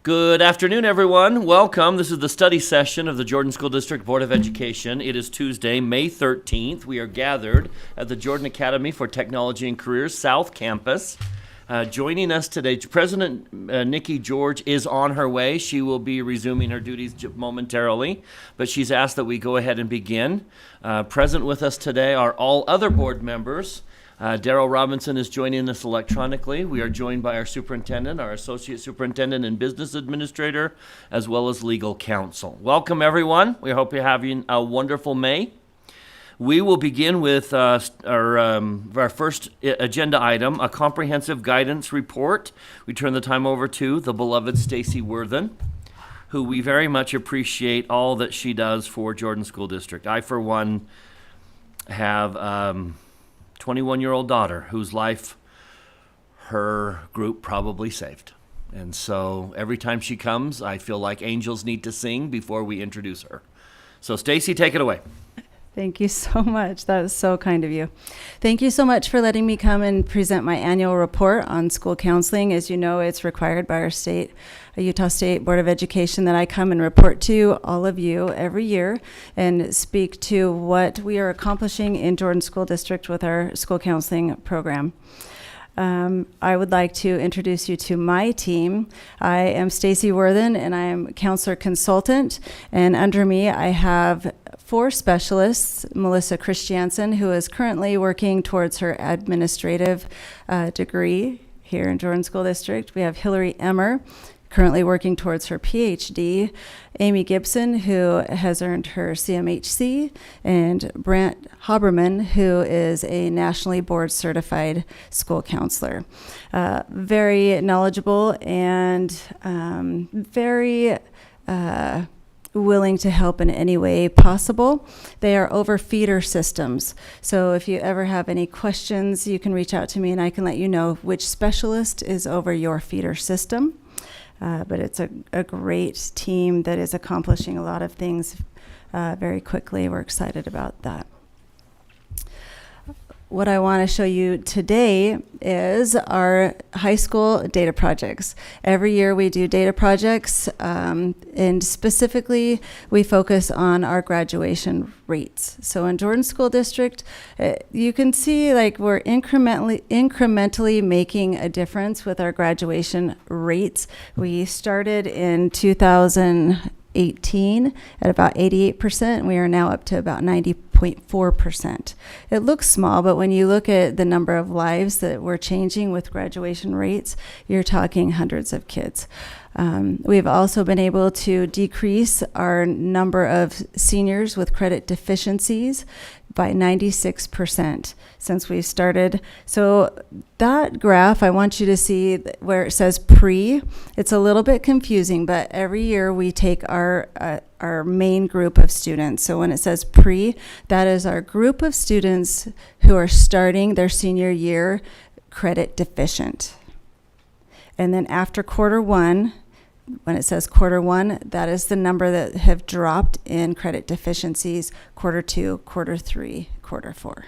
Good afternoon, everyone. Welcome. This is the study session of the Jordan School District Board of Education. It is Tuesday, May 13th. We are gathered at the Jordan Academy for Technology and Careers South Campus. Joining us today, President Nikki George is on her way. She will be resuming her duties momentarily, but she's asked that we go ahead and begin. Present with us today are all other board members. Daryl Robinson is joining us electronically. We are joined by our superintendent, our associate superintendent and business administrator, as well as legal counsel. Welcome, everyone. We hope you're having a wonderful May. We will begin with our first agenda item, a comprehensive guidance report. We turn the time over to the beloved Stacy Worthen, who we very much appreciate all that she does for Jordan School District. I, for one, have 21-year-old daughter whose life her group probably saved. And so every time she comes, I feel like angels need to sing before we introduce her. So Stacy, take it away. Thank you so much. That was so kind of you. Thank you so much for letting me come and present my annual report on school counseling. As you know, it's required by our state, Utah State Board of Education, that I come and report to all of you every year and speak to what we are accomplishing in Jordan School District with our school counseling program. I would like to introduce you to my team. I am Stacy Worthen, and I am counselor consultant. And under me, I have 4 specialists: Melissa Christiansen, who is currently working towards her administrative degree here in Jordan School District. We have Hillary Emmer, currently working towards her PhD, Amy Gibson, who has earned her CMHC, and Brant Haberman, who is a nationally board certified school counselor. Very knowledgeable and very willing to help in any way possible. They are over feeder systems. So if you ever have any questions, you can reach out to me and I can let you know which specialist is over your feeder system. But it's a great team that is accomplishing a lot of things very quickly. We're excited about that. What I want to show you today is our high school data projects. Every year we do data projects, and specifically we focus on our graduation rates. So in Jordan School District, you can see like we're incrementally making a difference with our graduation rates. We started in 2018 at about 88%, and we are now up to about 90.4%. It looks small, but when you look at the number of lives that we're changing with graduation rates, you're talking hundreds of kids. We've also been able to decrease our number of seniors with credit deficiencies by 96% since we started. So that graph, I want you to see where it says pre. It's a little bit confusing, but every year we take our main group of students. So when it says pre, that is our group of students who are starting their senior year credit deficient. And then after quarter one, when it says quarter one, that is the number that have dropped in credit deficiencies: quarter 2, quarter 3, quarter 4.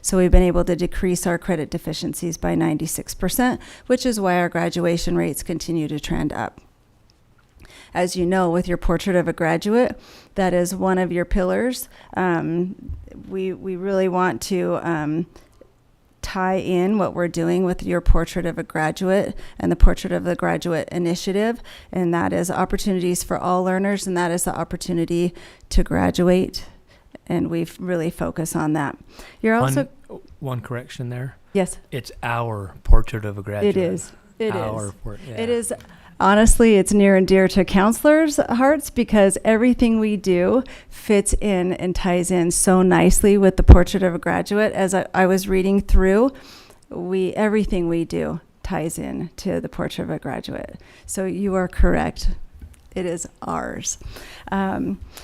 So we've been able to decrease our credit deficiencies by 96%, which is why our graduation rates continue to trend up. As you know, with your portrait of a graduate, that is one of your pillars. We really want to tie in what we're doing with your portrait of a graduate and the portrait of the graduate initiative, and that is opportunities for all learners, and that is the opportunity to graduate, and we really focus on that. You're also one correction there. Yes, it's our portrait of a graduate. It is. Yeah. It is. Honestly, it's near and dear to counselors' hearts because everything we do fits in and ties in so nicely with the portrait of a graduate. As I was reading through, everything we do ties in to the portrait of a graduate. So you are correct. It is ours.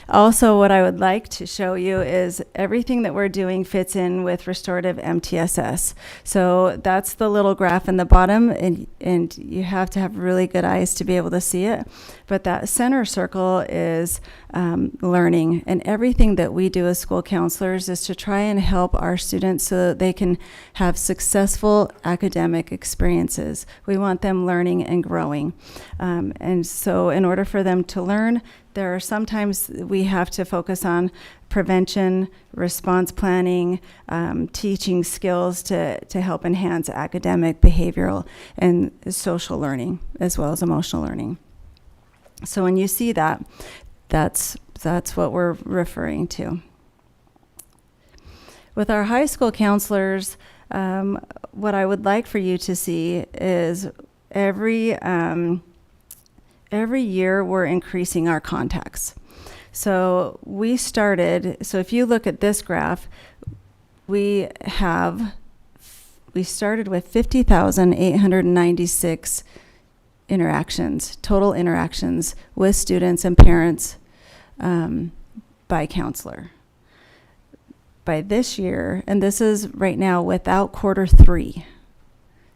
Also, what I would like to show you is everything that we're doing fits in with restorative MTSS. So that's the little graph in the bottom, and you have to have really good eyes to be able to see it. But that center circle is learning, and everything that we do as school counselors is to try and help our students so that they can have successful academic experiences. We want them learning and growing. And so in order for them to learn, there are sometimes we have to focus on prevention, response planning, teaching skills to help enhance academic, behavioral, and social learning, as well as emotional learning. So when you see that, that's what we're referring to. With our high school counselors, what I would like for you to see is every year we're increasing our contacts. So if you look at this graph, we started with 50,896 total interactions with students and parents by counselor. By this year, and this is right now without quarter 3.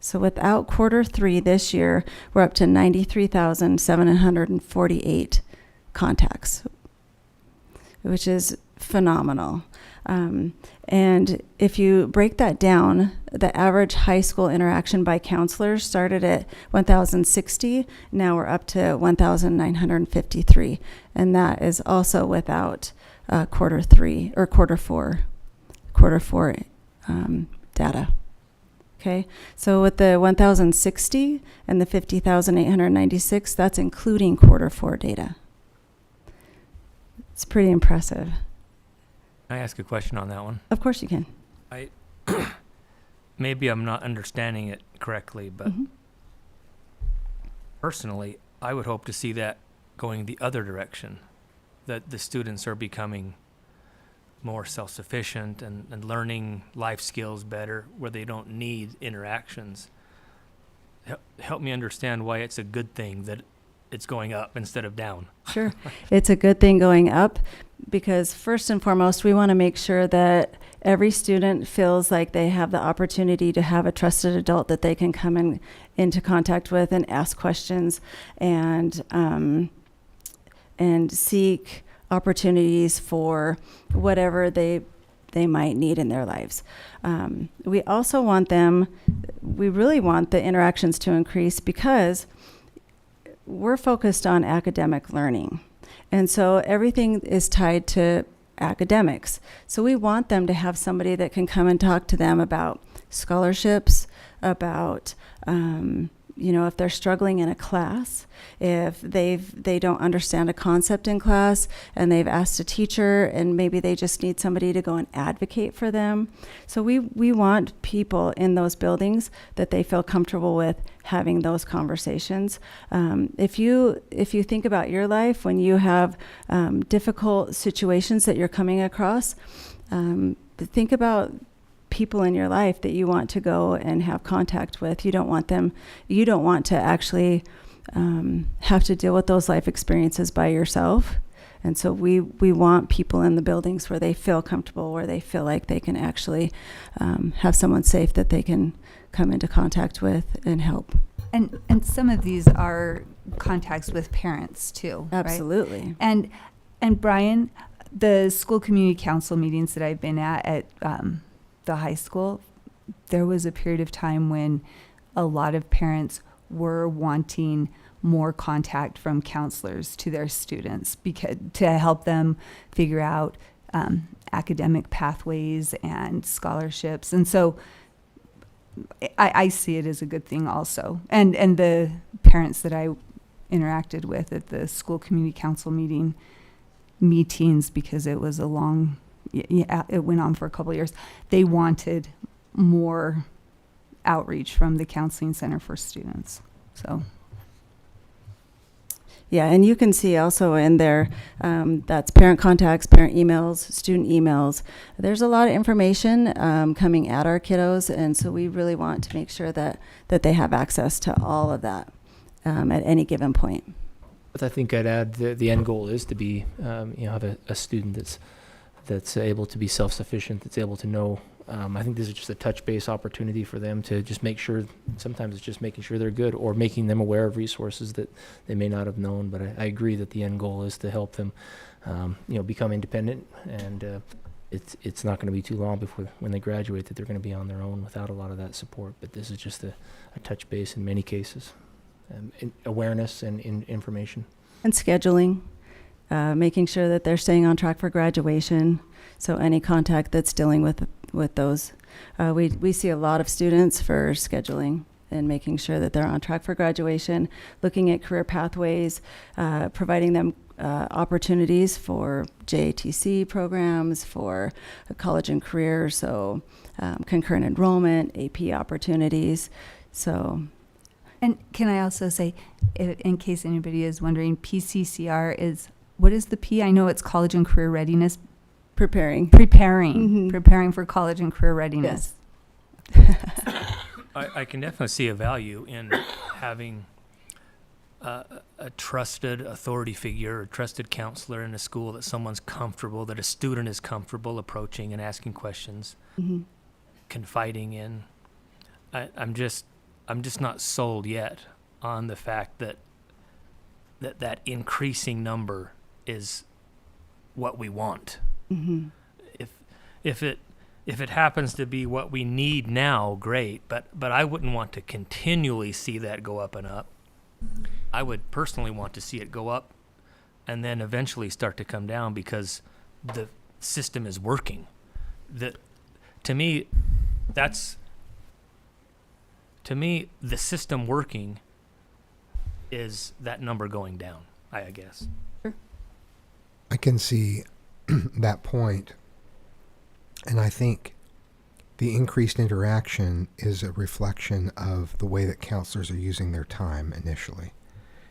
So without quarter 3 this year, we're up to 93,748 contacts, which is phenomenal. And if you break that down, the average high school interaction by counselors started at 1,060. Now we're up to 1,953. And that is also without quarter 4 data. Okay, so with the 1,060 and the 50,896, that's including quarter 4 data. It's pretty impressive. Can I ask a question on that one? Of course you can. Maybe I'm not understanding it correctly, but personally, I would hope to see that going the other direction, that the students are becoming more self-sufficient and learning life skills better where they don't need interactions. Help me understand why it's a good thing that it's going up instead of down. Sure. It's a good thing going up because first and foremost, we want to make sure that every student feels like they have the opportunity to have a trusted adult that they can come into contact with and ask questions and seek opportunities for whatever they might need in their lives. We also we really want the interactions to increase because we're focused on academic learning. And so everything is tied to academics. So we want them to have somebody that can come and talk to them about scholarships, about if they're struggling in a class, if they don't understand a concept in class and they've asked a teacher and maybe they just need somebody to go and advocate for them. So we want people in those buildings that they feel comfortable with having those conversations. If you think about your life when you have difficult situations that you're coming across, think about people in your life that you want to go and have contact with. You don't want to actually have to deal with those life experiences by yourself. And so we want people in the buildings where they feel comfortable, where they feel like they can actually have someone safe that they can come into contact with and help. And some of these are contacts with parents too. Absolutely. Right? And Brian, the school community council meetings that I've been at the high school, there was a period of time when a lot of parents were wanting more contact from counselors to their students to help them figure out academic pathways and scholarships. And so I see it as a good thing also. And the parents that I interacted with at the school community council meetings, because it was it went on for a couple of years, they wanted more outreach from the counseling center for students. So yeah, and you can see also in there, that's parent contacts, parent emails, student emails. There's a lot of information coming at our kiddos, and so we really want to make sure that they have access to all of that at any given point. But I think I'd add the end goal is to be, have a student that's able to be self-sufficient, that's able to know. I think this is just a touch-base opportunity for them to just make sure. Sometimes it's just making sure they're good, or making them aware of resources that they may not have known. But I agree that the end goal is to help them, become independent, and it's not going to be too long before when they graduate that they're going to be on their own without a lot of that support. But this is just a touch base in many cases. Awareness and information. And scheduling, making sure that they're staying on track for graduation. So any contact that's dealing with those. We see a lot of students for scheduling and making sure that they're on track for graduation, looking at career pathways, providing them opportunities for JATC programs, for a college and career, so concurrent enrollment, AP opportunities. So. And can I also say, in case anybody is wondering, PCCR is, what is the P? I know it's college and career readiness. Preparing for college and career readiness. Yes. I can definitely see a value in having a trusted authority figure, a trusted counselor in a school that someone's comfortable, that a student is comfortable approaching and asking questions, confiding in. I'm just not sold yet on the fact that increasing number is what we want. Mm-hmm. If it happens to be what we need now, great. But I wouldn't want to continually see that go up and up. I would personally want to see it go up and then eventually start to come down because the system is working. To me, the system working is that number going down, I guess. I can see that point, and I think the increased interaction is a reflection of the way that counselors are using their time initially.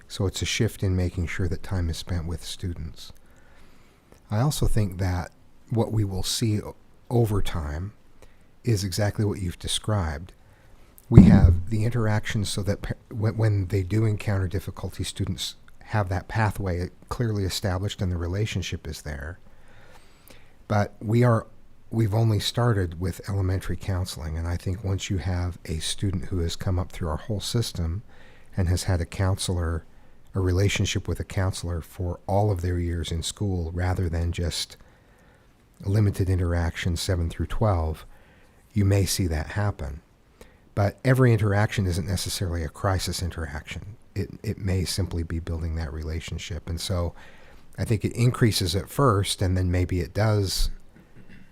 So it's a shift in making sure that time is spent with students. I also think that what we will see over time is exactly what you've described. We have the interactions so that when they do encounter difficulty, students have that pathway clearly established and the relationship is there. But we've only started with elementary counseling, and I think once you have a student who has come up through our whole system and has had a relationship with a counselor for all of their years in school rather than just limited interaction 7 through 12, you may see that happen. But every interaction isn't necessarily a crisis interaction. It may simply be building that relationship. And so I think it increases at first, and then maybe it does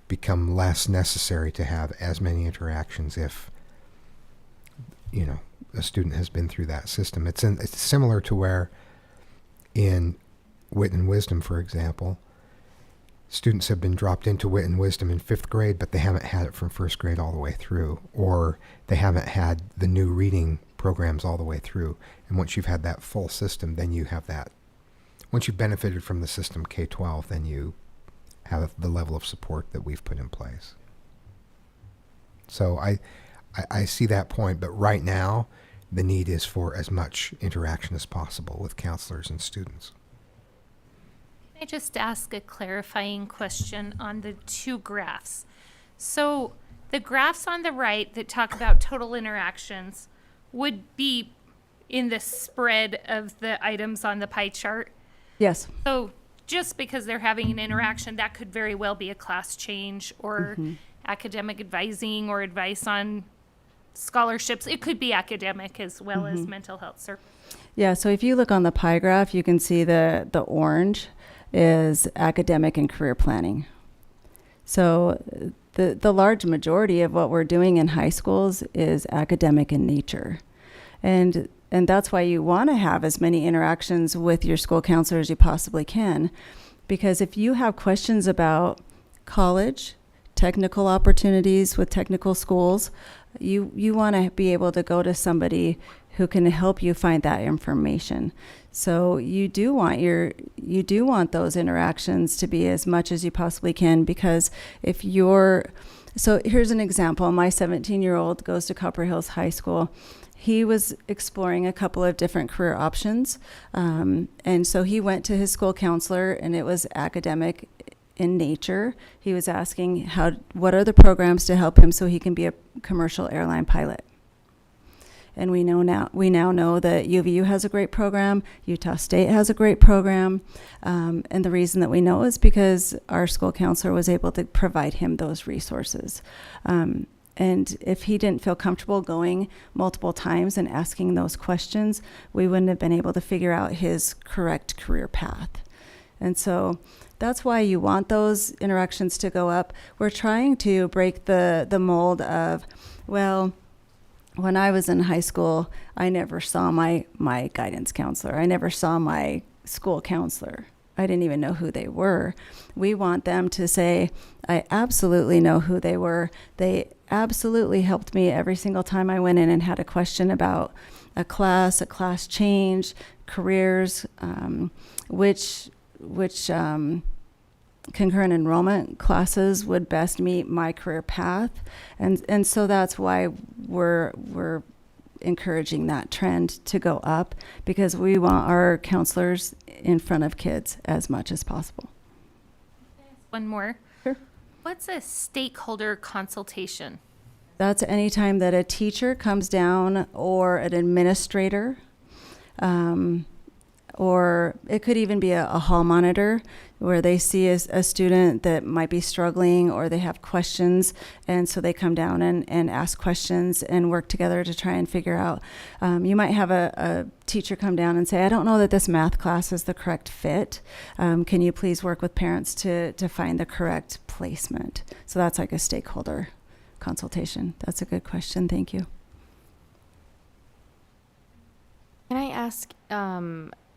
become less necessary to have as many interactions if, a student has been through that system. It's similar to where in Wit and Wisdom, for example, students have been dropped into Wit and Wisdom in 5th grade, but they haven't had it from 1st grade all the way through, or they haven't had the new reading programs all the way through. And once you've had that full system, then you have that. Once you've benefited from the system K-12, then you have the level of support that we've put in place. So I see that point, but right now, the need is for as much interaction as possible with counselors and students. Can I just ask a clarifying question on the two graphs? So the graphs on the right that talk about total interactions would be in the spread of the items on the pie chart. Yes. So just because they're having an interaction, that could very well be a class change or academic advising or advice on scholarships. It could be academic as well as mental health service. Yeah, so if you look on the pie graph, you can see the orange is academic and career planning. So the large majority of what we're doing in high schools is academic in nature. And that's why you want to have as many interactions with your school counselor as you possibly can. Because if you have questions about college, technical opportunities with technical schools, you want to be able to go to somebody who can help you find that information. So you do want those interactions to be as much as you possibly can, because so here's an example. My 17-year-old goes to Copper Hills High School. he was exploring a couple of different career options. And so he went to his school counselor, and it was academic in nature. He was asking what are the programs to help him so he can be a commercial airline pilot. And we now know that UVU has a great program, Utah State has a great program, and the reason that we know is because our school counselor was able to provide him those resources. And if he didn't feel comfortable going multiple times and asking those questions, we wouldn't have been able to figure out his correct career path. And so that's why you want those interactions to go up. We're trying to break the mold of, well, when I was in high school, I never saw my guidance counselor. I never saw my school counselor. I didn't even know who they were. We want them to say, I absolutely know who they were. They absolutely helped me every single time I went in and had a question about a class change, careers, which concurrent enrollment classes would best meet my career path. And so that's why we're encouraging that trend to go up, because we want our counselors in front of kids as much as possible. One more. Sure. What's a stakeholder consultation? That's any time that a teacher comes down, or an administrator, or it could even be a hall monitor, where they see a student that might be struggling, or they have questions, and so they come down and ask questions and work together to try and figure out. You might have a teacher come down and say, I don't know that this math class is the correct fit. Can you please work with parents to find the correct placement? So that's like a stakeholder consultation. That's a good question. Thank you. Can I ask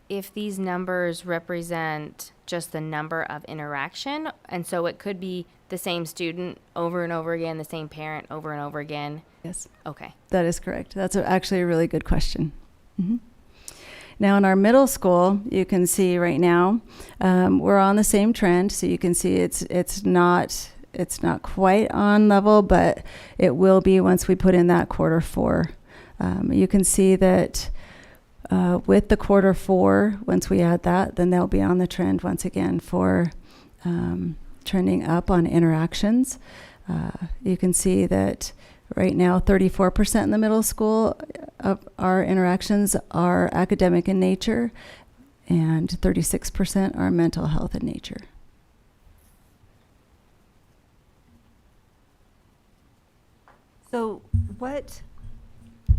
if these numbers represent just the number of interaction, and so it could be the same student over and over again, the same parent over and over again? Yes. Okay. That is correct. That's actually a really good question. Mm-hmm. Now in our middle school, you can see right now, we're on the same trend. So you can see it's not quite on level, but it will be once we put in that quarter 4. You can see that with the quarter 4, once we add that, then they'll be on the trend once again for trending up on interactions. You can see that right now 34% in the middle school of our interactions are academic in nature, and 36% are mental health in nature. So what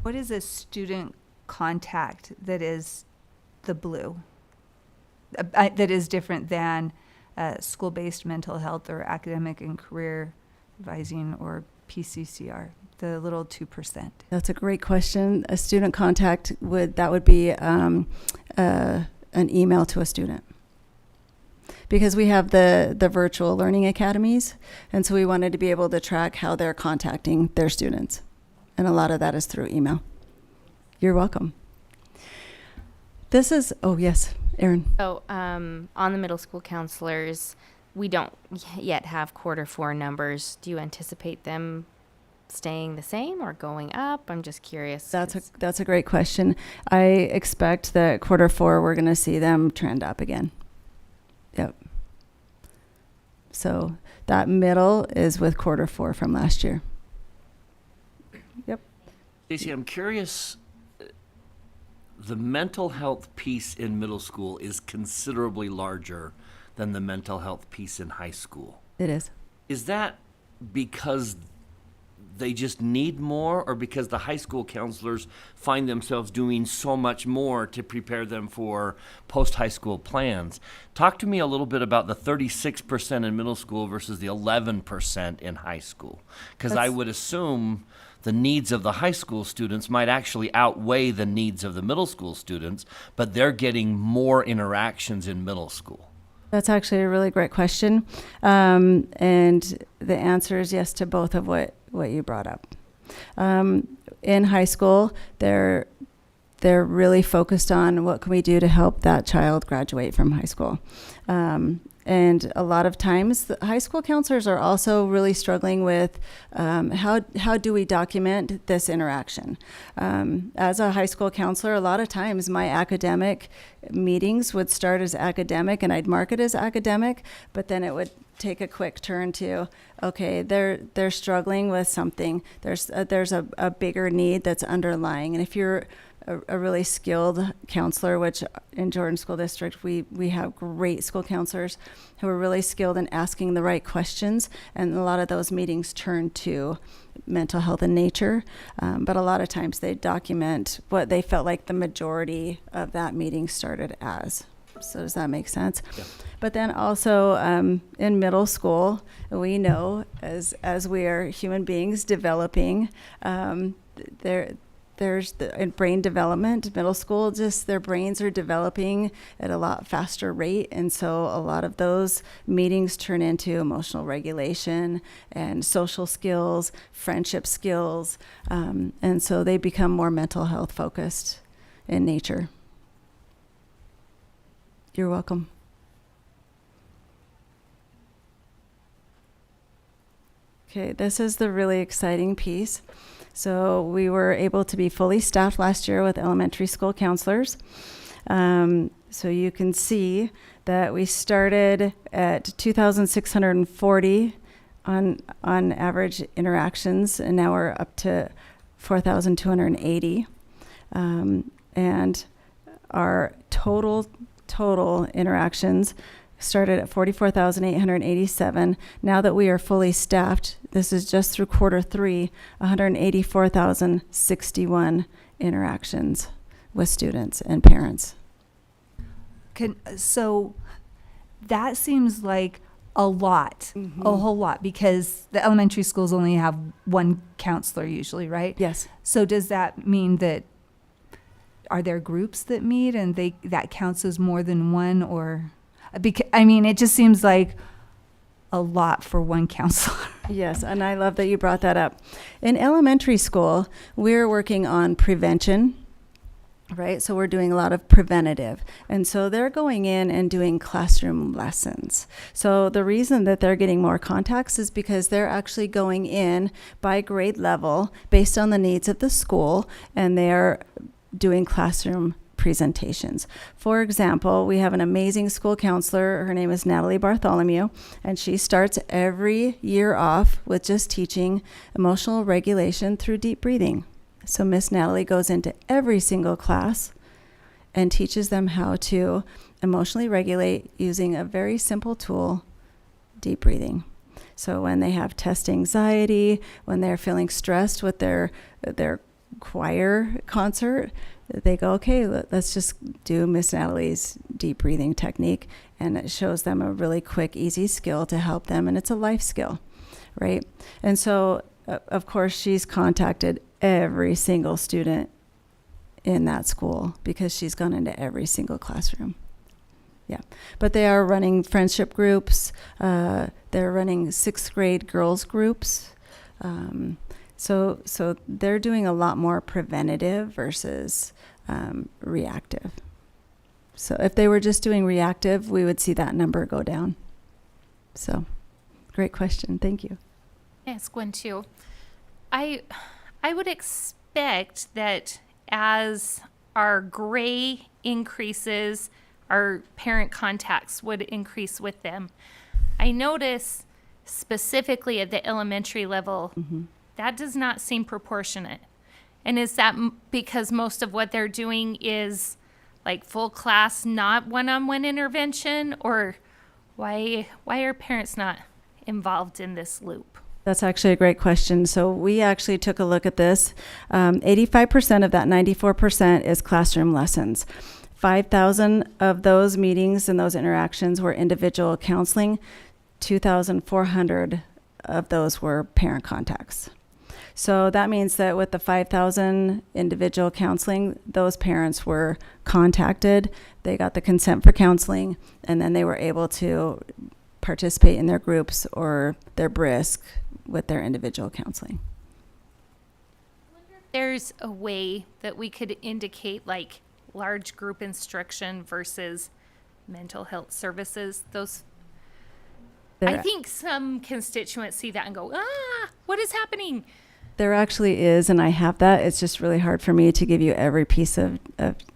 is a student contact that is the blue, that is different than school-based mental health or academic and career advising or PCCR, the little 2%? That's a great question. A student contact would be an email to a student, because we have the virtual learning academies, and so we wanted to be able to track how they're contacting their students, and a lot of that is through email. You're welcome. This is, oh yes, Erin. So on the middle school counselors, we don't yet have quarter 4 numbers. Do you anticipate them staying the same or going up? I'm just curious. That's a great question. I expect that quarter 4, we're going to see them trend up again. Yep. So that middle is with quarter 4 from last year. Yep. Stacey, I'm curious. The mental health piece in middle school is considerably larger than the mental health piece in high school. It is. Is that because they just need more, or because the high school counselors find themselves doing so much more to prepare them for post-high school plans? Talk to me a little bit about the 36% in middle school versus the 11% in high school, because I would assume the needs of the high school students might actually outweigh the needs of the middle school students, but they're getting more interactions in middle school. That's actually a really great question. And the answer is yes to both of what you brought up. In high school, they're really focused on what can we do to help that child graduate from high school. And a lot of times, the high school counselors are also really struggling with how do we document this interaction. As a high school counselor, a lot of times my academic meetings would start as academic, and I'd mark it as academic, but then it would take a quick turn to, okay, they're struggling with something. There's a bigger need that's underlying. And if you're a really skilled counselor, which in Jordan School District, we have great school counselors who are really skilled in asking the right questions, and a lot of those meetings turn to mental health and nature, but a lot of times they document what they felt like the majority of that meeting started as. So does that make sense? Yeah. But then also in middle school, we know as we are human beings developing, there's in brain development. Middle school, just their brains are developing at a lot faster rate, and so a lot of those meetings turn into emotional regulation and social skills, friendship skills, and so they become more mental health focused in nature. You're welcome. Okay, this is the really exciting piece. So we were able to be fully staffed last year with elementary school counselors. So you can see that we started at 2,640 on average interactions, and now we're up to 4,280. And our total interactions started at 44,887. Now that we are fully staffed, this is just through quarter 3, 184,061 interactions with students and parents. So that seems like a lot, Mm-hmm. a whole lot, because the elementary schools only have one counselor usually, right? Yes. So does that mean that, are there groups that meet and that counts as more than one, or? I mean, it just seems like a lot for one counselor. Yes, and I love that you brought that up. In elementary school, we're working on prevention, right? So we're doing a lot of preventative. And so they're going in and doing classroom lessons. So the reason that they're getting more contacts is because they're actually going in by grade level based on the needs of the school, and they're doing classroom presentations. For example, we have an amazing school counselor. Her name is Natalie Bartholomew, and she starts every year off with just teaching emotional regulation through deep breathing. So Miss Natalie goes into every single class and teaches them how to emotionally regulate using a very simple tool, deep breathing. So when they have test anxiety, when they're feeling stressed with their choir concert, they go, okay, let's just do Miss Natalie's deep breathing technique, and it shows them a really quick, easy skill to help them, and it's a life skill, right? And so, of course, she's contacted every single student in that school because she's gone into every single classroom. Yeah, but they are running friendship groups. They're running 6th grade girls groups. So they're doing a lot more preventative versus reactive. So if they were just doing reactive, we would see that number go down. So, great question. Thank you. Ask one too. I would expect that as our gray increases, our parent contacts would increase with them. I notice specifically at the elementary level, that does not seem proportionate. And is that because most of what they're doing is like full class, not one-on-one intervention? Or why are parents not involved in this loop? That's actually a great question. So we actually took a look at this. 85% of that 94% is classroom lessons. 5,000 of those meetings and those interactions were individual counseling. 2,400 of those were parent contacts. So that means that with the 5,000 individual counseling, those parents were contacted, they got the consent for counseling, and then they were able to participate in their groups or their brisk with their individual counseling. There's a way that we could indicate like large group instruction versus mental health services. Those I There, think some constituents see that and go, what is happening? there actually is, and I have that. It's just really hard for me to give you every piece of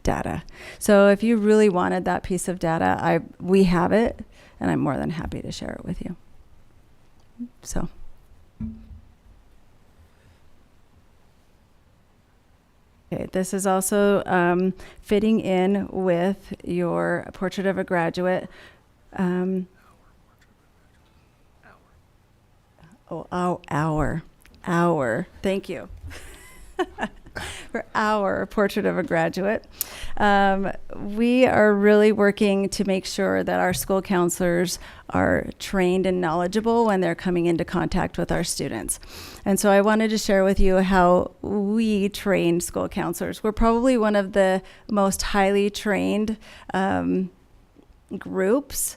data. So if you really wanted that piece of data, we have it, and I'm more than happy to share it with you. So. Okay, this is also fitting in with your portrait of a graduate. Our. Thank you. For our portrait of a graduate. We are really working to make sure that our school counselors are trained and knowledgeable when they're coming into contact with our students. And so I wanted to share with you how we train school counselors. We're probably one of the most highly trained groups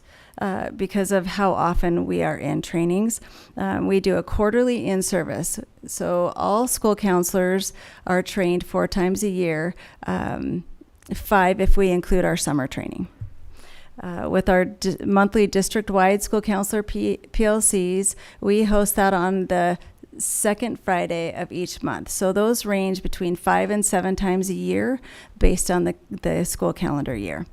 because of how often we are in trainings. We do a quarterly in-service. So all school counselors are trained 4 times a year, 5 if we include our summer training. With our monthly district-wide school counselor PLCs, we host that on the second Friday of each month. So those range between 5 and 7 times a year based on the school calendar year.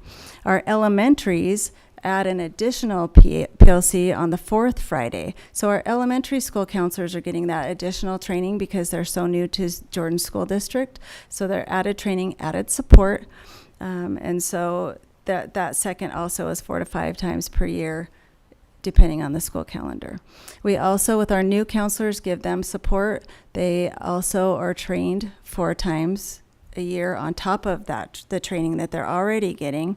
Our elementaries add an additional PLC on the 4th Friday. So our elementary school counselors are getting that additional training because they're so new to Jordan School District. So they're added training, added support. And so that second also is 4 to 5 times per year, depending on the school calendar. We also, with our new counselors, give them support. They also are trained 4 times a year on top of that, the training that they're already getting.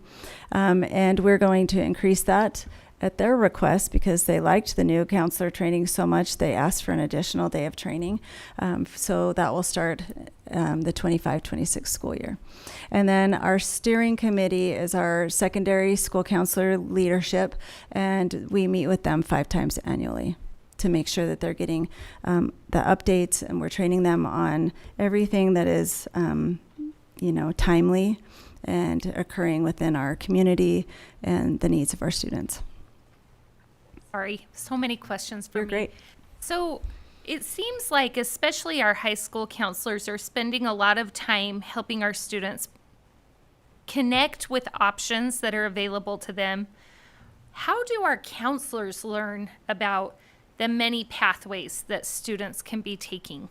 And we're going to increase that at their request because they liked the new counselor training so much they asked for an additional day of training. So that will start the 25-26 school year. And then our steering committee is our secondary school counselor leadership, and we meet with them 5 times annually to make sure that they're getting the updates, and we're training them on everything that is timely and occurring within our community and the needs of our students. Sorry, so many questions for You're me. great. So it seems like especially our high school counselors are spending a lot of time helping our students connect with options that are available to them. How do our counselors learn about the many pathways that students can be taking?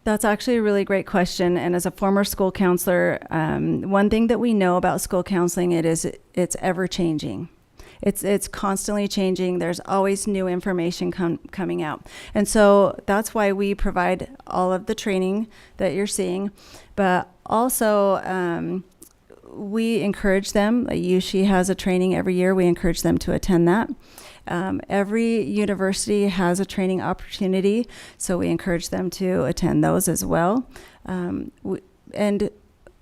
That's actually a really great question. And as a former school counselor, one thing that we know about school counseling, it's ever changing. It's constantly changing. There's always new information coming out. And so that's why we provide all of the training that you're seeing. But also, we encourage them. She has a training every year. We encourage them to attend that. Every university has a training opportunity, so we encourage them to attend those as well.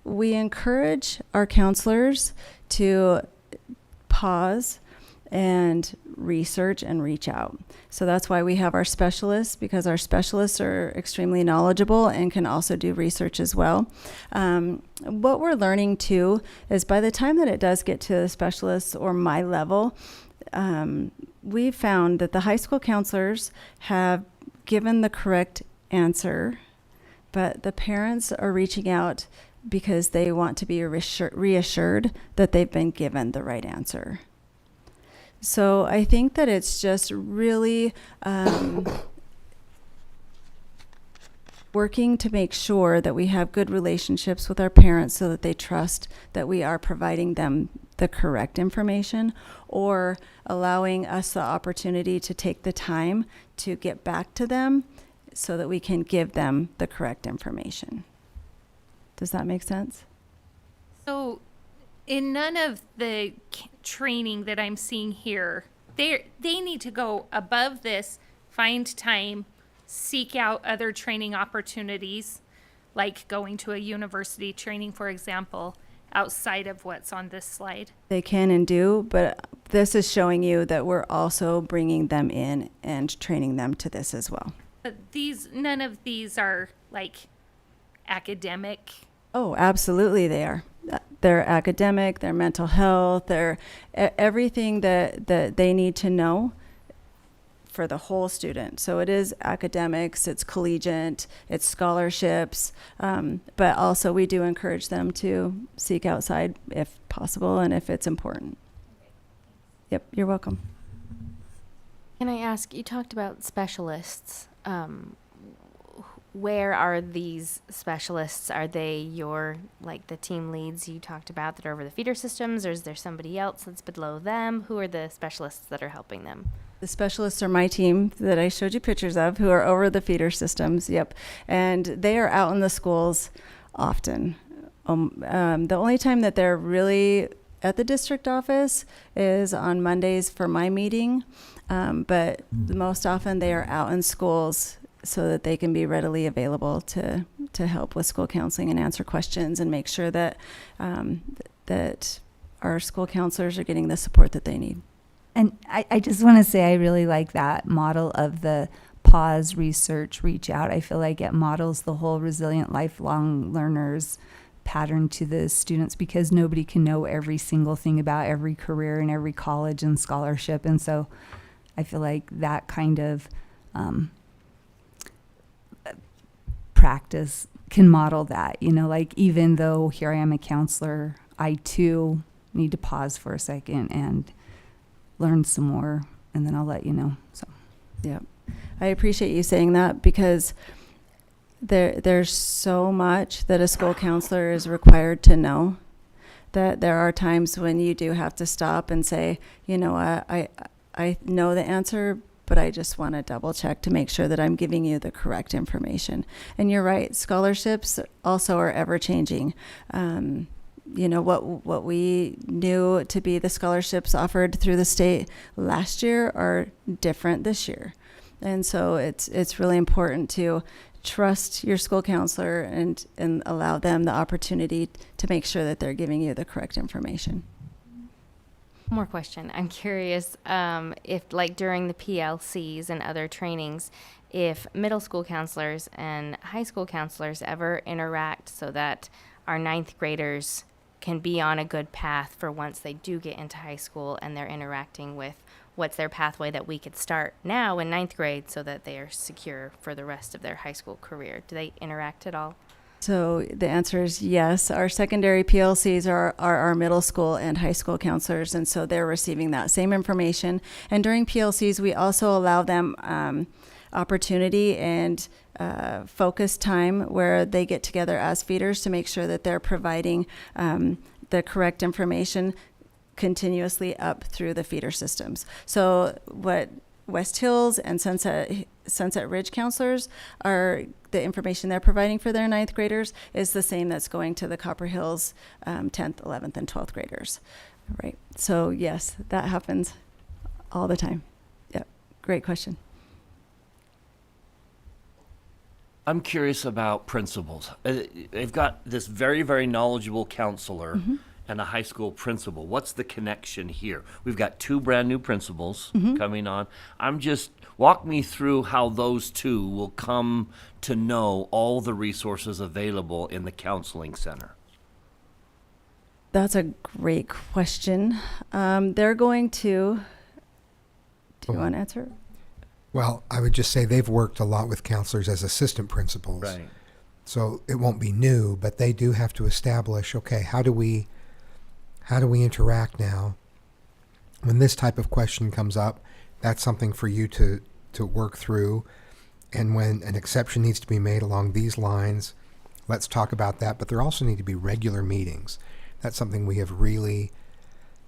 We encourage our counselors to pause and research and reach out. So that's why we have our specialists, because our specialists are extremely knowledgeable and can also do research as well. What we're learning too is by the time that it does get to the specialists or my level, we've found that the high school counselors have given the correct answer, but the parents are reaching out because they want to be reassured that they've been given the right answer. So I think that it's just really working to make sure that we have good relationships with our parents so that they trust that we are providing them the correct information, or allowing us the opportunity to take the time to get back to them so that we can give them the correct information. Does that make sense? So in none of the training that I'm seeing here, they need to go above this, find time, seek out other training opportunities, like going to a university training, for example, outside of what's on this slide. They can and do, but this is showing you that we're also bringing them in and training them to this as well. But none of these are like academic. Oh, absolutely they are. They're academic, they're mental health, they're everything that they need to know for the whole student. So it is academics, it's collegiate, it's scholarships, but also we do encourage them to seek outside if possible and if it's important. Yep, you're welcome. Can I ask, you talked about specialists. Where are these specialists? Are they your, like the team leads you talked about that are over the feeder systems, or is there somebody else that's below them? Who are the specialists that are helping them? The specialists are my team that I showed you pictures of who are over the feeder systems. Yep. And they are out in the schools often. The only time that they're really at the district office is on Mondays for my meeting. But most often they are out in schools so that they can be readily available to help with school counseling and answer questions and make sure that that our school counselors are getting the support that they need. And I just want to say I really like that model of the pause, research, reach out. I feel like it models the whole resilient lifelong learners pattern to the students, because nobody can know every single thing about every career and every college and scholarship. And so I feel like that kind of practice can model that, like even though here I am a counselor, I too need to pause for a second and learn some more, and then I'll let you know. So, yeah, I appreciate you saying that, because there's so much that a school counselor is required to know that there are times when you do have to stop and say, I know the answer, but I just want to double check to make sure that I'm giving you the correct information. And you're right, scholarships also are ever changing. What we knew to be the scholarships offered through the state last year are different this year. And so it's really important to trust your school counselor and allow them the opportunity to make sure that they're giving you the correct information. More question. I'm curious if, like, during the PLCs and other trainings, if middle school counselors and high school counselors ever interact so that our ninth graders can be on a good path for once they do get into high school, and they're interacting with what's their pathway that we could start now in ninth grade so that they are secure for the rest of their high school career. Do they interact at all? So the answer is yes. Our secondary PLCs are our middle school and high school counselors, and so they're receiving that same information. And during PLCs, we also allow them opportunity and focus time where they get together as feeders to make sure that they're providing the correct information continuously up through the feeder systems. So what West Hills and Sunset Ridge counselors are, the information they're providing for their ninth graders is the same that's going to the Copper Hills 10th, 11th, and 12th graders. Right. So yes, that happens all the time. Yep. Great question. I'm curious about principals. They've got this very, very knowledgeable counselor and a high school principal. What's the connection here? We've got two brand new principals coming on. Walk me through how those two will come to know all the resources available in the counseling center. That's a great question. They're going to, do you want to answer? Well, I would just say they've worked a lot with counselors as assistant principals. Right. So it won't be new, but they do have to establish, okay, how do we interact now? When this type of question comes up, that's something for you to work through. And when an exception needs to be made along these lines, let's talk about that. But there also need to be regular meetings. That's something we have really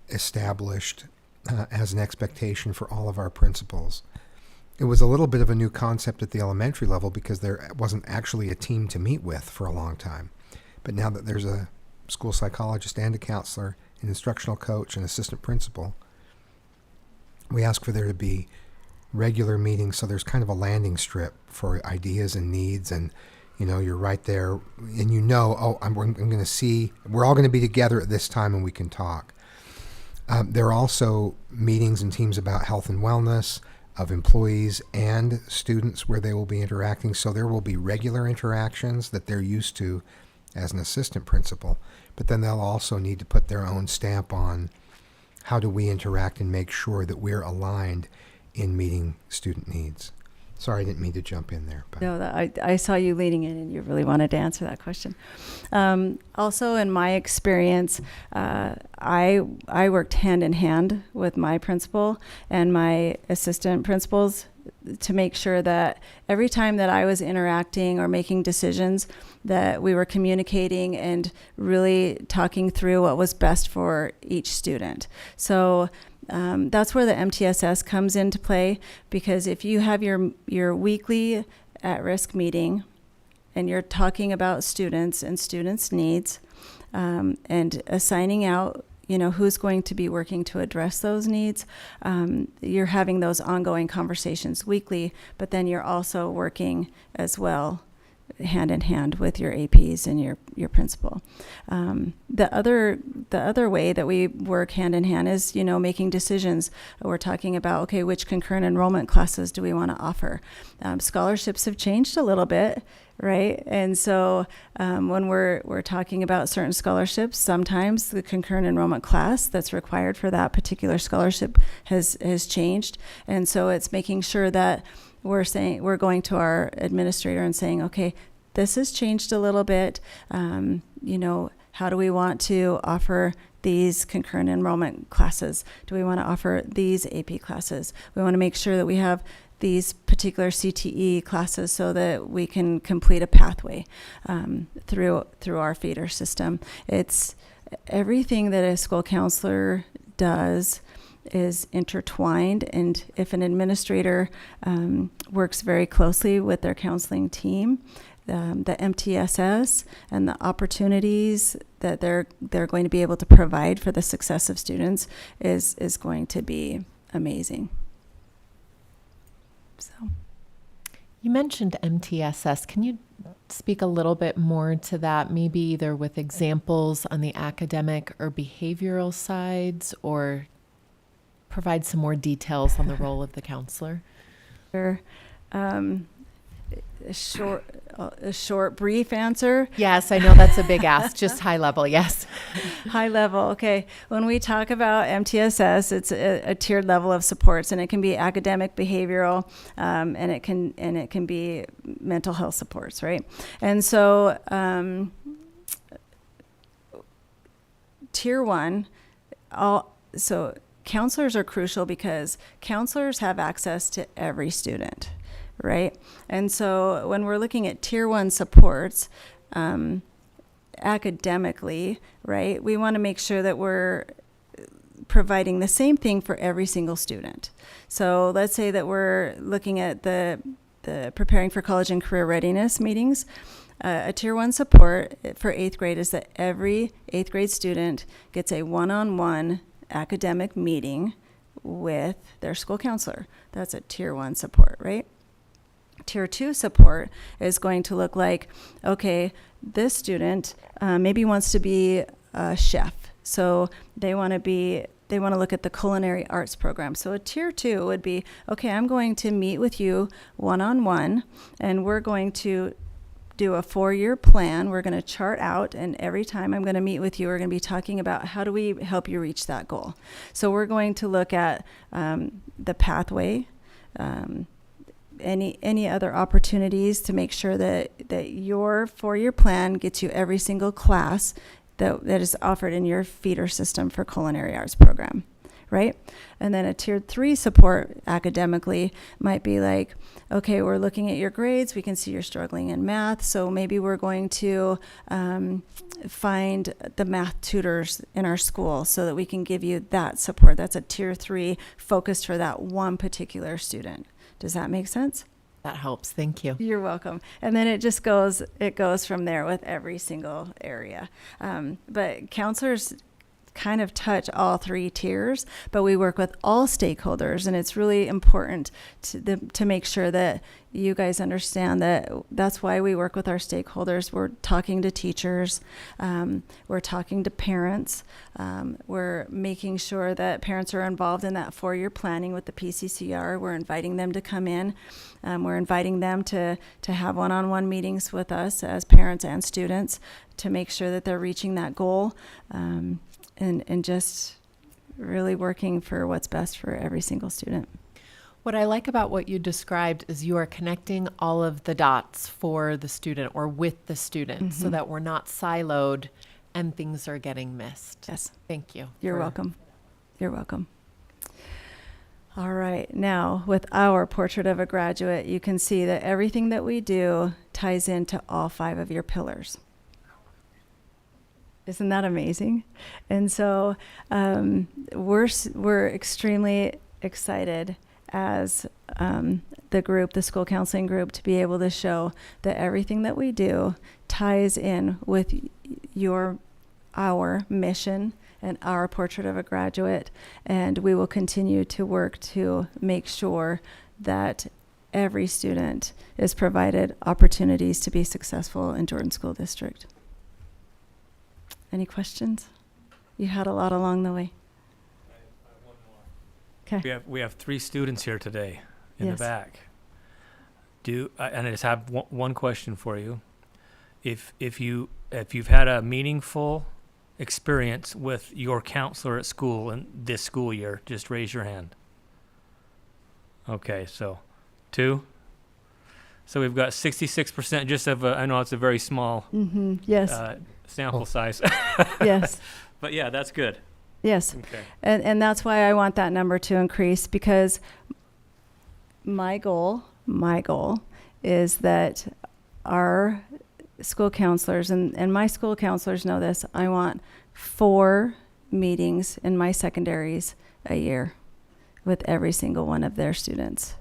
established as an expectation for all of our principals. It was a little bit of a new concept at the elementary level because there wasn't actually a team to meet with for a long time. But now that there's a school psychologist and a counselor, an instructional coach, and assistant principal, we ask for there to be regular meetings, so there's kind of a landing strip for ideas and needs, and you're right there, and I'm going to see, we're all going to be together at this time and we can talk. There are also meetings and teams about health and wellness of employees and students where they will be interacting, so there will be regular interactions that they're used to as an assistant principal, but then they'll also need to put their own stamp on how do we interact and make sure that we're aligned in meeting student needs. Sorry, I didn't mean to jump in there. But No, I saw you leading in, and you really wanted to answer that question. Also, in my experience, I worked hand in hand with my principal and my assistant principals to make sure that every time that I was interacting or making decisions, that we were communicating and really talking through what was best for each student. So that's where the MTSS comes into play, because if you have your weekly at-risk meeting and you're talking about students and students' needs, and assigning out, who's going to be working to address those needs, you're having those ongoing conversations weekly, but then you're also working as well hand in hand with your APs and your principal. The other way that we work hand in hand is, making decisions. We're talking about, okay, which concurrent enrollment classes do we want to offer? Scholarships have changed a little bit, right? And so when we're talking about certain scholarships, sometimes the concurrent enrollment class that's required for that particular scholarship has changed. And so it's making sure that we're going to our administrator and saying, okay, this has changed a little bit. How do we want to offer these concurrent enrollment classes? Do we want to offer these AP classes? We want to make sure that we have these particular CTE classes so that we can complete a pathway through our feeder system. It's everything that a school counselor does is intertwined, and if an administrator works very closely with their counseling team, the MTSS and the opportunities that they're going to be able to provide for the success of students is going to be amazing. So, you mentioned MTSS. Can you speak a little bit more to that, maybe either with examples on the academic or behavioral sides, or provide some more details on the role of the counselor? Sure. A short, brief answer. Yes, I know that's a big ask, just high level, yes. High level, okay. When we talk about MTSS, it's a tiered level of supports, and it can be academic, behavioral, and it can be mental health supports, right? And so tier one, counselors are crucial because counselors have access to every student, right? And so when we're looking at tier one supports, academically, right, we want to make sure that we're providing the same thing for every single student. So let's say that we're looking at the preparing for college and career readiness meetings. A tier one support for 8th grade is that every 8th grade student gets a one-on-one academic meeting with their school counselor. That's a tier one support, right? Tier two support is going to look like, okay, this student maybe wants to be a chef. So they want to look at the culinary arts program. So a tier two would be, okay, I'm going to meet with you one-on-one, and we're going to do a 4-year plan. We're going to chart out, and every time I'm going to meet with you, we're going to be talking about how do we help you reach that goal. So we're going to look at the pathway, any other opportunities to make sure that your 4-year plan gets you every single class that is offered in your feeder system for culinary arts program, right? And then a tier 3 support academically might be like, okay, we're looking at your grades. We can see you're struggling in math. So maybe we're going to find the math tutors in our school so that we can give you that support. That's a tier 3 focused for that one particular student. Does that make sense? That helps. Thank you. You're welcome. And then it goes from there with every single area. But counselors kind of touch all 3 tiers, but we work with all stakeholders, and it's really important to make sure that you guys understand that that's why we work with our stakeholders. We're talking to teachers, we're talking to parents, we're making sure that parents are involved in that 4-year planning with the PCCR. We're inviting them to come in. We're inviting them to have one-on-one meetings with us as parents and students to make sure that they're reaching that goal. And just really working for what's best for every single student. What I like about what you described is you are connecting all of the dots for the student or with the student so that we're not siloed and things are getting missed. Yes. Thank you. You're for- welcome. You're welcome. All right. Now, with our portrait of a graduate, you can see that everything that we do ties into all 5 of your pillars. Isn't that amazing? And so we're extremely excited as the group, the school counseling group, to be able to show that everything that we do ties in with our mission and our portrait of a graduate. And we will continue to work to make sure that every student is provided opportunities to be successful in Jordan School District. Any questions? You had a lot along the way. Okay. We have 3 students here today in Yes. the back. And I just have one question for you. If you've had a meaningful experience with your counselor at school in this school year, just raise your hand. Okay, so 2. So we've got 66% just of I know it's a very small Yes. sample size. Yes. But yeah, that's good. Yes. Okay. And that's why I want that number to increase, because my goal is that our school counselors, and my school counselors know this, I want 4 meetings in my secondaries a year with every single one of their students.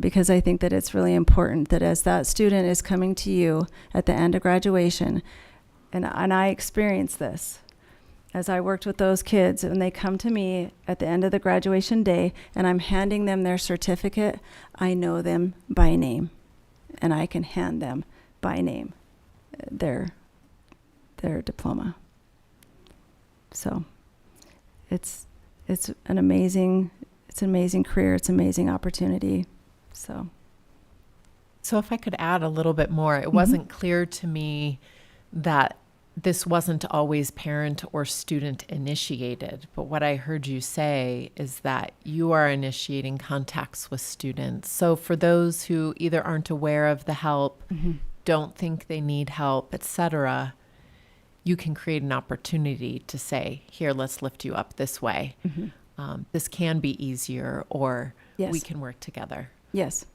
Because I think that it's really important that as that student is coming to you at the end of graduation, and I experienced this, as I worked with those kids, when they come to me at the end of the graduation day and I'm handing them their certificate, I know them by name, and I can hand them by name their diploma. So it's an amazing career, it's an amazing opportunity. So if I could add a little bit more, it wasn't clear to me that this wasn't always parent or student initiated, but what I heard you say is that you are initiating contacts with students. So for those who either aren't aware of the help, don't think they need help, etc., you can create an opportunity to say, here, let's lift you up this way. This can be easier, or we Yes. can work together. Yes.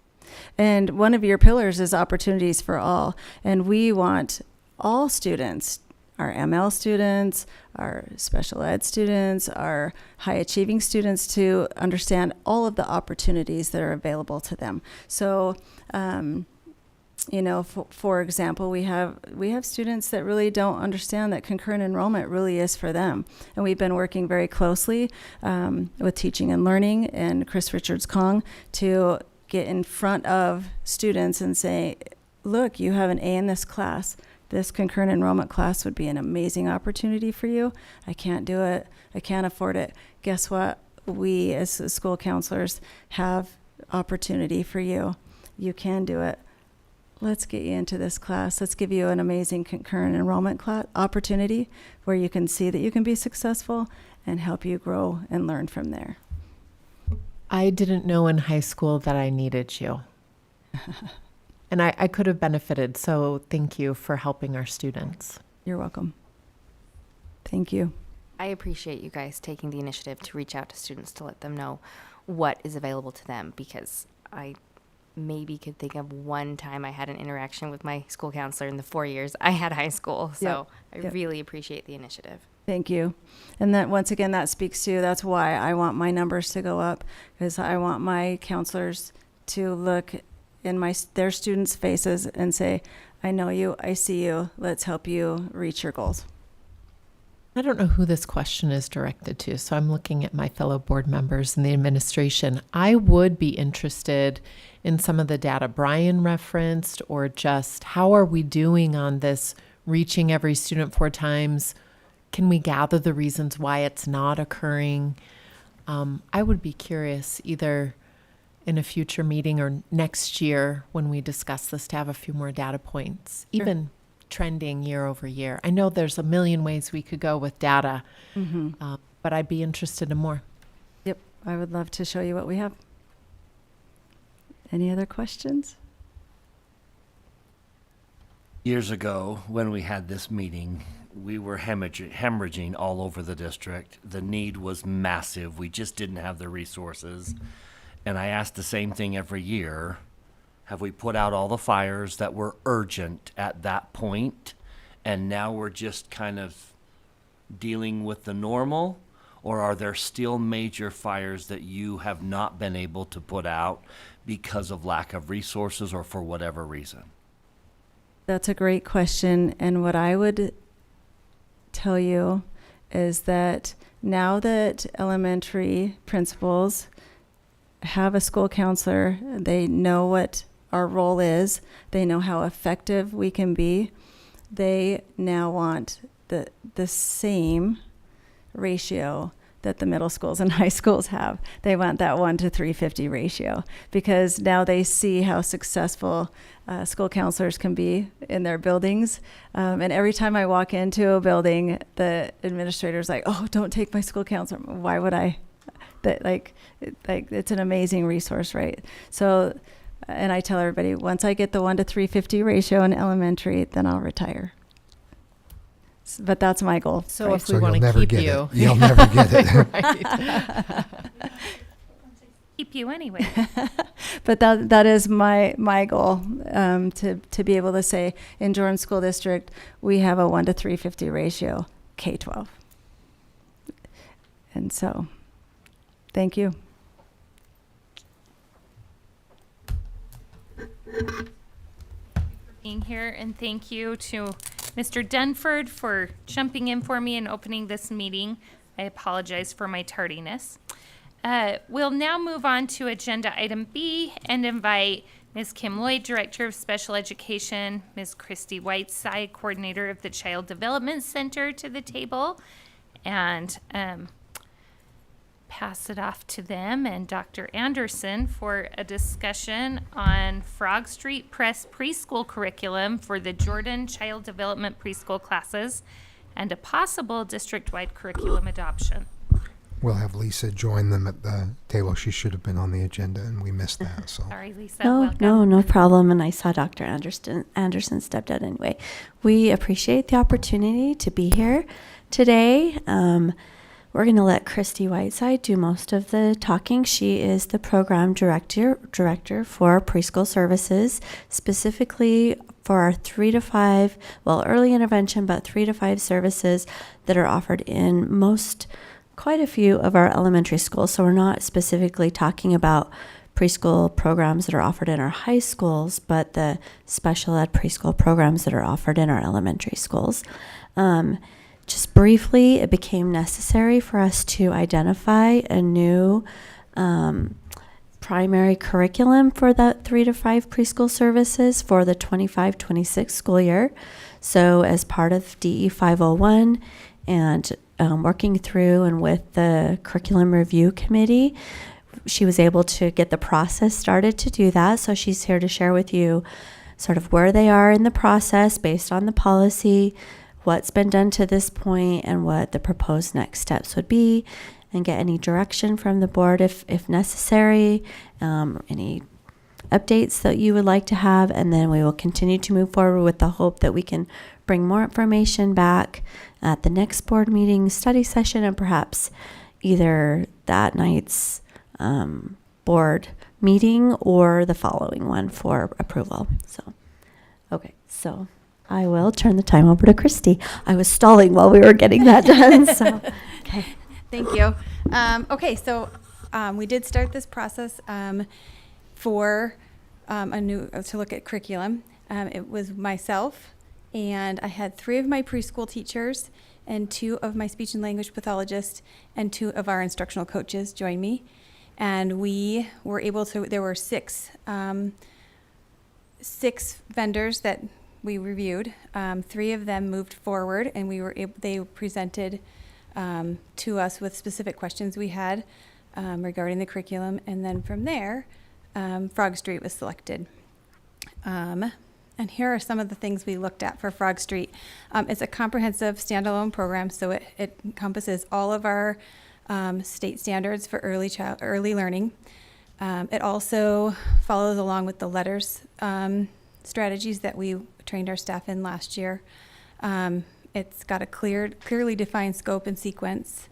And one of your pillars is opportunities for all. And we want all students, our ML students, our special ed students, our high achieving students, to understand all of the opportunities that are available to them. So, for example, we have students that really don't understand that concurrent enrollment really is for them. And we've been working very closely with Teaching and Learning and Chris Richards-Kong to get in front of students and say, look, you have an A in this class. This concurrent enrollment class would be an amazing opportunity for you. I can't do it. I can't afford it. Guess what? We as school counselors have opportunity for you. You can do it. Let's get you into this class. Let's give you an amazing concurrent enrollment opportunity where you can see that you can be successful and help you grow and learn from there. I didn't know in high school that I needed you. And I could have benefited, so thank you for helping our students. You're welcome. Thank you. I appreciate you guys taking the initiative to reach out to students to let them know what is available to them, because I maybe could think of one time I had an interaction with my school counselor in the 4 years I had high school. So I really appreciate the initiative. Thank you. And that, once again, that speaks to, that's why I want my numbers to go up, because I want my counselors to look in their students' faces and say, I know you, I see you, let's help you reach your goals. I don't know who this question is directed to, so I'm looking at my fellow board members and the administration. I would be interested in some of the data Brian referenced, or just how are we doing on this reaching every student 4 times? Can we gather the reasons why it's not occurring? I would be curious, either in a future meeting or next year when we discuss this, to have a few more data points, even trending year over year. I know there's a million ways we could go with data, but I'd be interested in more. Yep, I would love to show you what we have. Any other questions? Years ago, when we had this meeting, we were hemorrhaging all over the district. The need was massive. We just didn't have the resources. And I asked the same thing every year. Have we put out all the fires that were urgent at that point? And now we're just kind of dealing with the normal? Or are there still major fires that you have not been able to put out because of lack of resources or for whatever reason? That's a great question. And what I would tell you is that now that elementary principals have a school counselor, they know what our role is, they know how effective we can be, they now want the same ratio that the middle schools and high schools have. They want that 1 to 350 ratio because now they see how successful school counselors can be in their buildings. And every time I walk into a building, the administrator's like, "Oh, don't take my school counselor." Why would I? It's an amazing resource, right? So, and I tell everybody, once I get the 1 to 350 ratio in elementary, then I'll retire. But that's my goal. So right? if we want to keep you. You'll never get it. Right. Keep you anyway. But that is my goal, to be able to say in Jordan School District, we have a 1 to 350 ratio, K-12. And so, thank you. Being here, and thank you to Mr. Dunford for jumping in for me and opening this meeting. I apologize for my tardiness. We'll now move on to agenda item B and invite Ms. Kim Lloyd, Director of Special Education, Ms. Christy Whiteside, Coordinator of the Child Development Center, to the table, and pass it off to them and Dr. Anderson for a discussion on Frog Street Press preschool curriculum for the Jordan Child Development preschool classes and a possible district-wide curriculum adoption. We'll have Lisa join them at the table. She should have been on the agenda, and we missed that. So Sorry, Lisa. Welcome. No problem. And I saw Dr. Anderson stepped out anyway. We appreciate the opportunity to be here today. We're going to let Christy Whiteside do most of the talking. She is the program director for preschool services, specifically for our 3 to 5, early intervention, but 3 to 5 services that are offered in quite a few of our elementary schools. So we're not specifically talking about preschool programs that are offered in our high schools, but the special ed preschool programs that are offered in our elementary schools. Just briefly, it became necessary for us to identify a new primary curriculum for the 3 to 5 preschool services for the 25-26 school year. So as part of DE 501 and working through and with the curriculum review committee, she was able to get the process started to do that. So she's here to share with you sort of where they are in the process based on the policy, what's been done to this point, and what the proposed next steps would be, and get any direction from the board if necessary, any updates that you would like to have, and then we will continue to move forward with the hope that we can bring more information back at the next board meeting study session, and perhaps either that night's board meeting or the following one for approval. So, okay, so I will turn the time over to Christy. I was stalling while we were getting that done, so, okay. Thank you. So we did start this process for to look at curriculum. It was myself, and I had 3 of my preschool teachers and 2 of my speech and language pathologists and 2 of our instructional coaches join me. And we were able to, there were 6 vendors that we reviewed. 3 of them moved forward, and they presented to us with specific questions we had regarding the curriculum. And then from there, Frog Street was selected. And here are some of the things we looked at for Frog Street. It's a comprehensive standalone program, so it encompasses all of our state standards for early learning. It also follows along with the letters strategies that we trained our staff in last year. It's got a clearly defined scope and sequence.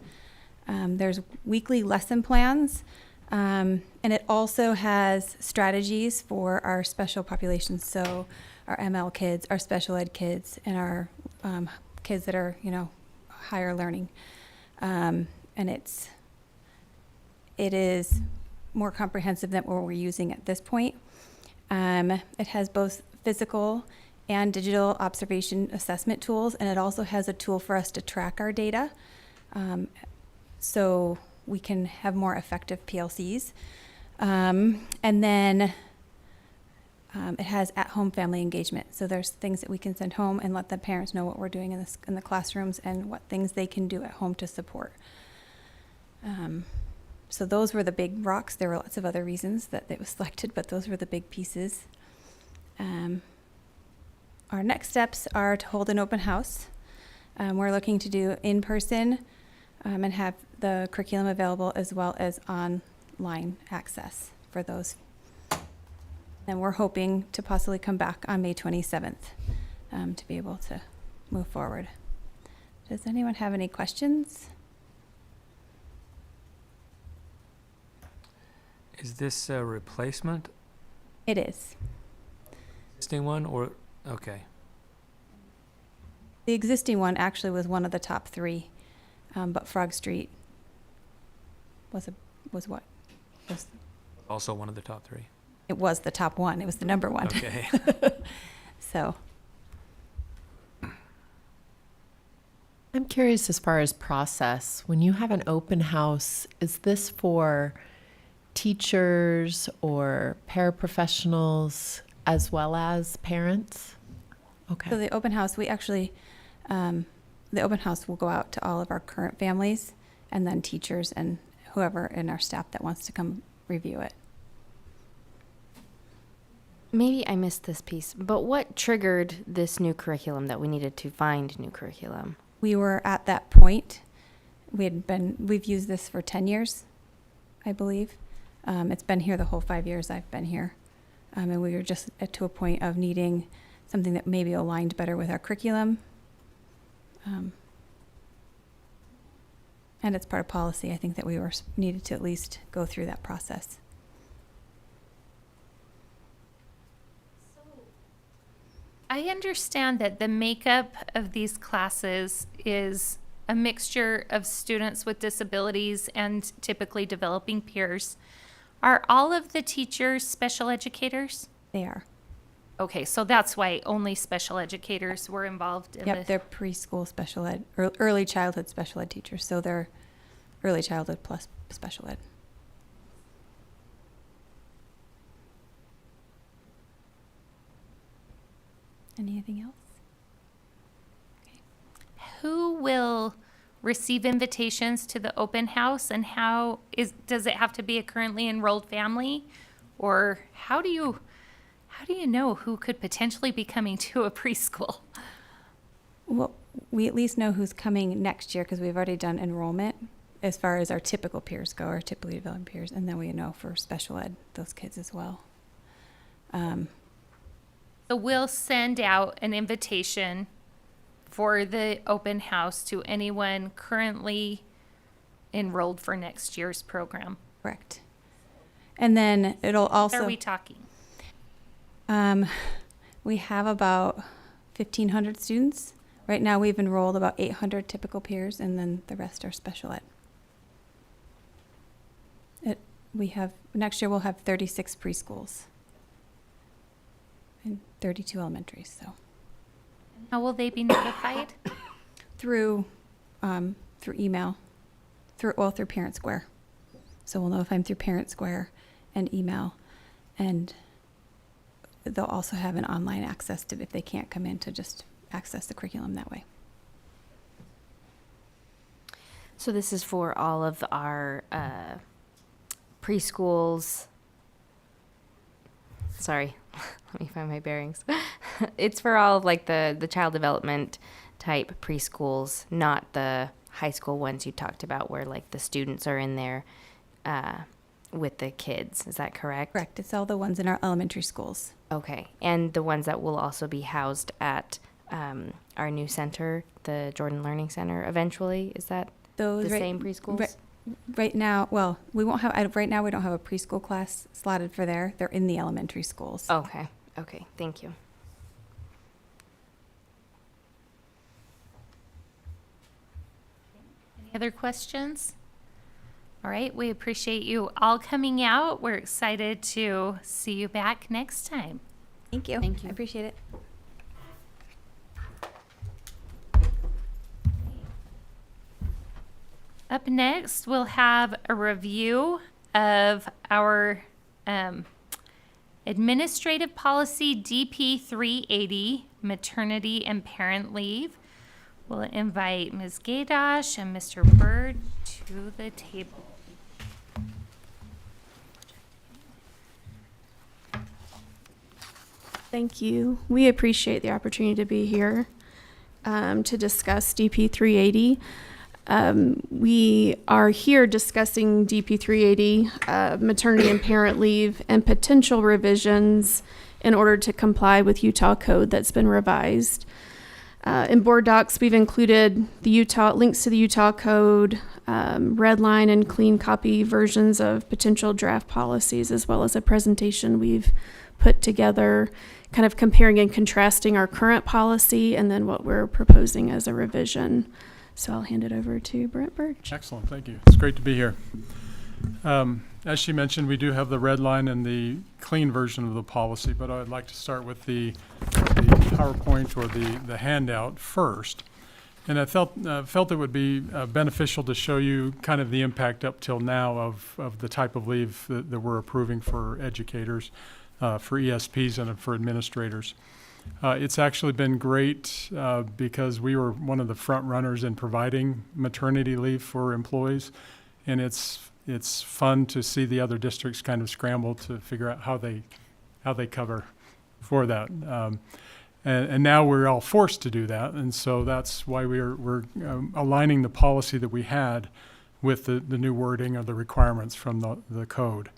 There's weekly lesson plans, and it also has strategies for our special populations. So our ML kids, our special ed kids, and our kids that are, higher learning. And it is more comprehensive than what we're using at this point. It has both physical and digital observation assessment tools, and it also has a tool for us to track our data, so we can have more effective PLCs. And then it has at-home family engagement. So there's things that we can send home and let the parents know what we're doing in the classrooms and what things they can do at home to support. So those were the big rocks. There were lots of other reasons that it was selected, but those were the big pieces. Our next steps are to hold an open house. We're looking to do in person and have the curriculum available as well as online access for those. And we're hoping to possibly come back on May 27th to be able to move forward. Does anyone have any questions? Is this a replacement It is. existing one or okay? The existing one actually was one of the top 3, but Frog Street was what? Was Also one of the top 3. It was the top one. It was the number 1. Okay. So I'm curious as far as process. When you have an open house, is this for teachers or paraprofessionals as well as parents? Okay. So the open house, we actually, the open house will go out to all of our current families and then teachers and whoever in our staff that wants to come review it. Maybe I missed this piece, but what triggered this new curriculum that we needed to find new curriculum? We were at that point. We've used this for 10 years, I believe. It's been here the whole 5 years I've been here. And we were just to a point of needing something that maybe aligned better with our curriculum. And it's part of policy. I think that we needed to at least go through that process. I understand that the makeup of these classes is a mixture of students with disabilities and typically developing peers. Are all of the teachers special educators? They are. Okay, so that's why only special educators were involved in Yep, they're preschool special ed, or early childhood special ed teachers. So they're early childhood plus special ed. Anything else? Okay. Who will receive invitations to the open house, and does it have to be a currently enrolled family, or how do you know who could potentially be coming to a preschool? Well, we at least know who's coming next year because we've already done enrollment as far as our typical peers go, our typically developing peers, and then we know for special ed those kids as well. So we'll send out an invitation for the open house to anyone currently enrolled for next year's program. Correct. And then it'll also. What are we talking? We have about 1,500 students. Right now we've enrolled about 800 typical peers, and then the rest are special ed. Next year we'll have 36 preschools and 32 elementaries. So How will they be notified? through email, through Parent Square. So we'll notify them through Parent Square and email, and they'll also have an online access to, if they can't come in, to just access the curriculum that way. So this is for all of our preschools. Sorry, let me find my bearings. It's for all of like the child development type preschools, not the high school ones you talked about where like the students are in there with the kids. Is that correct? Correct. It's all the ones in our elementary schools. Okay. And the ones that will also be housed at our new center, the Jordan Learning Center, eventually? Is that Those the same preschools? Right now, well, we won't have, right now we don't have a preschool class slotted for there. They're in the elementary schools. Okay. Okay. Thank you. Any other questions? All right, we appreciate you all coming out. We're excited to see you back next time. Thank you. Thank you. I appreciate it. Up next, we'll have a review of our administrative policy DP 380, maternity and parent leave. We'll invite Ms. Gaydosh and Mr. Bird to the table. Thank you. We appreciate the opportunity to be here to discuss DP 380. We are here discussing DP 380, maternity and parent leave, and potential revisions in order to comply with Utah code that's been revised. In board docs, we've included the links to the Utah code, red line and clean copy versions of potential draft policies, as well as a presentation we've put together, kind of comparing and contrasting our current policy and then what we're proposing as a revision. So I'll hand it over to Brent Birch. Excellent, thank you. It's great to be here. As she mentioned, we do have the red line and the clean version of the policy, but I'd like to start with the PowerPoint or the handout first. And I felt it would be beneficial to show you kind of the impact up till now of the type of leave that we're approving for educators, for ESPs, and for administrators. It's actually been great because we were one of the front runners in providing maternity leave for employees, and it's fun to see the other districts kind of scramble to figure out how they cover for that. And now we're all forced to do that, and so that's why we're aligning the policy that we had with the new wording of the requirements from the code.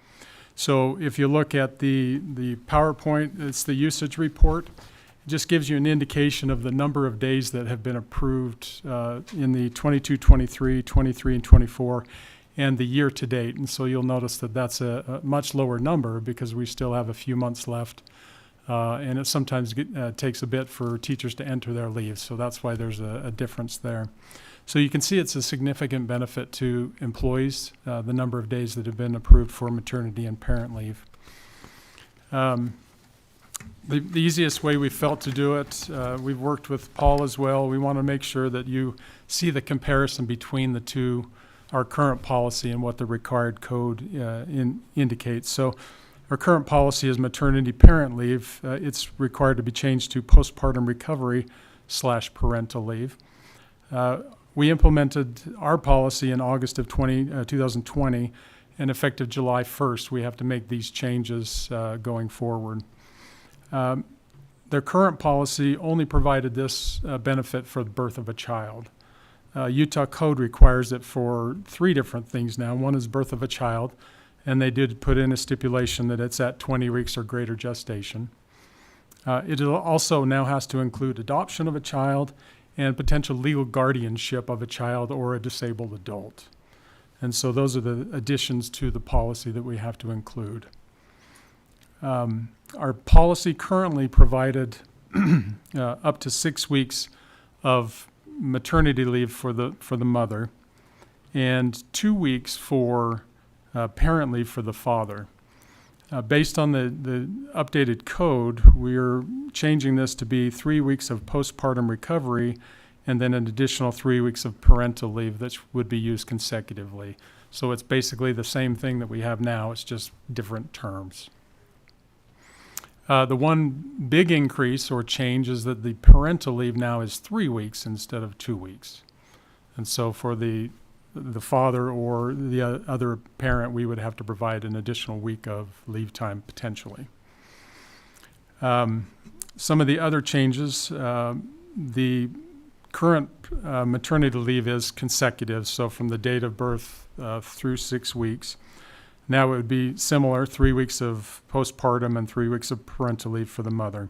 So if you look at the PowerPoint, it's the usage report. It just gives you an indication of the number of days that have been approved in the 22, 23, 23, and 24, and the year to date. And so you'll notice that that's a much lower number because we still have a few months left. And it sometimes takes a bit for teachers to enter their leave. So that's why there's a difference there. So you can see it's a significant benefit to employees, the number of days that have been approved for maternity and parent leave. The easiest way we felt to do it, we've worked with Paul as well. We want to make sure that you see the comparison between the two, our current policy and what the required code indicates. So our current policy is maternity parent leave. It's required to be changed to postpartum recovery / parental leave. We implemented our policy in August of 2020, and effective July 1st, we have to make these changes going forward. Their current policy only provided this benefit for the birth of a child. Utah code requires it for 3 different things now. One is birth of a child, and they did put in a stipulation that it's at 20 weeks or greater gestation. It also now has to include adoption of a child and potential legal guardianship of a child or a disabled adult. And so those are the additions to the policy that we have to include. Our policy currently provided up to 6 weeks of maternity leave for the mother and 2 weeks for parent leave for the father. Based on the updated code, we're changing this to be 3 weeks of postpartum recovery and then an additional 3 weeks of parental leave that would be used consecutively. So it's basically the same thing that we have now, it's just different terms. The one big increase or change is that the parental leave now is 3 weeks instead of 2 weeks. And so for the father or the other parent, we would have to provide an additional week of leave time potentially. Some of the other changes, the current maternity leave is consecutive, so from the date of birth through 6 weeks. Now it would be similar, 3 weeks of postpartum and 3 weeks of parental leave for the mother.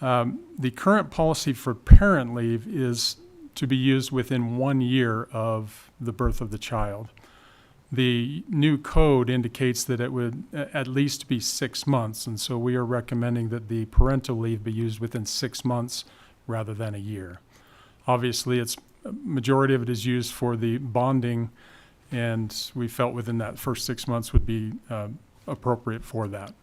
The current policy for parent leave is to be used within 1 year of the birth of the child. The new code indicates that it would at least be 6 months, and so we are recommending that the parental leave be used within 6 months rather than a year. Obviously, majority of it is used for the bonding, and we felt within that first 6 months would be appropriate for that.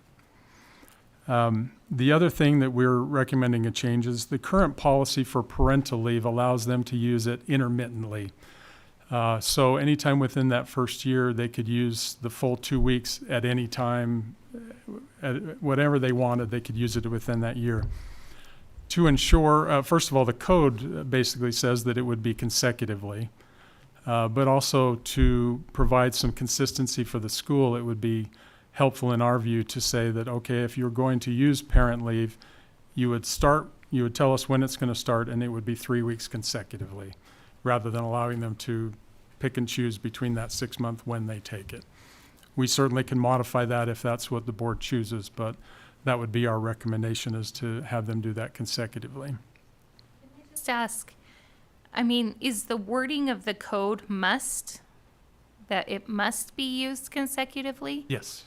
The other thing that we're recommending a change is the current policy for parental leave allows them to use it intermittently. So anytime within that first year, they could use the full 2 weeks at any time, whatever they wanted, they could use it within that year. To ensure, first of all, the code basically says that it would be consecutively, but also to provide some consistency for the school, it would be helpful in our view to say that, okay, if you're going to use parent leave, you would tell us when it's going to start, and it would be 3 weeks consecutively, rather than allowing them to pick and choose between that 6 month when they take it. We certainly can modify that if that's what the board chooses, but that would be our recommendation, is to have them do that consecutively. Just ask, I mean, is the wording of the code that it must be used consecutively? Yes.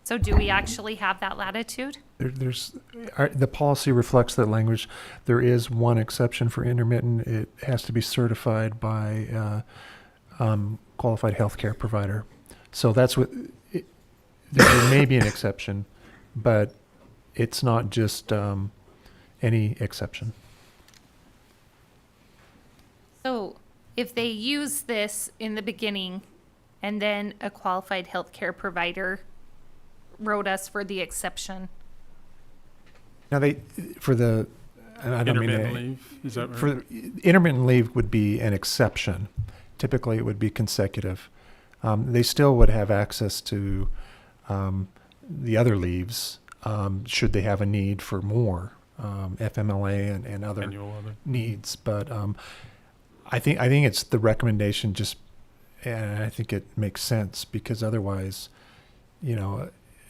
So do we actually have that latitude? The policy reflects that language. There is one exception for intermittent. It has to be certified by qualified healthcare provider. So that's what, there may be an exception, but it's not just any exception. So if they use this in the beginning and then a qualified healthcare provider wrote us for the exception. Now I don't mean Intermittent leave, is that right? for intermittent leave would be an exception. Typically, it would be consecutive. They still would have access to the other leaves should they have a need for more FMLA and other needs. But I think it's the recommendation, and I think it makes sense, because otherwise,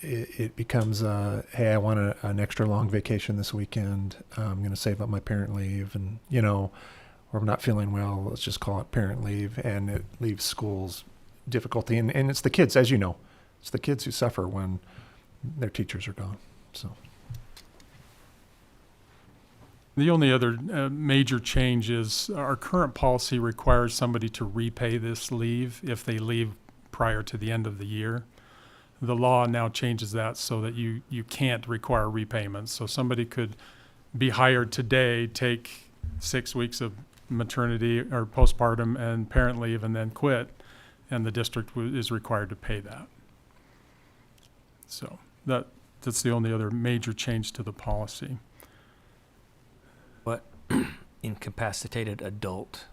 it becomes, hey, I want an extra long vacation this weekend. I'm going to save up my parent leave, and, or I'm not feeling well, let's just call it parent leave. And it leaves schools difficulty. And it's the kids, as you know, it's the kids who suffer when their teachers are gone. So the only other major change is our current policy requires somebody to repay this leave if they leave prior to the end of the year. The law now changes that so that you can't require repayment. So somebody could be hired today, take 6 weeks of maternity or postpartum and parent leave, and then quit, and the district is required to pay that. So that's the only other major change to the policy. What incapacitated adult?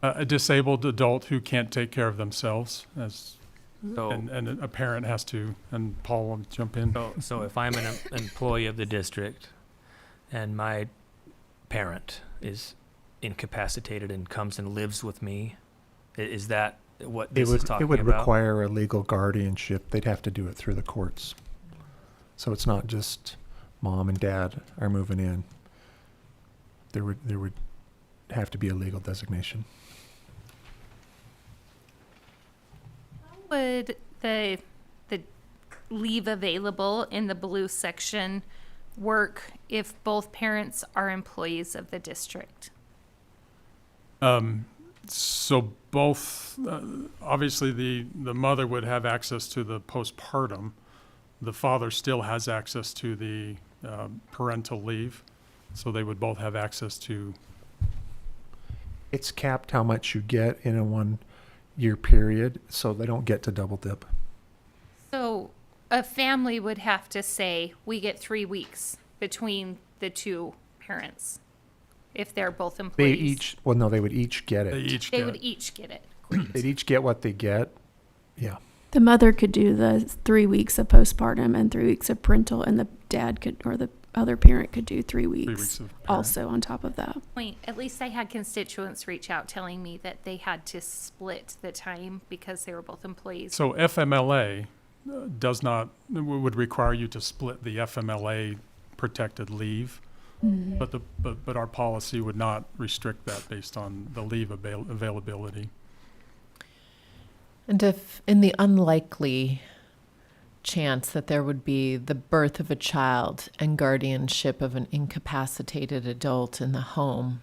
A disabled adult who can't take care of themselves, So, and a parent has to, and Paul will jump in. so if I'm an employee of the district and my parent is incapacitated and comes and lives with me, is that what this is talking about? It would require a legal guardianship. They'd have to do it through the courts. So it's not just mom and dad are moving in. There would have to be a legal designation. Would the leave available in the blue section work if both parents are employees of the district? So both, obviously the mother would have access to the postpartum. The father still has access to the parental leave. So they would both have access to. It's capped how much you get in a 1 year period, so they don't get to double dip. So a family would have to say, we get 3 weeks between the two parents if they're both employees. They would each get it. They would each get it. Great. They'd each get what they get. Yeah. The mother could do the 3 weeks of postpartum and 3 weeks of parental, and the dad could, or the other parent could do 3 weeks, 3 weeks of parent. also on top of that. Point. At least I had constituents reach out telling me that they had to split the time because they were both employees. So FMLA would require you to split the FMLA protected leave, but our policy would not restrict that based on the leave availability. And if in the unlikely chance that there would be the birth of a child and guardianship of an incapacitated adult in the home,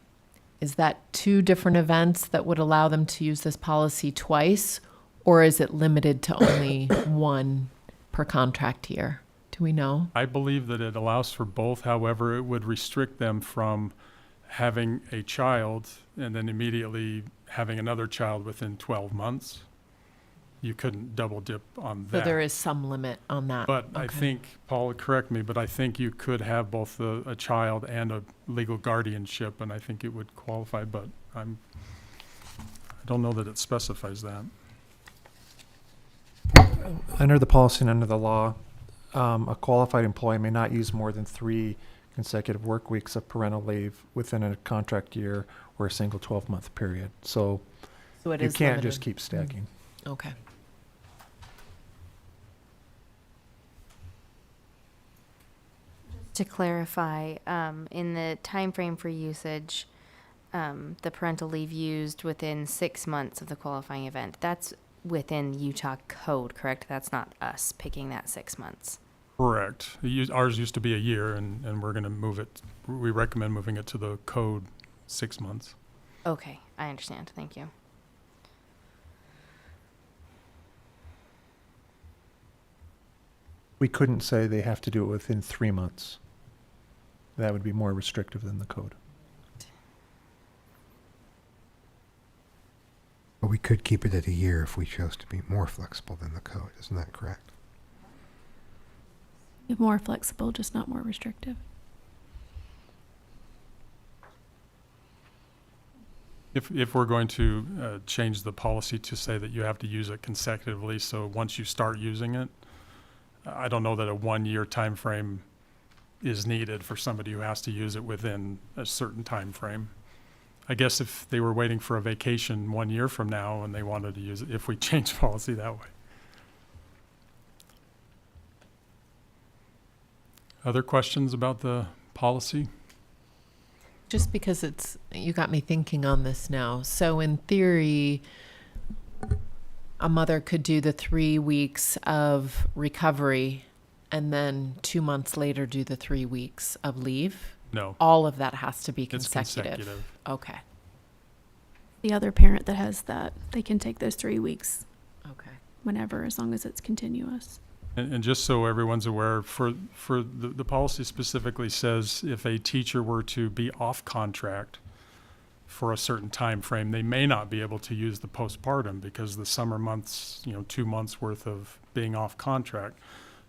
is that 2 different events that would allow them to use this policy twice, or is it limited to only 1 per contract year? Do we know? I believe that it allows for both. However, it would restrict them from having a child and then immediately having another child within 12 months. You couldn't double dip on that. So there is some limit on that. But I Okay. think, Paul, correct me, but I think you could have both a child and a legal guardianship, and I think it would qualify, but I don't know that it specifies that. Under the policy and under the law, a qualified employee may not use more than 3 consecutive work weeks of parental leave within a contract year or a single 12-month period. So it you is can't limited. just keep stacking. Okay. To clarify, in the time frame for usage, the parental leave used within 6 months of the qualifying event, that's within Utah code, correct? That's not us picking that 6 months. Correct. Ours used to be a year, and we're going to move it. We recommend moving it to the code 6 months. Okay, I understand. Thank you. We couldn't say they have to do it within 3 months. That would be more restrictive than the code. But we could keep it at a year if we chose to be more flexible than the code. Isn't that correct? More flexible, just not more restrictive. If we're going to change the policy to say that you have to use it consecutively, so once you start using it, I don't know that a 1-year time frame is needed for somebody who has to use it within a certain time frame. I guess if they were waiting for a vacation 1 year from now and they wanted to use it, if we change policy that way. Other questions about the policy? Just because you got me thinking on this now. So in theory, a mother could do the 3 weeks of recovery and then 2 months later do the 3 weeks of leave? No. All of that has to be It's consecutive. consecutive. Okay. The other parent that has that, they can take those 3 weeks Okay. whenever, as long as it's continuous. And just so everyone's aware, for the policy specifically says if a teacher were to be off contract for a certain time frame, they may not be able to use the postpartum because the summer months, 2 months worth of being off contract.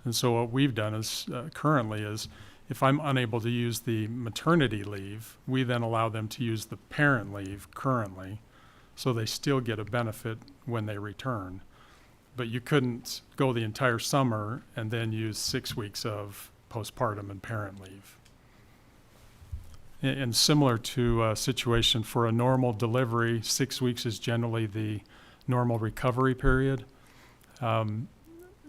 And so what we've done is currently is if I'm unable to use the maternity leave, we then allow them to use the parent leave currently, so they still get a benefit when they return. But you couldn't go the entire summer and then use 6 weeks of postpartum and parent leave. And similar to a situation for a normal delivery, 6 weeks is generally the normal recovery period.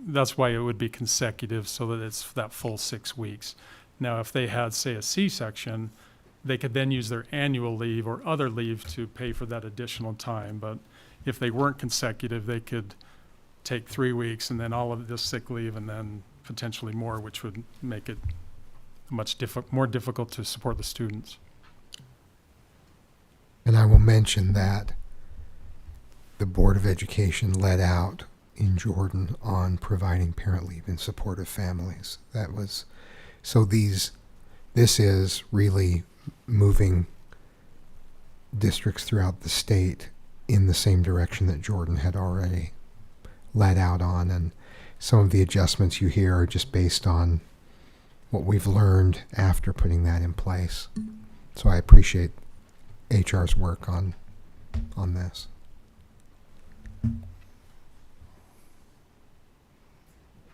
That's why it would be consecutive, so that it's that full 6 weeks. Now, if they had, say, a C-section, they could then use their annual leave or other leave to pay for that additional time. But if they weren't consecutive, they could take 3 weeks and then all of this sick leave and then potentially more, which would make it much more difficult to support the students. And I will mention that the Board of Education led out in Jordan on providing parent leave in support of families. This is really moving districts throughout the state in the same direction that Jordan had already led out on, and some of the adjustments you hear are just based on what we've learned after putting that in place. So I appreciate HR's work on this.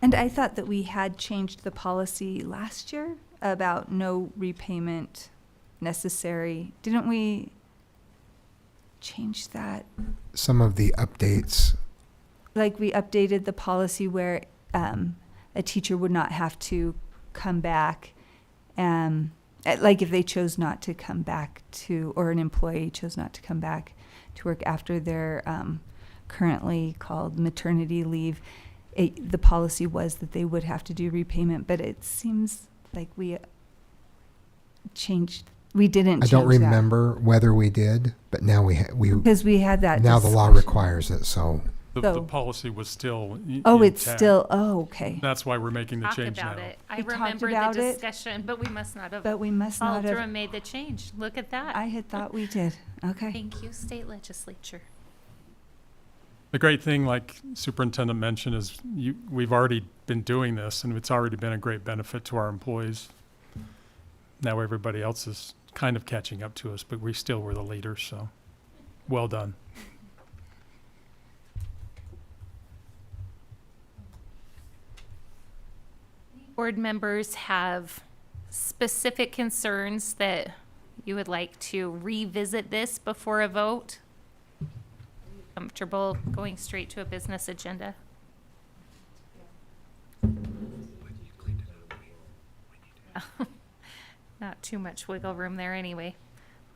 And I thought that we had changed the policy last year. about no repayment necessary. Didn't we change that? Some of the updates. Like we updated the policy where a teacher would not have to come back, like if they chose not to come back to, or an employee chose not to come back to work after their currently called maternity leave, the policy was that they would have to do repayment, but it seems like we didn't change I don't remember whether we did, but now because we had that now the law requires it, so. The policy was still it's intact. still, okay. That's why we're making the Talk change about now. it. I We talked remember about the it, discussion, but we must not have But we must followed not through have, and made the change. Look at that. I had thought we did. Okay. Thank you, state legislature. The great thing, like Superintendent mentioned, is we've already been doing this, and it's already been a great benefit to our employees. Now everybody else is kind of catching up to us, but we still were the leaders, so well done. Board members have specific concerns that you would like to revisit this before a vote? Comfortable going straight to a business agenda? Not too much wiggle room there anyway.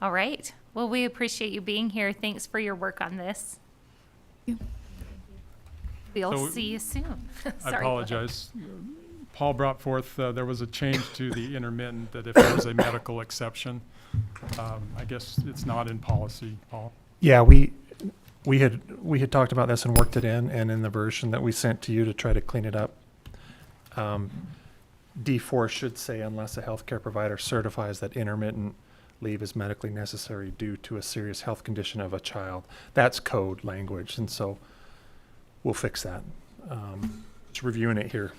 All right. Well, we appreciate you being here. Thanks for your work on this. We'll So- see you soon. Sorry, I go ahead. apologize. Paul brought forth, there was a change to the intermittent, that if there was a medical exception, I guess it's not in policy, Paul. Yeah, we had talked about this and worked it in, and in the version that we sent to you to try to clean it up, D4 should say unless a healthcare provider certifies that intermittent leave is medically necessary due to a serious health condition of a child. That's code language, and so we'll fix that. Just reviewing it here.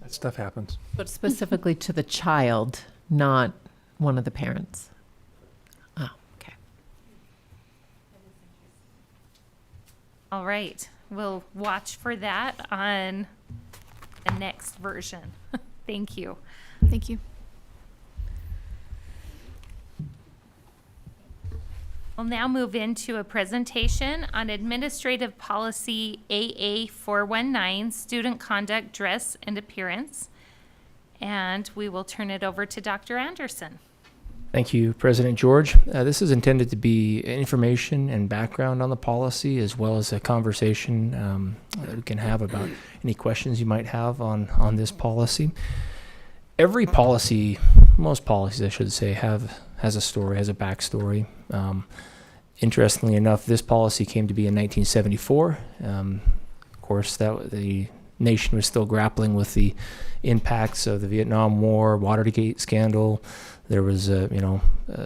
That stuff happens. But specifically to the child, not one of the parents. Oh, okay. All right. We'll watch for that on the next version. Thank you. Thank you. We'll now move into a presentation on Administrative Policy AA419, Student Conduct, Dress, and Appearance. And we will turn it over to Dr. Anderson. Thank you, President George. This is intended to be information and background on the policy, as well as a conversation that we can have about any questions you might have on this policy. Every policy, most policies I should say, has a story, has a backstory. Interestingly enough, this policy came to be in 1974. Of course, that the nation was still grappling with the impacts of the Vietnam War, Watergate scandal. There was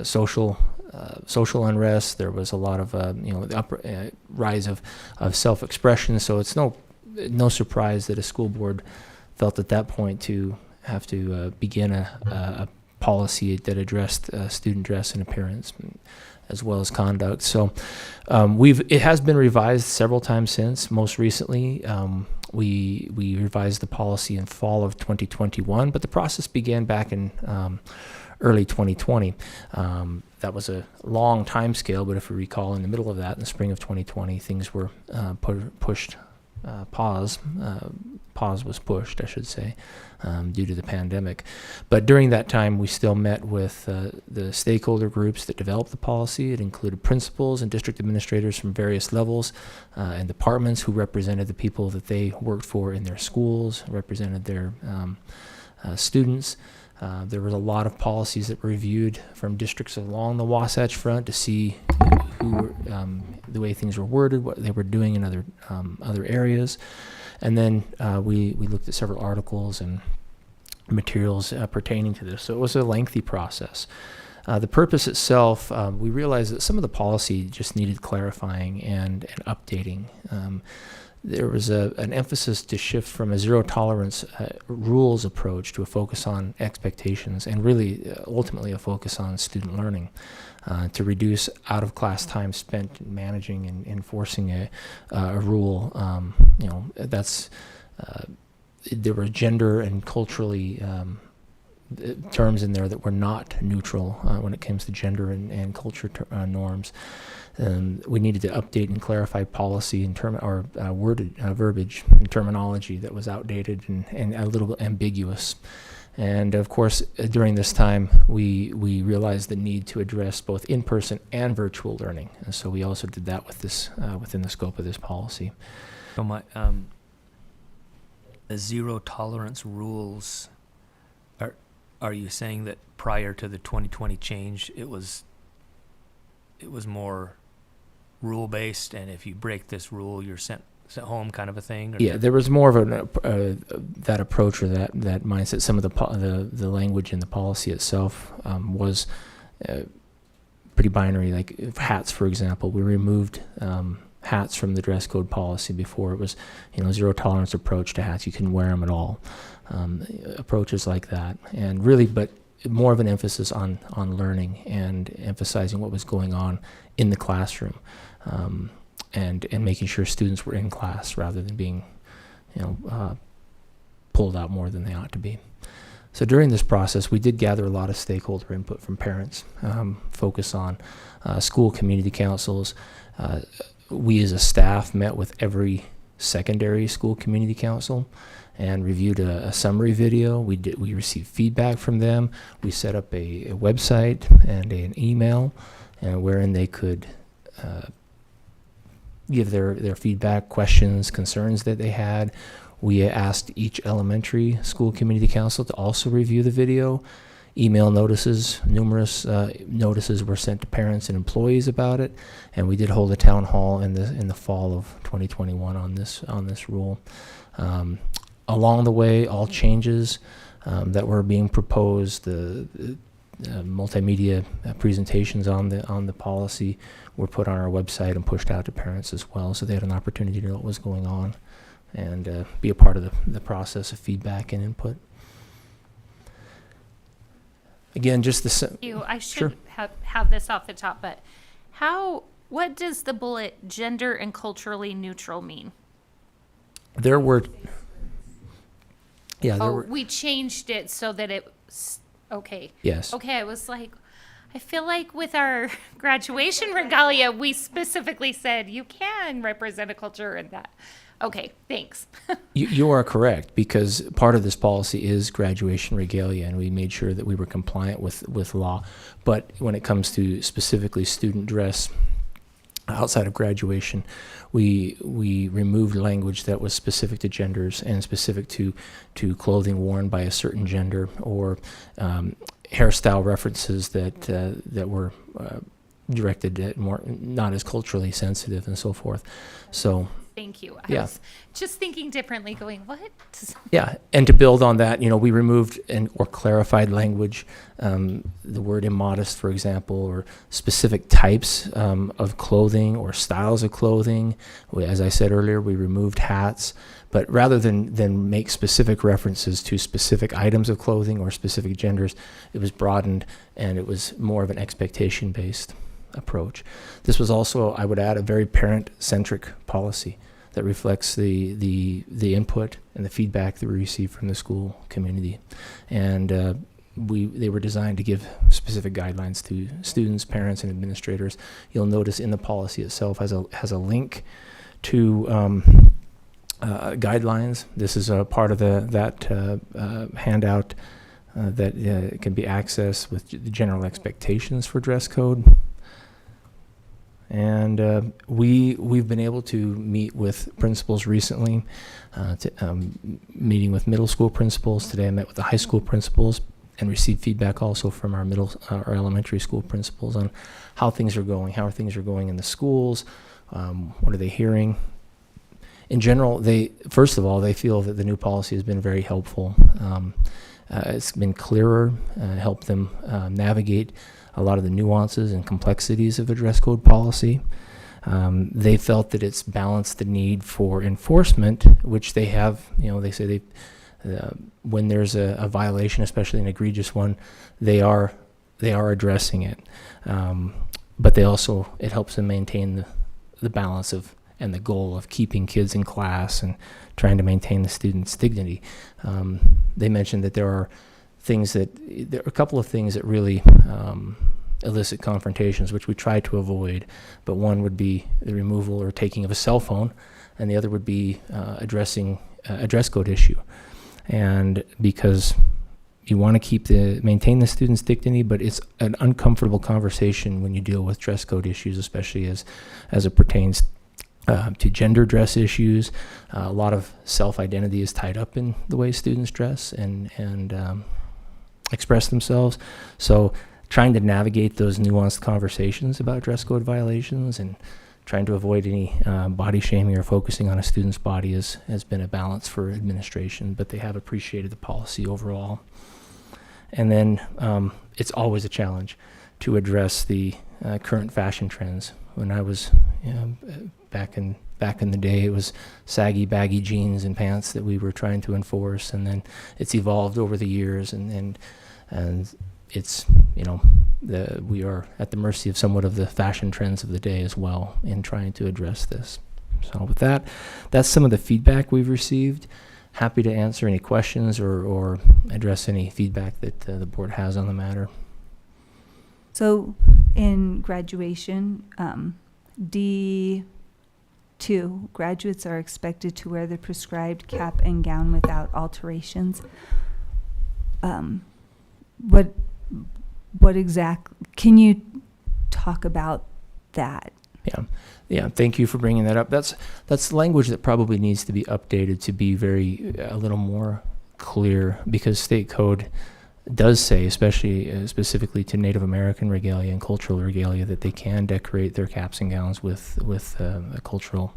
social unrest. There was a lot of the rise of self-expression. So it's no surprise that a school board felt at that point to have to begin a policy that addressed student dress and appearance, as well as conduct. So it has been revised several times since. Most recently, we revised the policy in fall of 2021, but the process began back in early 2020. That was a long time scale, but if you recall, in the middle of that, in the spring of 2020, things were pushed. Pause was pushed, I should say, due to the pandemic. But during that time, we still met with the stakeholder groups that developed the policy. It included principals and district administrators from various levels and departments who represented the people that they worked for in their schools, represented their students. There was a lot of policies that were reviewed from districts along the Wasatch Front to see the way things were worded, what they were doing in other areas. And then we looked at several articles and materials pertaining to this. So it was a lengthy process. The purpose itself, we realized that some of the policy just needed clarifying and updating. There was an emphasis to shift from a zero tolerance rules approach to a focus on expectations, and really ultimately a focus on student learning, to reduce out of class time spent managing and enforcing a rule. That's there were gender and culturally terms in there that were not neutral when it comes to gender and culture norms. We needed to update and clarify policy in verbiage and terminology that was outdated and a little bit ambiguous. And of course, during this time, we realized the need to address both in-person and virtual learning. And so we also did that with this within the scope of this policy. So the zero tolerance rules, are you saying that prior to the 2020 change, it was more rule-based, and if you break this rule, you're sent home, kind of a thing? Yeah, there was more of that approach or that mindset. Some of the language in the policy itself was pretty binary. Like hats, for example, we removed hats from the dress code policy. Before, it was zero tolerance approach to hats. You can wear them at all. Approaches like that, and really, but more of an emphasis on learning and emphasizing what was going on in the classroom, and making sure students were in class rather than being, pulled out more than they ought to be. So during this process, we did gather a lot of stakeholder input from parents, focus on school community councils. We as a staff met with every secondary school community council and reviewed a summary video. We received feedback from them. We set up a website and an email wherein they could give their feedback, questions, concerns that they had. We asked each elementary school community council to also review the video. Email notices, numerous notices were sent to parents and employees about it, and we did hold a town hall in the fall of 2021 on this rule. Along the way, all changes that were being proposed, the multimedia presentations on the policy were put on our website and pushed out to parents as well, so they had an opportunity to know what was going on and be a part of the process of feedback and input. Again, just I Sure. should have this off the top, but what does the bullet gender and culturally neutral mean? There were. Yeah, we changed it so that okay. Yes. Okay, I was like, I feel like with our graduation regalia, we specifically said you can represent a culture and that. Okay, thanks. You are correct, because part of this policy is graduation regalia, and we made sure that we were compliant with law. But when it comes to specifically student dress outside of graduation, we removed language that was specific to genders and specific to clothing worn by a certain gender, or hairstyle references that were directed at more not as culturally sensitive and so forth. So. Thank you. I was just thinking differently, going, what? Yeah, and to build on that, we removed or clarified language, the word immodest, for example, or specific types of clothing or styles of clothing. As I said earlier, we removed hats, but rather than make specific references to specific items of clothing or specific genders, it was broadened, and it was more of an expectation-based approach. This was also, I would add, a very parent-centric policy that reflects the input and the feedback that we received from the school community. And they were designed to give specific guidelines to students, parents, and administrators. You'll notice in the policy itself has a link to guidelines. This is a part of that handout that can be accessed with the general expectations for dress code. And we've been able to meet with principals recently, meeting with middle school principals. Today I met with the high school principals and received feedback also from our elementary school principals on how things are going, in the schools, what are they hearing. In general, first of all, they feel that the new policy has been very helpful. It's been clearer, helped them navigate a lot of the nuances and complexities of the dress code policy. They felt that it's balanced the need for enforcement, which they have. They say when there's a violation, especially an egregious one, they are addressing it. But it helps them maintain the balance of and the goal of keeping kids in class and trying to maintain the student's dignity. They mentioned that there are a couple of things that really elicit confrontations, which we try to avoid, but one would be the removal or taking of a cell phone, and the other would be addressing a dress code issue. And because you want to maintain the student's dignity, but it's an uncomfortable conversation when you deal with dress code issues, especially as it pertains to gender dress issues. A lot of self-identity is tied up in the way students dress and express themselves. So trying to navigate those nuanced conversations about dress code violations and trying to avoid any body shaming or focusing on a student's body has been a balance for administration, but they have appreciated the policy overall. And then it's always a challenge to address the current fashion trends. When I was back in the day, it was saggy, baggy jeans and pants that we were trying to enforce, and then it's evolved over the years, and it's, we are at the mercy of somewhat of the fashion trends of the day as well in trying to address this. So with that, that's some of the feedback we've received. Happy to answer any questions or address any feedback that the board has on the matter. So in graduation, D2, graduates are expected to wear the prescribed cap and gown without alterations. What exact, can you talk about that? Yeah. Thank you for bringing that up. That's language that probably needs to be updated to be a little more clear, because state code does say, especially specifically to Native American regalia and cultural regalia, that they can decorate their caps and gowns with cultural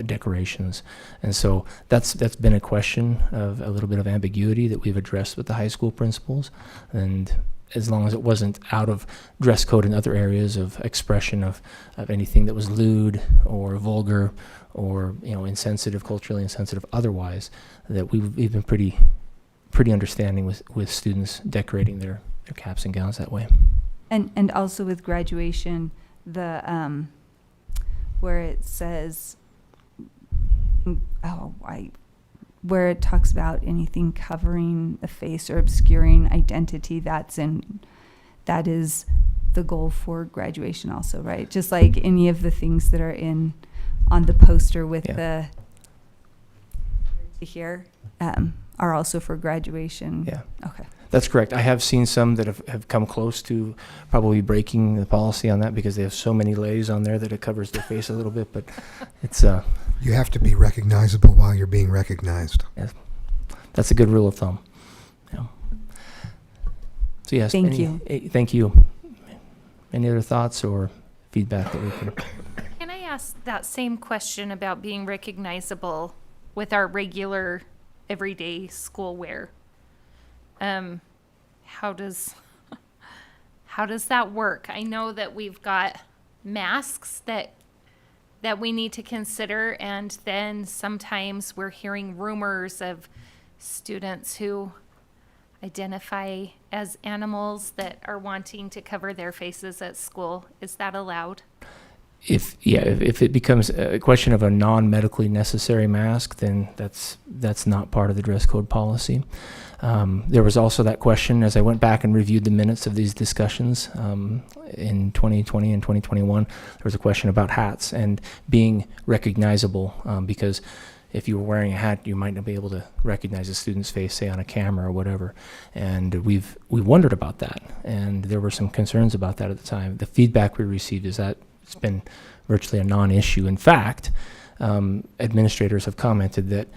decorations. And so that's been a question of a little bit of ambiguity that we've addressed with the high school principals. And as long as it wasn't out of dress code in other areas of expression of anything that was lewd or vulgar or insensitive, culturally insensitive otherwise, that we've been pretty understanding with students decorating their caps and gowns that way. And also with graduation, the where it says, where it talks about anything covering the face or obscuring identity, that is the goal for graduation also, right? Just like any of the things that are on the poster with the here are also for graduation. Yeah. Okay. That's correct. I have seen some that have come close to probably breaking the policy on that, because they have so many lays on there that it covers their face a little bit, but it's you have to be recognizable while you're being recognized. Yes. That's a good rule of thumb. Yeah. So yes. Thank you. Thank you. Any other thoughts or feedback that we can? Can I ask that same question about being recognizable with our regular everyday school wear? How does that work? I know that we've got masks that we need to consider, and then sometimes we're hearing rumors of students who identify as animals that are wanting to cover their faces at school. Is that allowed? If it becomes a question of a non-medically necessary mask, then that's not part of the dress code policy. There was also that question as I went back and reviewed the minutes of these discussions in 2020 and 2021. There was a question about hats and being recognizable, because if you were wearing a hat, you might not be able to recognize a student's face, say on a camera or whatever. And we wondered about that, and there were some concerns about that at the time. The feedback we received is that it's been virtually a non-issue. In fact, administrators have commented that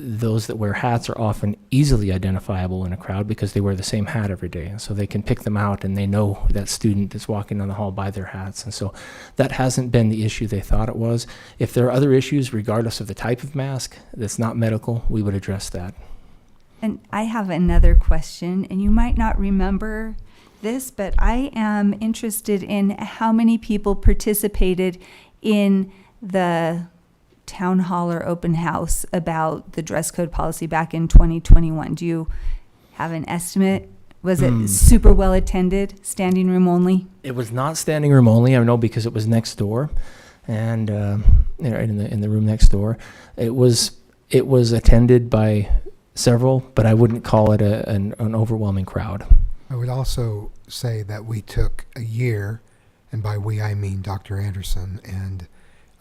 those that wear hats are often easily identifiable in a crowd because they wear the same hat every day. And so they can pick them out and they know that student that's walking down the hall by their hats. And so that hasn't been the issue they thought it was. If there are other issues, regardless of the type of mask that's not medical, we would address that. And I have another question, and you might not remember this, but I am interested in how many people participated in the town hall or open house about the dress code policy back in 2021. Do you have an estimate? Was it super well attended, standing room only? It was not standing room only, I know, because it was next door. and in the room next door. It was attended by several, but I wouldn't call it an overwhelming crowd. I would also say that we took a year, and by we I mean Dr. Anderson and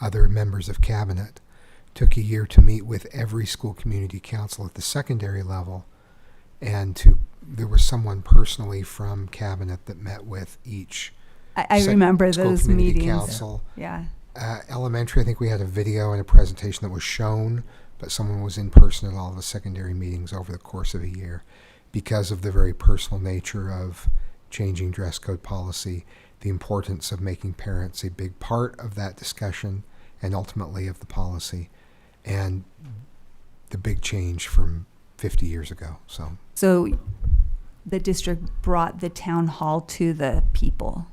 other members of cabinet, took a year to meet with every school community council at the secondary level, and there was someone personally from cabinet that met with each. I remember school those community meetings. Council. Yeah. Elementary, I think we had a video and a presentation that was shown, but someone was in person at all the secondary meetings over the course of a year, because of the very personal nature of changing dress code policy, the importance of making parents a big part of that discussion and ultimately of the policy, and the big change from 50 years ago. So the district brought the town hall to the people.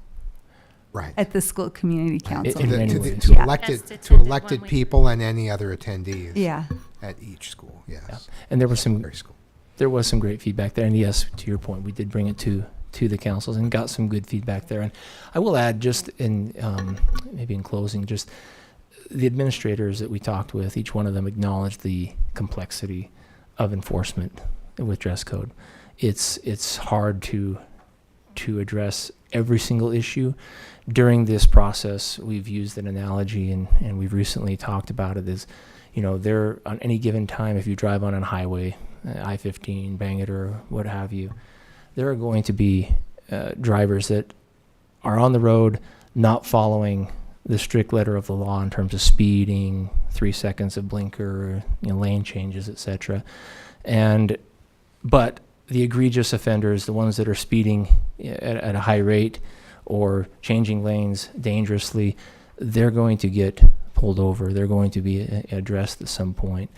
Right. At the school community council. To elected people and any other attendees. Yeah. At each school, yes. Yeah. And there was some great feedback there. And yes, to your point, we did bring it to the councils and got some good feedback there. And I will add, just in maybe in closing, just the administrators that we talked with, each one of them acknowledged the complexity of enforcement with dress code. It's hard to address every single issue. During this process, we've used an analogy, and we've recently talked about it, is, there on any given time, if you drive on a highway, I-15, Bangor, or what have you, there are going to be drivers that are on the road not following the strict letter of the law in terms of speeding, 3 seconds of blinker, lane changes, etc. But the egregious offenders, the ones that are speeding at a high rate or changing lanes dangerously, they're going to get pulled over. They're going to be addressed at some point.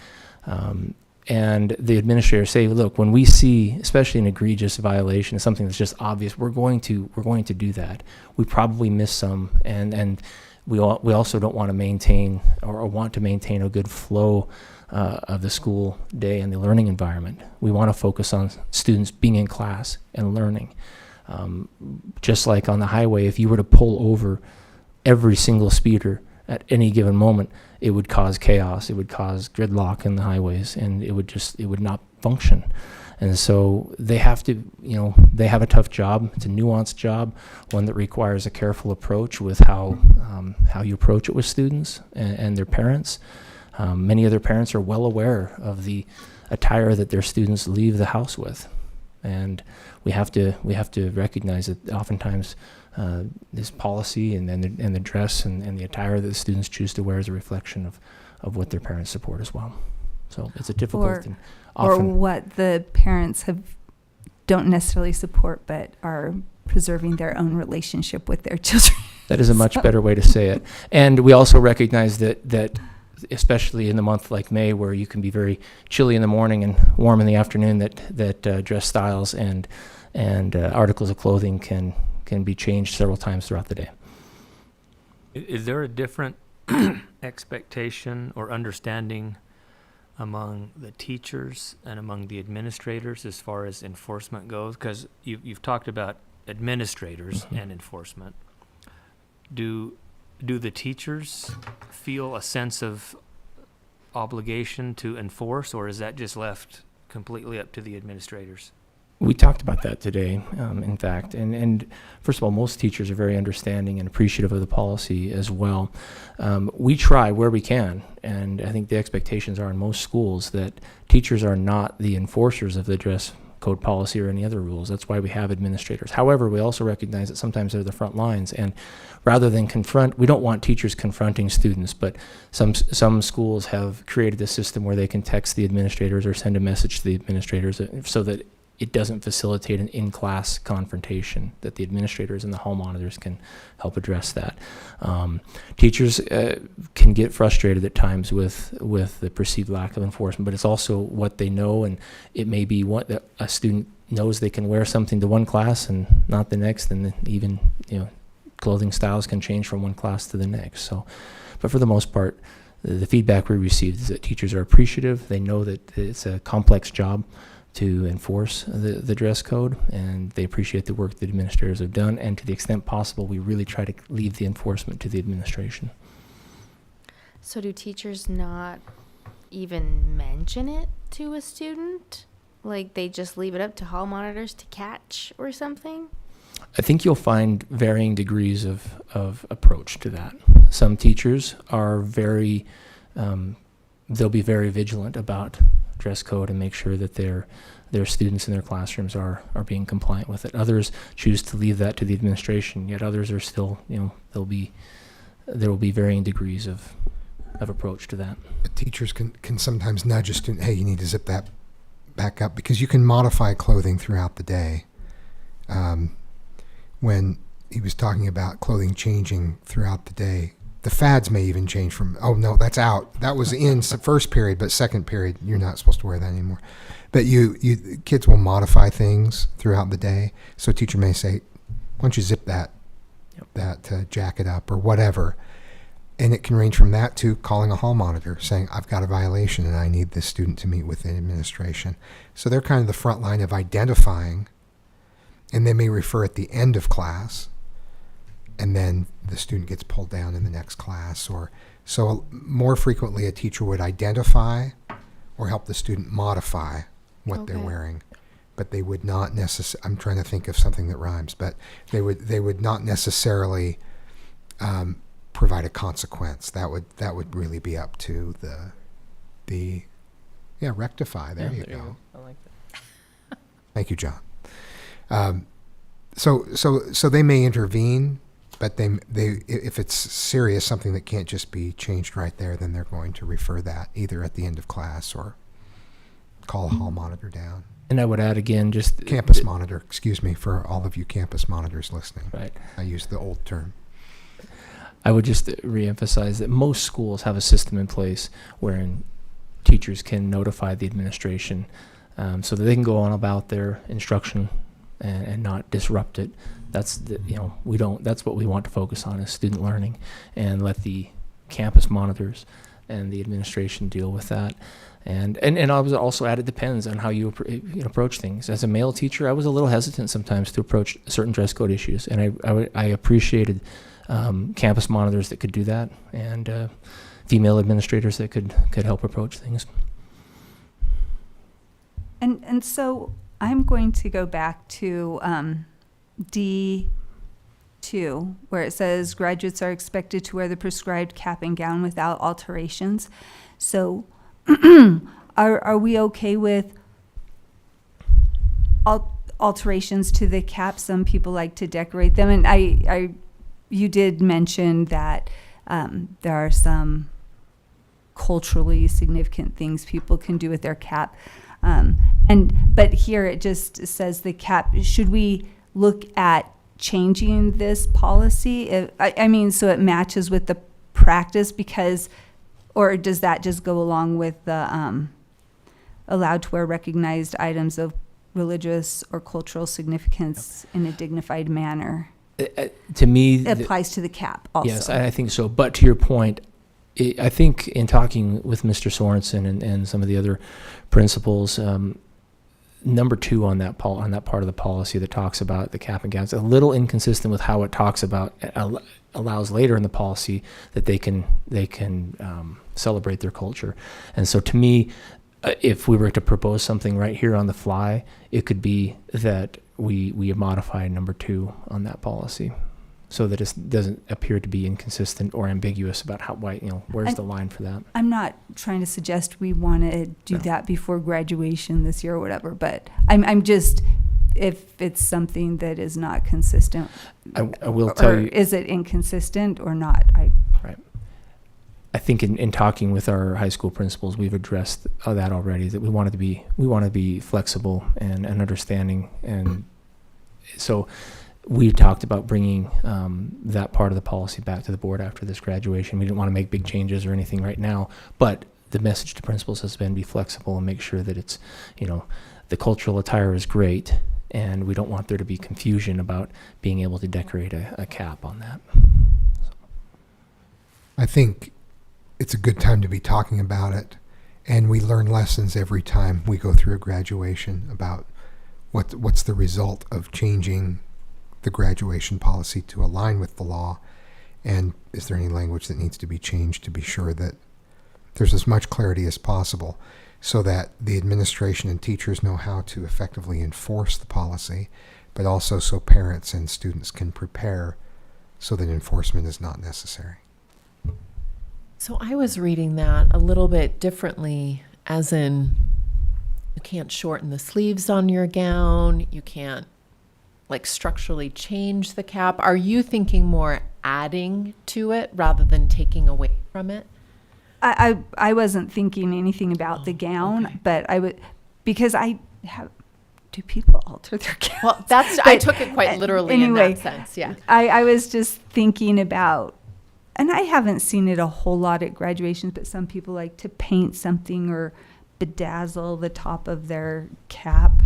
And the administrators say, look, when we see, especially an egregious violation, something that's just obvious, we're going to do that. We probably miss some, and we also don't want to maintain or want to maintain a good flow of the school day and the learning environment. We want to focus on students being in class and learning. Just like on the highway, if you were to pull over every single speeder at any given moment, it would cause chaos. It would cause gridlock in the highways, and it would not function. And so they have to, they have a tough job. It's a nuanced job, one that requires a careful approach with how you approach it with students and their parents. Many of their parents are well aware of the attire that their students leave the house with. And we have to recognize that oftentimes this policy and the dress and the attire that the students choose to wear is a reflection of what their parents support as well. So it's a difficult and often, or what the parents don't necessarily support, but are preserving their own relationship with their children. That is a much better way to say it. And we also recognize that especially in a month like May, where you can be very chilly in the morning and warm in the afternoon, that dress styles and articles of clothing can be changed several times throughout the day. Is there a different expectation or understanding among the teachers and among the administrators as far as enforcement goes? Because you've talked about administrators and enforcement. Do the teachers feel a sense of obligation to enforce, or is that just left completely up to the administrators? We talked about that today, in fact, and first of all, most teachers are very understanding and appreciative of the policy as well. We try where we can, and I think the expectations are in most schools that teachers are not the enforcers of the dress code policy or any other rules. That's why we have administrators. However, we also recognize that sometimes they're the front lines, and rather than we don't want teachers confronting students, but some schools have created a system where they can text the administrators or send a message to the administrators so that it doesn't facilitate an in-class confrontation, that the administrators and the hall monitors can help address that. Teachers can get frustrated at times with the perceived lack of enforcement, but it's also what they know, and it may be what a student knows they can wear something to one class and not the next, and even clothing styles can change from one class to the next. So, but for the most part, the feedback we received is that teachers are appreciative. They know that it's a complex job to enforce the dress code, and they appreciate the work that administrators have done, and to the extent possible, we really try to leave the enforcement to the administration. So do teachers not even mention it to a student? Like they just leave it up to hall monitors to catch or something? I think you'll find varying degrees of approach to that. Some teachers are they'll be very vigilant about dress code and make sure that their students in their classrooms are being compliant with it. Others choose to leave that to the administration, yet others are still, there will be varying degrees of approach to that. Teachers can sometimes nudge a student, hey, you need to zip that back up, because you can modify clothing throughout the day. When he was talking about clothing changing throughout the day, the fads may even change from, oh no, that's out. That was in first period, but second period, you're not supposed to wear that anymore. But kids will modify things throughout the day. So a teacher may say, why don't you zip that jacket up or whatever. And it can range from that to calling a hall monitor saying, I've got a violation and I need this student to meet with the administration. So they're kind of the front line of identifying, and they may refer at the end of class, and then the student gets pulled down in the next class. Or so more frequently a teacher would identify or help the student modify what they're wearing. But they would not necessarily, I'm trying to think of something that rhymes, but they would not necessarily provide a consequence. That would really be up to the rectify. There you go. I like that. Thank you, John. So they may intervene, but they if it's serious, something that can't just be changed right there, then they're going to refer that either at the end of class or call a hall monitor down. And I would add again, just campus monitor. Excuse me for all of you campus monitors listening. Right. I use the old term. I would just reemphasize that most schools have a system in place wherein teachers can notify the administration so that they can go on about their instruction and not disrupt it. That's that's what we want to focus on, is student learning, and let the campus monitors and the administration deal with that. And I was also add, it depends on how you approach things. As a male teacher, I was a little hesitant sometimes to approach certain dress code issues, and I appreciated campus monitors that could do that, and female administrators that could help approach things. And so I'm going to go back to D2, where it says graduates are expected to wear the prescribed cap and gown without alterations. So are we okay with alterations to the cap? Some people like to decorate them, and you did mention that there are some culturally significant things people can do with their cap. But here it just says the cap. Should we look at changing this policy? So it matches with the practice, or does that just go along with the allowed to wear recognized items of religious or cultural significance in a dignified manner? To me, it applies to the cap also. Yes, I think so. But to your point, I think in talking with Mr. Sorensen and some of the other principals, number 2 on that part of the policy that talks about the cap and gown is a little inconsistent with how it talks about allows later in the policy that they can celebrate their culture. And so to me, if we were to propose something right here on the fly, it could be that we modify number 2 on that policy, so that it doesn't appear to be inconsistent or ambiguous about where's the line for that. I'm not trying to suggest we want to do that before graduation this year or whatever, but I'm just, if it's something that is not consistent, I will tell you. Is it inconsistent or not? Right. I think in talking with our high school principals, we've addressed that already, that we want to be flexible and understanding, and so we talked about bringing that part of the policy back to the board after this graduation. We didn't want to make big changes or anything right now, but the message to principals has been be flexible and make sure that it's, the cultural attire is great, and we don't want there to be confusion about being able to decorate a cap on that. So. I think it's a good time to be talking about it, and we learn lessons every time we go through a graduation about what's the result of changing the graduation policy to align with the law, And is there any language that needs to be changed to be sure that there's as much clarity as possible so that the administration and teachers know how to effectively enforce the policy, but also so parents and students can prepare so that enforcement is not necessary? So I was reading that a little bit differently, as in you can't shorten the sleeves on your gown, you can't like structurally change the cap. Are you thinking more adding to it rather than taking away from it? I wasn't thinking anything about the gown, okay. but I would, because I have, do people alter their gowns? Well, I took it quite literally anyway, in that sense, yeah. I was just thinking about, and I haven't seen it a whole lot at graduations, but some people like to paint something or bedazzle the top of their cap.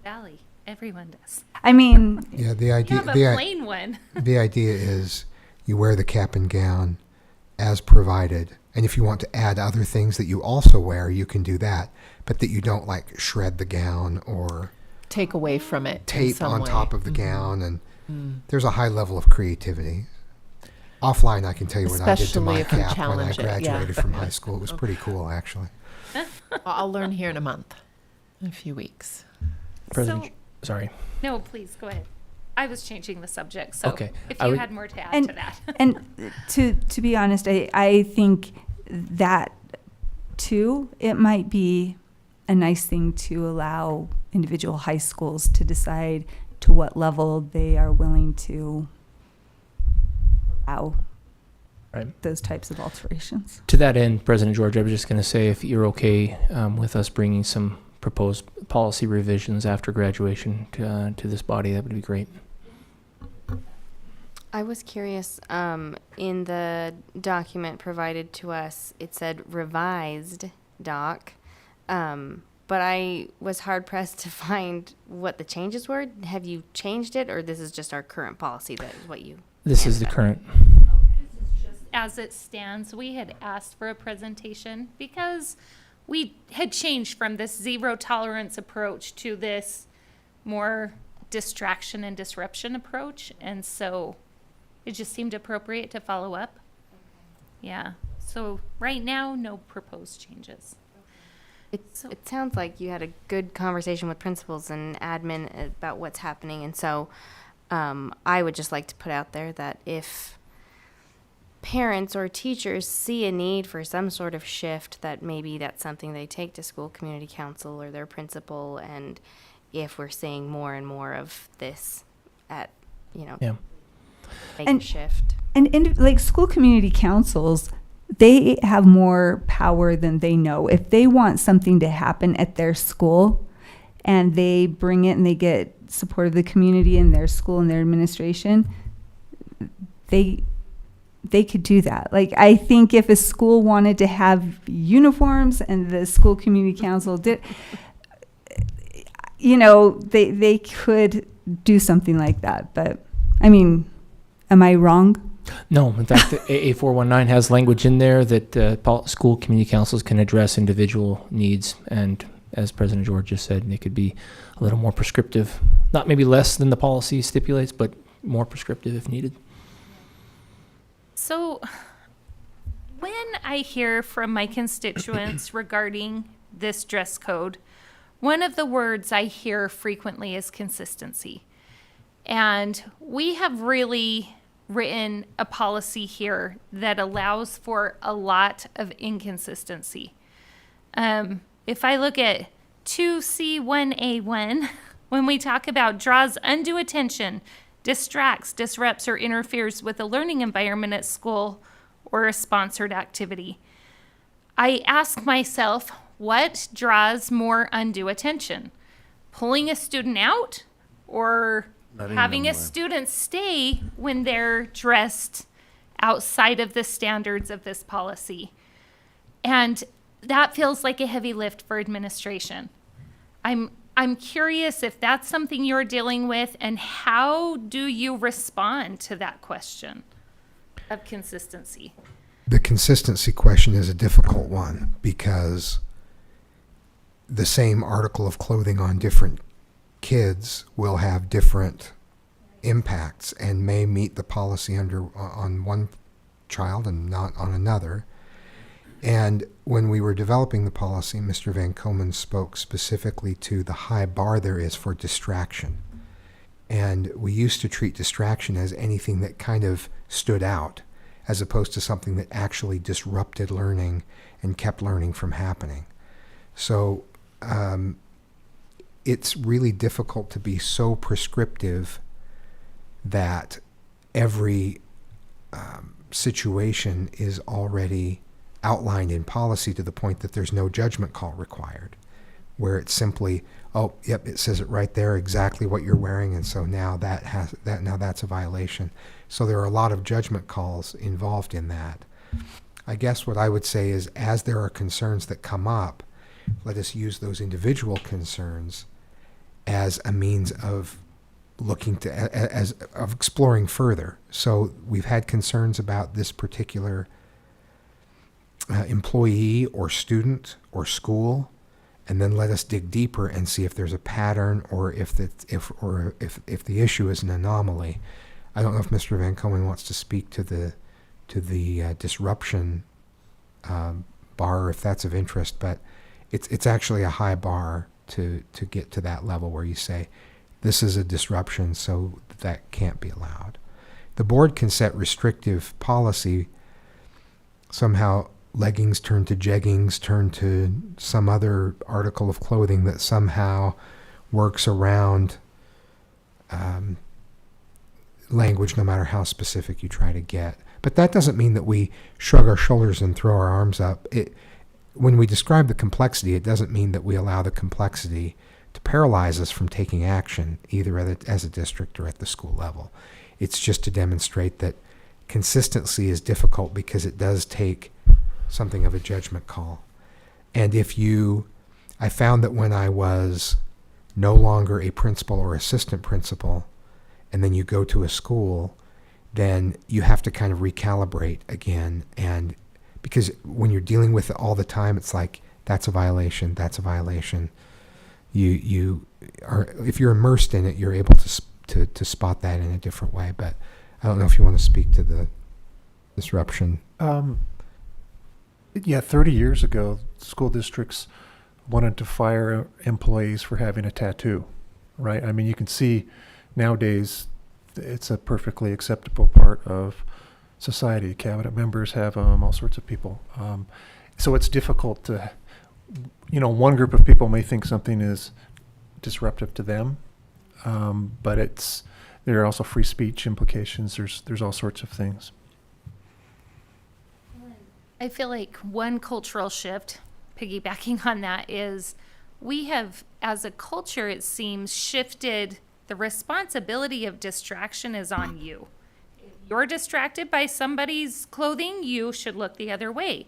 Valley, everyone does. I mean, Yeah, the You idea have a plain one. the idea is you wear the cap and gown as provided, and if you want to add other things that you also wear, you can do that, but that you don't like shred the gown or Take away from it in tape some on way. top of the gown, and there's a high level of creativity. Offline, I can tell you what I did to Especially my if you cap when I challenge it, yeah. graduated from high school. It was pretty cool, actually. I'll learn here in a few weeks. President, So- sorry. No, please, go ahead. I was changing the subject, so Okay. if I you would- had more to add And- to that. and to be honest, I think that too, it might be a nice thing to allow individual high schools to decide to what level they are willing to allow Right. those types of alterations. To that end, President George, I was just going to say, if you're okay with us bringing some proposed policy revisions after graduation to this body, that would be great. I was curious, in the document provided to us, it said revised doc, but I was hard pressed to find what the changes were. Have you changed it, or this is just our current policy that is what you? This is the current. As it stands, we had asked for a presentation because we had changed from this zero tolerance approach to this more distraction and disruption approach. And so it just seemed appropriate to follow up. Yeah. So right now, no proposed changes. It sounds like you had a good conversation with principals and admin about what's happening. And so I would just like to put out there that if parents or teachers see a need for some sort of shift, that maybe that's something they take to school community council or their principal. And if we're seeing more and more of this at, Yeah. make And- a shift. And like school community councils, they have more power than they know. If they want something to happen at their school and they bring it and they get support of the community and their school and their administration, they could do that. Like, I think if a school wanted to have uniforms and the school community council did, they could do something like that. But I mean, am I wrong? No, in fact, the AA419 has language in there that school community councils can address individual needs. And as President George just said, they could be a little more prescriptive. Not maybe less than the policy stipulates, but more prescriptive if needed. So when I hear from my constituents regarding this dress code, one of the words I hear frequently is consistency. And we have really written a policy here that allows for a lot of inconsistency. If I look at 2C1A1, when we talk about draws undue attention, distracts, disrupts, or interferes with the learning environment at school or a sponsored activity, I ask myself, what draws more undue attention? Pulling a student out or having a student stay when they're dressed outside of the standards of this policy? And that feels like a heavy lift for administration. I'm curious if that's something you're dealing with, and how do you respond to that question of consistency? The consistency question is a difficult one because the same article of clothing on different kids will have different impacts and may meet the policy on one child and not on another. And when we were developing the policy, Mr. Van Komen spoke specifically to the high bar there is for distraction. And we used to treat distraction as anything that kind of stood out, as opposed to something that actually disrupted learning and kept learning from happening. So it's really difficult to be so prescriptive that every situation is already outlined in policy to the point that there's no judgment call required, where it's simply, oh, yep, it says it right there, exactly what you're wearing, and so now that's a violation. So there are a lot of judgment calls involved in that. I guess what I would say is, as there are concerns that come up, let us use those individual concerns as a means of looking to, of exploring further. So we've had concerns about this particular employee or student or school, and then let us dig deeper and see if there's a pattern, or if the issue is an anomaly. I don't know if Mr. Van Komen wants to speak to the disruption bar, if that's of interest, but it's actually a high bar to get to that level where you say this is a disruption, so that can't be allowed. The board can set restrictive policy. Somehow leggings turn to jeggings, turn to some other article of clothing that somehow works around language, no matter how specific you try to get. But that doesn't mean that we shrug our shoulders and throw our arms up. When we describe the complexity, it doesn't mean that we allow the complexity to paralyze us from taking action, either as a district or at the school level. It's just to demonstrate that consistency is difficult because it does take something of a judgment call. And I found that when I was no longer a principal or assistant principal, and then you go to a school, then you have to kind of recalibrate again. And because when you're dealing with it all the time, it's like, that's a violation, that's a violation. You are, if you're immersed in it, you're able to spot that in a different way. But I don't know if you want to speak to the disruption. Yeah, 30 years ago, school districts wanted to fire employees for having a tattoo, right? I mean, you can see nowadays it's a perfectly acceptable part of society. Cabinet members have them, all sorts of people. So it's difficult to, one group of people may think something is disruptive to them, but there are also free speech implications. There's all sorts of things. I feel like one cultural shift, piggybacking on that, is we have, as a culture, it seems, shifted the responsibility of distraction is on you. If you're distracted by somebody's clothing, you should look the other way.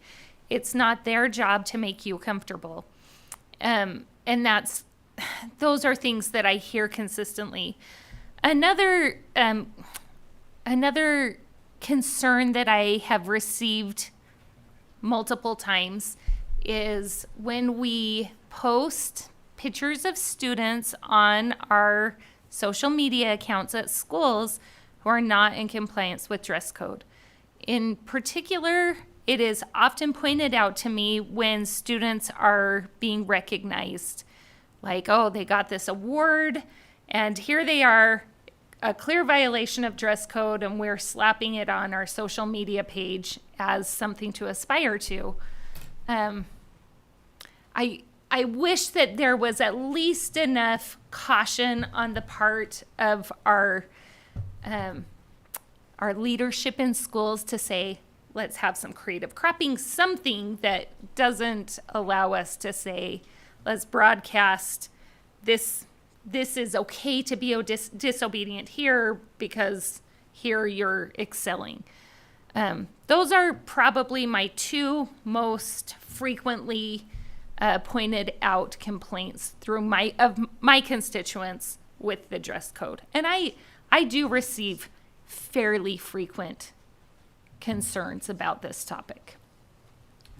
It's not their job to make you comfortable. And those are things that I hear consistently. Another concern that I have received multiple times is when we post pictures of students on our social media accounts at schools who are not in compliance with dress code. In particular, it is often pointed out to me when students are being recognized, like, oh, they got this award and here they are, a clear violation of dress code, and we're slapping it on our social media page as something to aspire to. I wish that there was at least enough caution on the part of our leadership in schools to say, let's have some creative cropping, something that doesn't allow us to say, let's broadcast this is okay to be disobedient here because here you're excelling. Those are probably my two most frequently pointed out complaints through my constituents with the dress code. And I do receive fairly frequent concerns about this topic.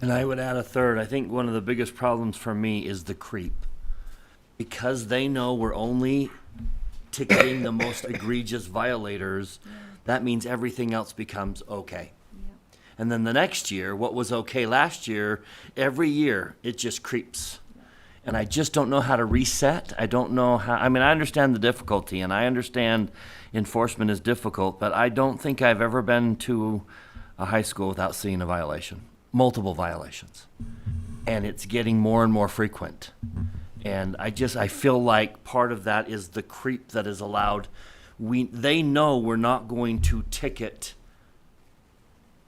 And I would add a third. I think one of the biggest problems for me is the creep. Because they know we're only ticketing the most egregious violators, that means everything else becomes okay. And then the next year, what was okay last year, every year it just creeps. And I just don't know how to reset. I don't know how, I mean, I understand the difficulty and I understand enforcement is difficult, but I don't think I've ever been to a high school without seeing a violation, multiple violations. And it's getting more and more frequent. And I feel like part of that is the creep that is allowed. They know we're not going to ticket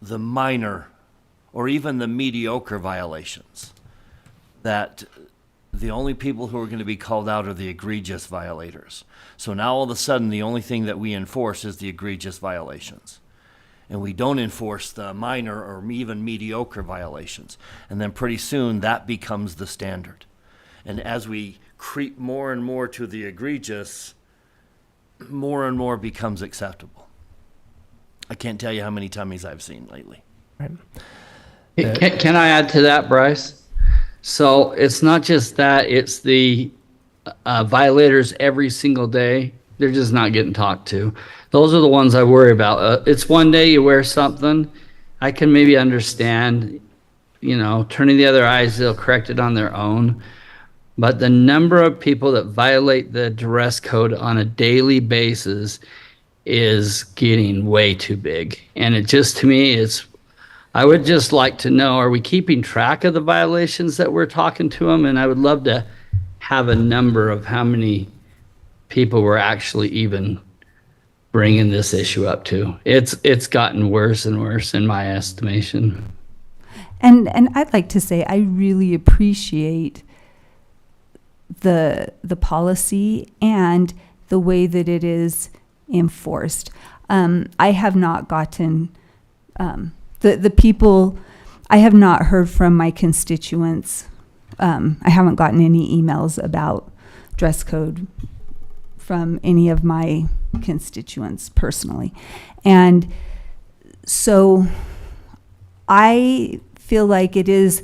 the minor or even the mediocre violations. That the only people who are going to be called out are the egregious violators. So now all of a sudden the only thing that we enforce is the egregious violations. And we don't enforce the minor or even mediocre violations. And then pretty soon that becomes the standard. And as we creep more and more to the egregious, more and more becomes acceptable. I can't tell you how many tummies I've seen lately. Right. Can I add to that, Bryce? So it's not just that, it's the violators every single day. They're just not getting talked to. Those are the ones I worry about. It's one day you wear something, I can maybe understand, turning the other eyes, they'll correct it on their own. But the number of people that violate the dress code on a daily basis is getting way too big. And it just, to me, I would just like to know, are we keeping track of the violations that we're talking to them? And I would love to have a number of how many people we're actually even bringing this issue up to. It's gotten worse and worse in my estimation. And I'd like to say I really appreciate the policy and the way that it is enforced. I have not gotten the people. I have not heard from my constituents. I haven't gotten any emails about dress code from any of my constituents personally, and so I feel like it is.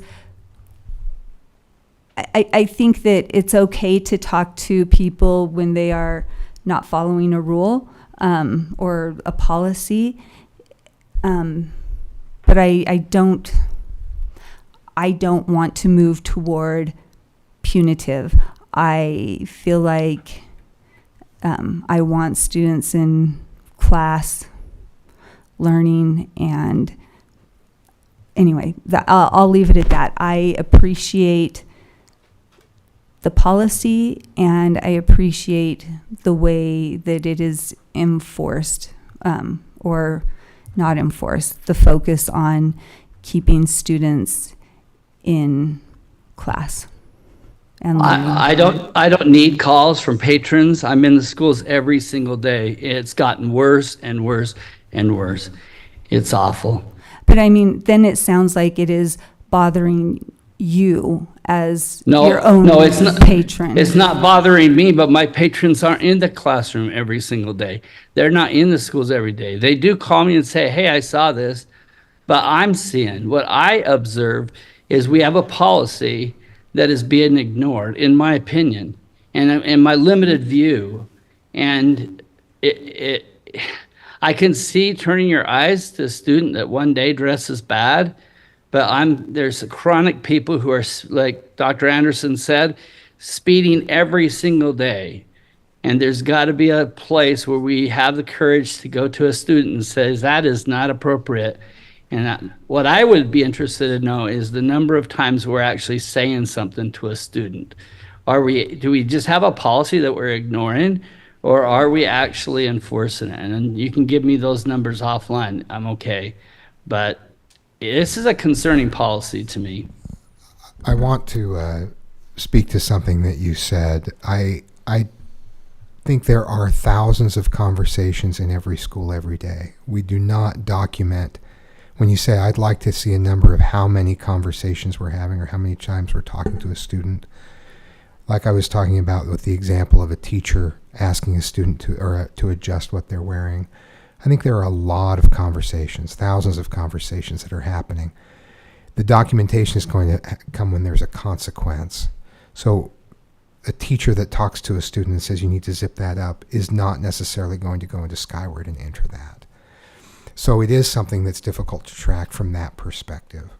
I think that it's okay to talk to people when they are not following a rule or a policy, but I don't want to move toward punitive. I feel like I want students in class learning, and anyway, I'll leave it at that. I appreciate the policy, and I appreciate the way that it is enforced or not enforced, the focus on keeping students in class. And I don't need calls from patrons. I'm in the schools every single day. It's gotten worse and worse and worse. It's awful. But I mean, then it sounds like it is bothering you as your own patron. It's not bothering me, but my patrons aren't in the classroom every single day. They're not in the schools every day. They do call me and say, hey, I saw this, but I'm seeing, what I observe is we have a policy that is being ignored, in my opinion, and in my limited view. And I can see turning your eyes to a student that one day dresses bad, but there's chronic people who are, like Dr. Anderson said, speeding every single day. And there's got to be a place where we have the courage to go to a student and say, that is not appropriate. And what I would be interested to know is the number of times we're actually saying something to a student. Do we just have a policy that we're ignoring, or are we actually enforcing it? And you can give me those numbers offline, I'm okay. But this is a concerning policy to me. I want to speak to something that you said. I think there are thousands of conversations in every school every day. We do not document. When you say, I'd like to see a number of how many conversations we're having or how many times we're talking to a student, like I was talking about with the example of a teacher asking a student to adjust what they're wearing, I think there are a lot of conversations, thousands of conversations that are happening. The documentation is going to come when there's a consequence. So a teacher that talks to a student and says you need to zip that up is not necessarily going to go into Skyward and enter that. So it is something that's difficult to track from that perspective.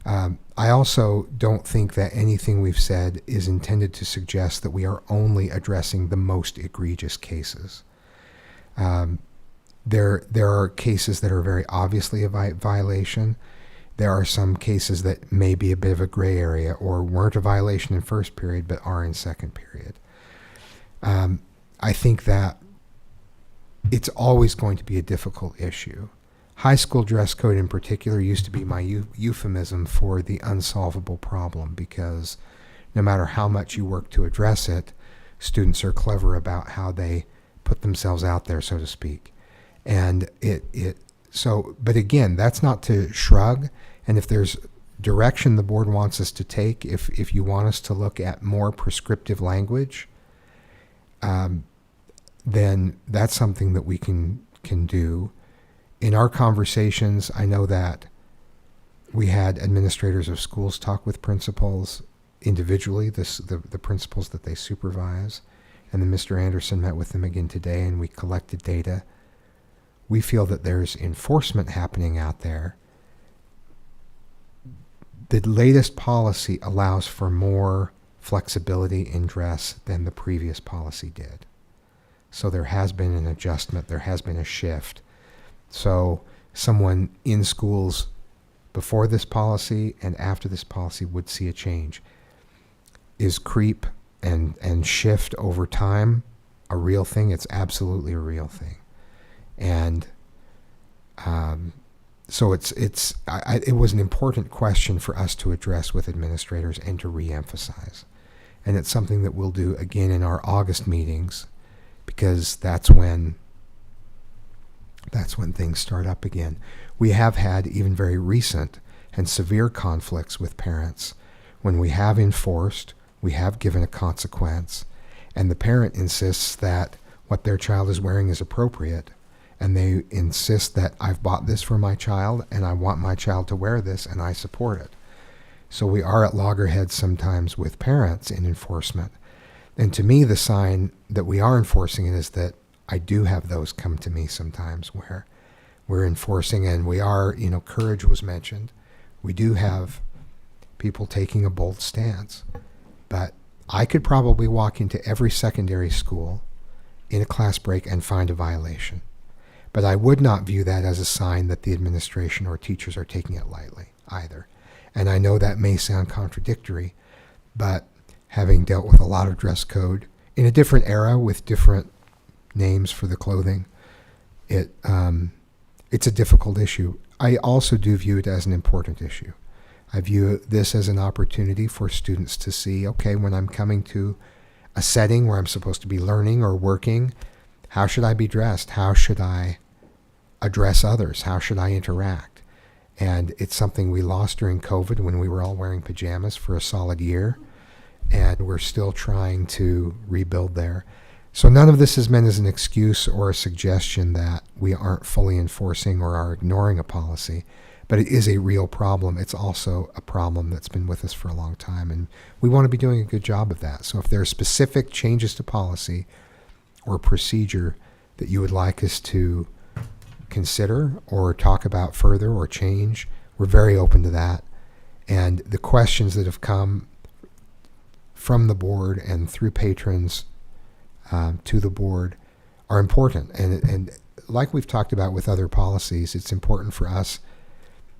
I also don't think that anything we've said is intended to suggest that we are only addressing the most egregious cases. There are cases that are very obviously a violation. There are some cases that may be a bit of a gray area or weren't a violation in first period but are in second period. I think that it's always going to be a difficult issue. High school dress code in particular used to be my euphemism for the unsolvable problem, because no matter how much you work to address it, students are clever about how they put themselves out there, so to speak. And but again, that's not to shrug. And if there's direction the board wants us to take, if you want us to look at more prescriptive language, then that's something that we can do. In our conversations, I know that we had administrators of schools talk with principals individually, the principals that they supervise, and then Mr. Anderson met with them again today, and we collected data. We feel that there's enforcement happening out there. The latest policy allows for more flexibility in dress than the previous policy did. So there has been an adjustment, there has been a shift. So someone in schools before this policy and after this policy would see a change. Is creep and shift over time a real thing? It's absolutely a real thing. And so it was an important question for us to address with administrators and to reemphasize. And it's something that we'll do again in our August meetings, because that's when things start up again. We have had even very recent and severe conflicts with parents when we have enforced, we have given a consequence, and the parent insists that what their child is wearing is appropriate, and they insist that I've bought this for my child and I want my child to wear this and I support it. So we are at loggerheads sometimes with parents in enforcement. And to me, the sign that we are enforcing it is that I do have those come to me sometimes where we're enforcing, and we are, courage was mentioned. We do have people taking a bold stance. But I could probably walk into every secondary school in a class break and find a violation. But I would not view that as a sign that the administration or teachers are taking it lightly either. And I know that may sound contradictory, but having dealt with a lot of dress code in a different era with different names for the clothing, it's a difficult issue. I also do view it as an important issue. I view this as an opportunity for students to see, okay, when I'm coming to a setting where I'm supposed to be learning or working, how should I be dressed? How should I address others? How should I interact? And it's something we lost during COVID when we were all wearing pajamas for a solid year, and we're still trying to rebuild there. So none of this is meant as an excuse or a suggestion that we aren't fully enforcing or are ignoring a policy, but it is a real problem. It's also a problem that's been with us for a long time, and we want to be doing a good job of that. So if there are specific changes to policy or procedure that you would like us to consider or talk about further or change, we're very open to that. And the questions that have come from the board and through patrons to the board are important. And like we've talked about with other policies, it's important for us,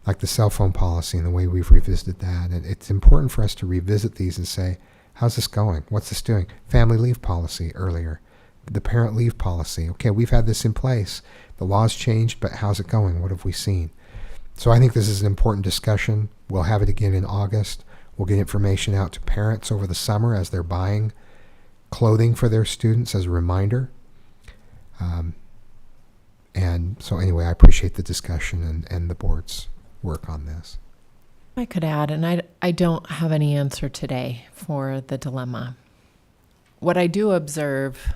like the cell phone policy and the way we've revisited that. And it's important for us to revisit these and say, how's this going? What's this doing? Family leave policy earlier. The parent leave policy. Okay, we've had this in place. The law's changed, but how's it going? What have we seen? So I think this is an important discussion. We'll have it again in August. We'll get information out to parents over the summer as they're buying clothing for their students as a reminder. And so anyway, I appreciate the discussion and the board's work on this. I could add, and I don't have any answer today for the dilemma. What I do observe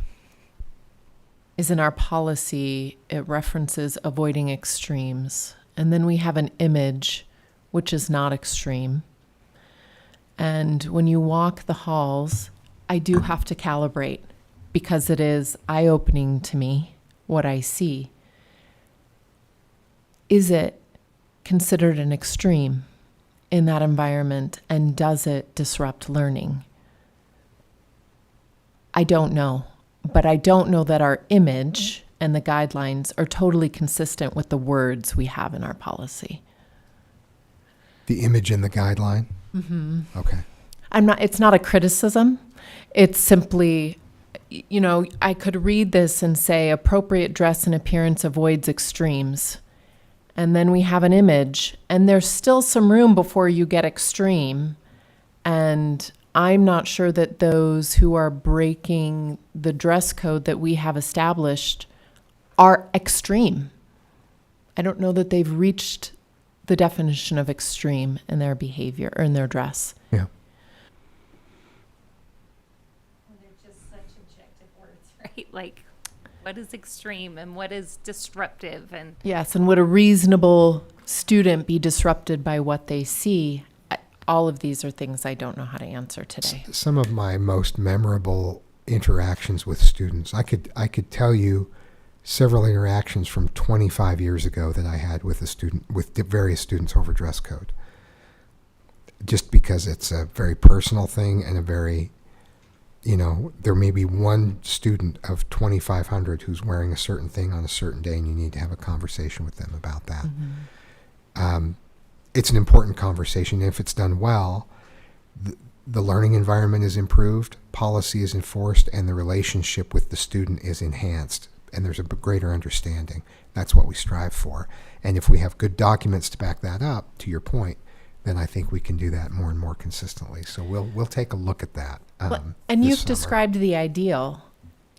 is in our policy, it references avoiding extremes. And then we have an image which is not extreme. And when you walk the halls I do have to calibrate because it is eye-opening to me what I see. Is it considered an extreme in that environment, and does it disrupt learning? I don't know, but I don't know that our image and the guidelines are totally consistent with the words we have in our policy. The image in the guideline? Mm-hmm. Okay. It's not a criticism. It's simply, I could read this and say appropriate dress and appearance avoids extremes. And then we have an image, and there's still some room before you get extreme. And I'm not sure that those who are breaking the dress code that we have established are extreme. I don't know that they've reached the definition of extreme in their behavior or in their dress. Yeah. They're just such objective words, right? Like, what is extreme and what is disruptive? And Yes, and would a reasonable student be disrupted by what they see? All of these are things I don't know how to answer today. Some of my most memorable interactions with students, I could tell you several interactions from 25 years ago that I had with various students over dress code. Just because it's a very personal thing and a very, there may be one student of 2,500 who's wearing a certain thing on a certain day, and you need to have a conversation with them about that. Mm-hmm. It's an important conversation. If it's done well, the learning environment is improved, policy is enforced, and the relationship with the student is enhanced, and there's a greater understanding. That's what we strive for. And if we have good documents to back that up, to your point, then I think we can do that more and more consistently. So we'll take a look at that. And this you've summer. described the ideal.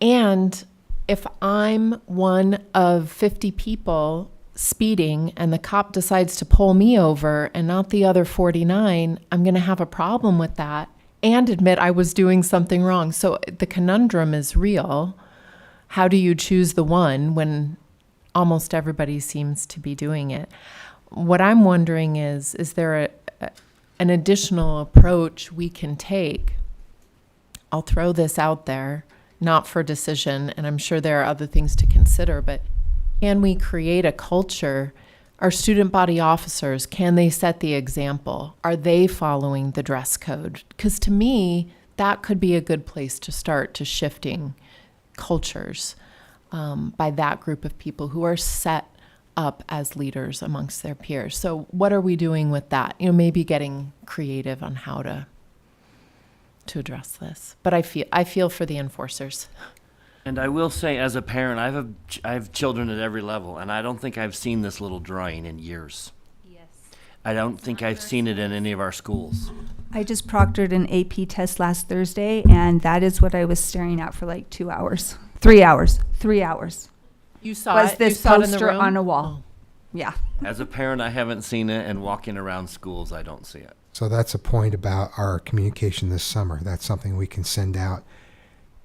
And if I'm one of 50 people speeding and the cop decides to pull me over and not the other 49, I'm going to have a problem with that and admit I was doing something wrong. So the conundrum is real. How do you choose the one when almost everybody seems to be doing it? What I'm wondering is there an additional approach we can take? I'll throw this out there, not for decision, and I'm sure there are other things to consider, but can we create a culture? Our student body officers, can they set the example? Are they following the dress code? Because to me, that could be a good place to start to shifting cultures by that group of people who are set up as leaders amongst their peers. So what are we doing with that? Maybe getting creative on how to address this. But I feel for the enforcers. And I will say, as a parent, I have children at every level, and I don't think I've seen this little drawing in years. yes. I don't think I've seen it in any of our schools. I just proctored an AP test last Thursday, and that is what I was staring at for like 2 hours. 3 hours. 3 hours. You saw Was it? this You saw it in the poster room? on a wall. Yeah. As a parent, I haven't seen it, and walking around schools, I don't see it. So that's a point about our communication this summer. That's something we can send out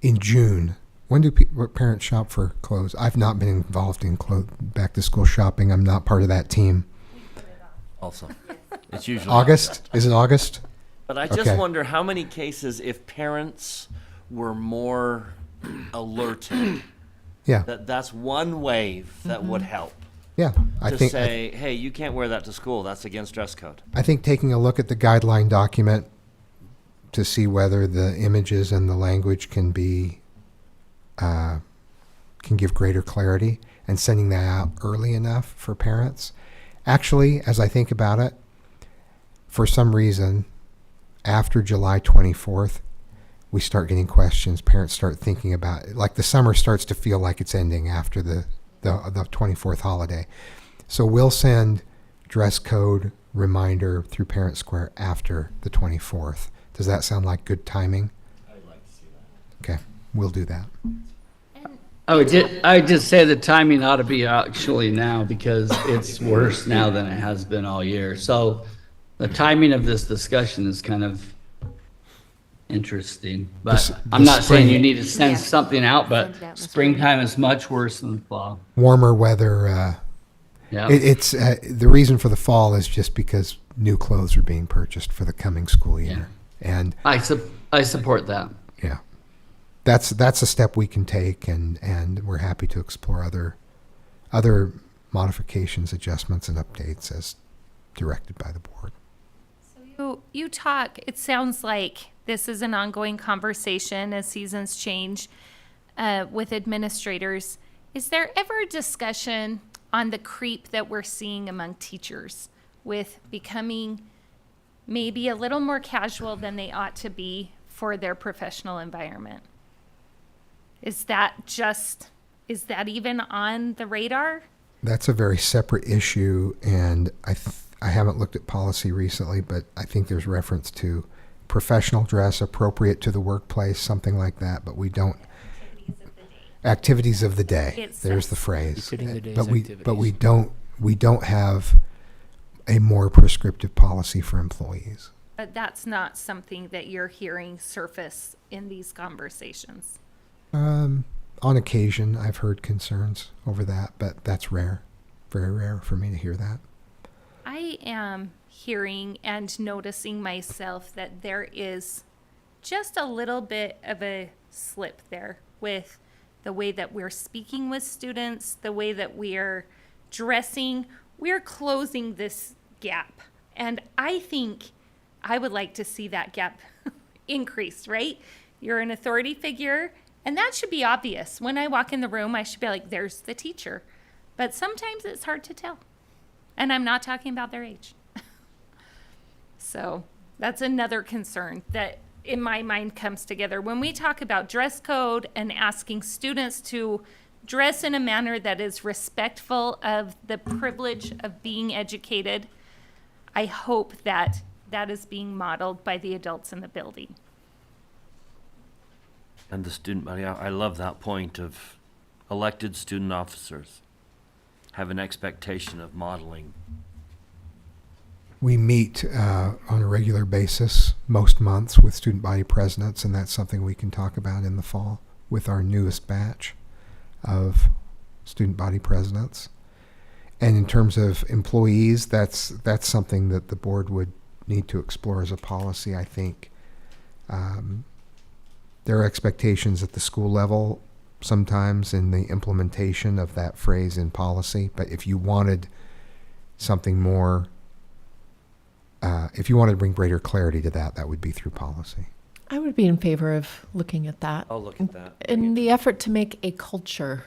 in June. When do parents shop for clothes? I've not been involved in back to school shopping. I'm not part of that team. Also, it's usually August? Is it August? But I just Okay. wonder how many cases, if parents were more alerted, Yeah. that's one wave that would help. Yeah. To say, hey, you can't wear that to school. That's against dress code. I think taking a look at the guideline document to see whether the images and the language can give greater clarity, and sending that out early enough for parents. Actually, as I think about it, for some reason, after July 24th, we start getting questions. Parents start thinking about it. Like the summer starts to feel like it's ending after the 24th holiday. So we'll send dress code reminder through Parent Square after the 24th. Does that sound like good timing? I'd like to see that. Okay, we'll do that. I would just say the timing ought to be actually now, because it's worse now than it has been all year. So the timing of this discussion is kind of interesting. But I'm not saying you need to send something out, but springtime is much worse than the fall. Warmer weather. Yeah. It's the reason for the fall is just because new clothes are being purchased for the coming school year. And I support that. Yeah. That's a step we can take, and we're happy to explore other modifications, adjustments, and updates as directed by the board. So you talk, it sounds like this is an ongoing conversation as seasons change with administrators. Is there ever a discussion on the creep that we're seeing among teachers with becoming maybe a little more casual than they ought to be for their professional environment? Is that even on the radar? That's a very separate issue, and I haven't looked at policy recently, but I think there's reference to professional dress appropriate to the workplace, something like that, but we don't. Activities of the day. There's the phrase. But we don't have a more prescriptive policy for employees. But that's not something that you're hearing surface in these conversations. On occasion, I've heard concerns over that, but that's rare, very rare for me to hear that. I am hearing and noticing myself that there is just a little bit of a slip there with the way that we're speaking with students, the way that we're dressing. We're closing this gap. And I think I would like to see that gap increase, right? You're an authority figure, and that should be obvious. When I walk in the room, I should be like, there's the teacher. But sometimes it's hard to tell. And I'm not talking about their age. So that's another concern that in my mind comes together. When we talk about dress code and asking students to dress in a manner that is respectful of the privilege of being educated, I hope that that is being modeled by the adults in the building. And the student body, I love that point of elected student officers have an expectation of modeling. We meet on a regular basis most months with student body presidents, and that's something we can talk about in the fall with our newest batch of student body presidents. And in terms of employees, that's something that the board would need to explore as a policy. I think there are expectations at the school level sometimes in the implementation of that phrase in policy, but if you wanted something more, if you wanted to bring greater clarity to that, that would be through policy. I would be in favor of looking at that. I'll look at that. In the effort to make a culture,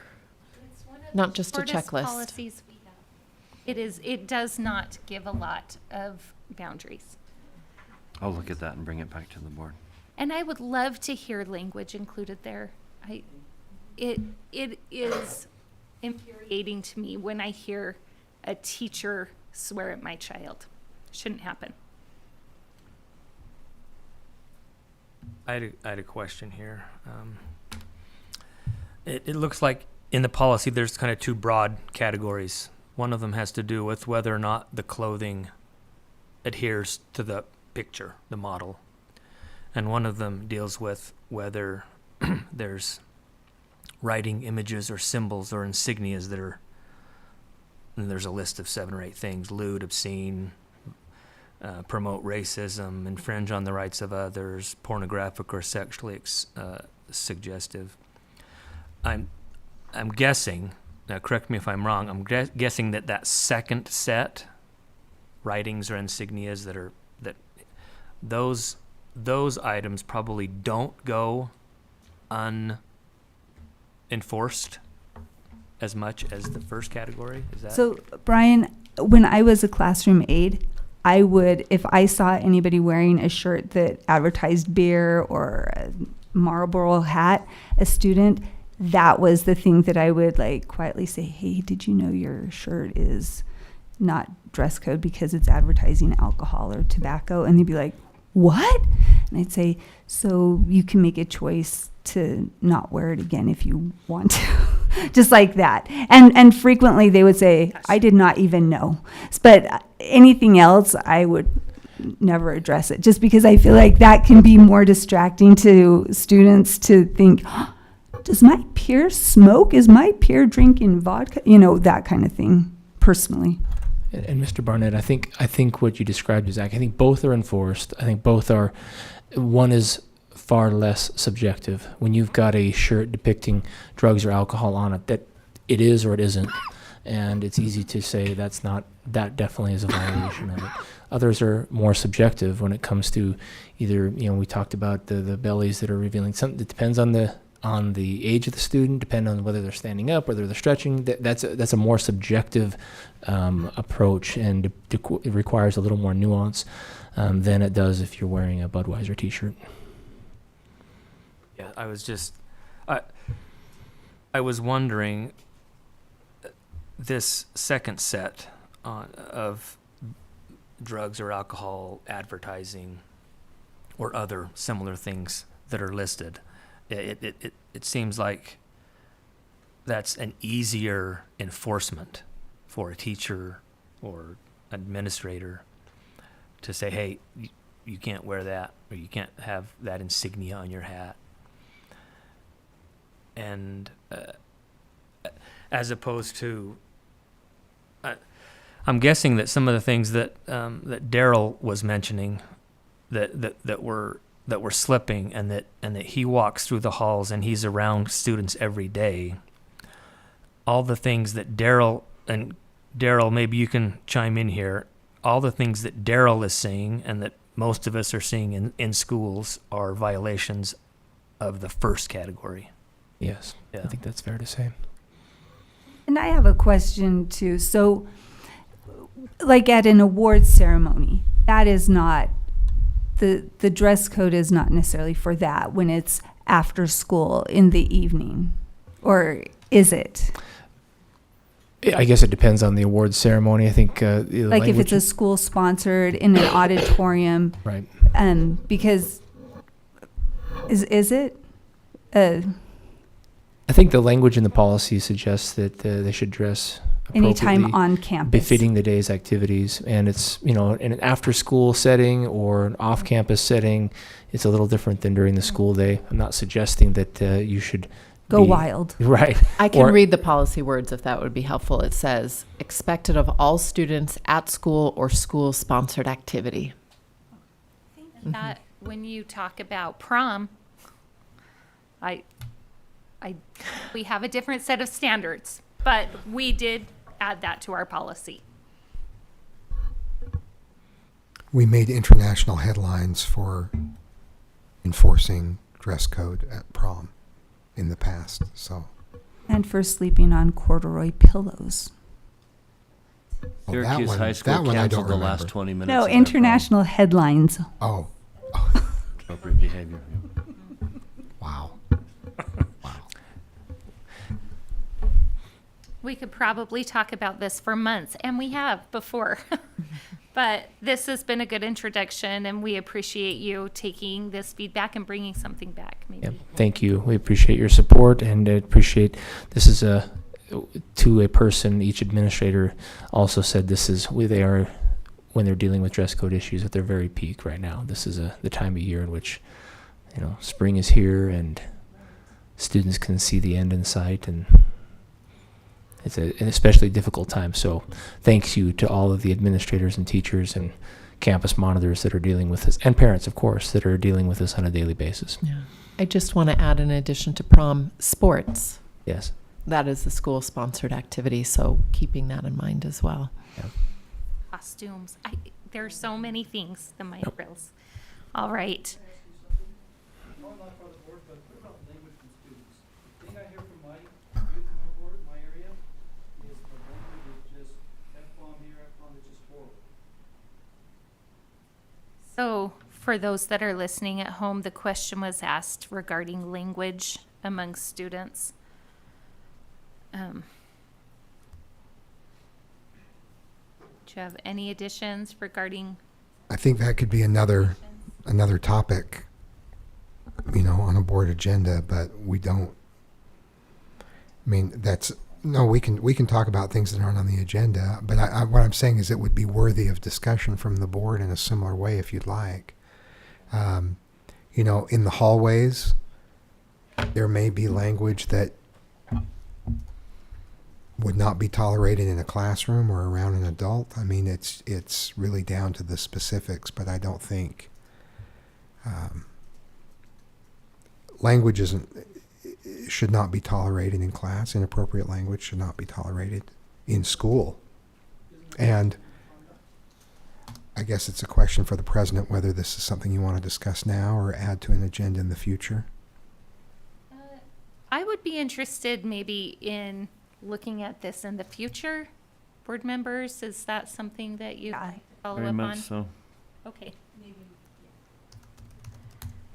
It's one of not the just a shortest checklist. policies we have. It does not give a lot of boundaries. I'll look at that and bring it back to the board. And I would love to hear language included there. It is infuriating to me when I hear a teacher swear at my child. Shouldn't happen. I had a question here. It looks like in the policy there's kind of two broad categories. One of them has to do with whether or not the clothing adheres to the picture, the model. And one of them deals with whether there's writing, images, or symbols or insignias that are, and there's a list of 7 or 8 things: lewd, obscene, promote racism, infringe on the rights of others, pornographic or sexually suggestive. I'm guessing, now correct me if I'm wrong, I'm guessing that second set, writings or insignias that those items probably don't go unenforced as much as the first category. Is that So, Brian, when I was a classroom aide, I would, if I saw anybody wearing a shirt that advertised beer or a Marlboro hat, a student, that was the thing that I would like quietly say, hey, did you know your shirt is not dress code because it's advertising alcohol or tobacco? And they'd be like, what? And I'd say, so you can make a choice to not wear it again if you want to. Just like that. And frequently they would say, I did not even know. But anything else, I would never address it, just because I feel like that can be more distracting to students to think, oh, does my peer smoke? Is my peer drinking vodka? You know, that kind of thing, personally. And Mr. Barnett, I think what you described is accurate. I think both are enforced. I think both are. One is far less subjective. When you've got a shirt depicting drugs or alcohol on it, that it is or it isn't. And it's easy to say that definitely is a violation of it. Others are more subjective when it comes to either, we talked about the bellies that are revealing something. It depends on the age of the student, depending on whether they're standing up, whether they're stretching. That's a more subjective approach, and it requires a little more nuance than it does if you're wearing a Budweiser t-shirt. Yeah, I was wondering, this second set of drugs or alcohol advertising or other similar things that are listed, it seems like that's an easier enforcement for a teacher or administrator to say, hey, you can't wear that, or you can't have that insignia on your hat. And as opposed to, I'm guessing that some of the things that Daryl was mentioning that were slipping, and that he walks through the halls and he's around students every day. All the things that Daryl, maybe you can chime in here. All the things that Daryl is seeing and that most of us are seeing in schools are violations of the first category. Yes, yeah. I think that's fair to say. And I have a question too. So, like at an awards ceremony, that is not, the dress code is not necessarily for that when it's after school in the evening, or is it? I guess it depends on the awards ceremony. I think like if it's a school sponsored in an auditorium, right? Because is it? I think the language in the policy suggests that they should dress anytime on campus, befitting the day's activities. And it's, in an after-school setting or an off-campus setting, it's a little different than during the school day. I'm not suggesting that you should go wild. Right. I can read the policy words if that would be helpful. It says, expected of all students at school or school-sponsored activity. I think that when you talk about prom, we have a different set of standards, but we did add that to our policy. We made international headlines for enforcing dress code at prom in the past, so. And for sleeping on corduroy pillows. Syracuse High School canceled the last 20 minutes. No, international headlines. Oh. Appropriate behavior. Wow. We could probably talk about this for months, and we have before. But this has been a good introduction, and we appreciate you taking this feedback and bringing something back. Maybe. Yep. Thank you. We appreciate your support, and appreciate this is to a person. Each administrator also said this is where they are when they're dealing with dress code issues at their very peak right now. This is the time of year in which, spring is here and students can see the end in sight, and it's an especially difficult time. So thanks you to all of the administrators and teachers and campus monitors that are dealing with this, and parents, of course, that are dealing with this on a daily basis. Yeah. I just want to add, in addition to prom, sports. Yes. That is the school-sponsored activity, so keeping that in mind as well. Yeah. Costumes. There are so many things, the micros. All right. So for those that are listening at home, the question was asked regarding language among students. Do you have any additions regarding? I think that could be another topic, on a board agenda, but we don't. I mean, we can talk about things that aren't on the agenda, but what I'm saying is it would be worthy of discussion from the board in a similar way if you'd like. In the hallways, there may be language that would not be tolerated in a classroom or around an adult. I mean, it's really down to the specifics, but I don't think language should not be tolerated in class. Inappropriate language should not be tolerated in school. And I guess it's a question for the president whether this is something you want to discuss now or add to an agenda in the future. I would be interested maybe in looking at this in the future. Board members, is that something that you follow Very up much on? so. Okay.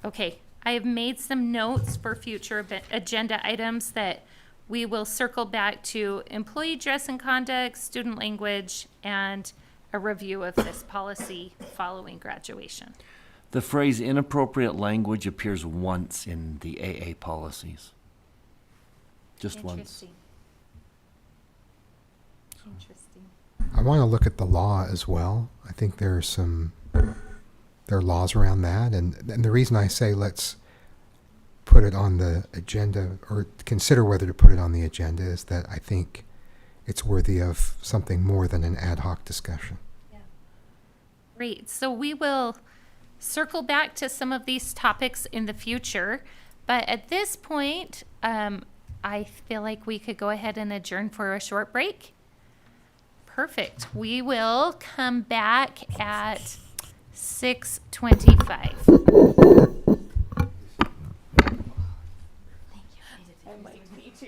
Okay, I have made some notes for future agenda items that we will circle back to: employee dress and conduct, student language, and a review of this policy following graduation. The phrase inappropriate language appears once in the AA policies. Just once. Interesting. Interesting. I want to look at the law as well. I think there are laws around that, and the reason I say let's put it on the agenda or consider whether to put it on the agenda is that I think it's worthy of something more than an ad hoc discussion. Yeah. Great. So we will circle back to some of these topics in the future, but at this point, I feel like we could go ahead and adjourn for a short break. Perfect. We will come back at 6:25. I might need to.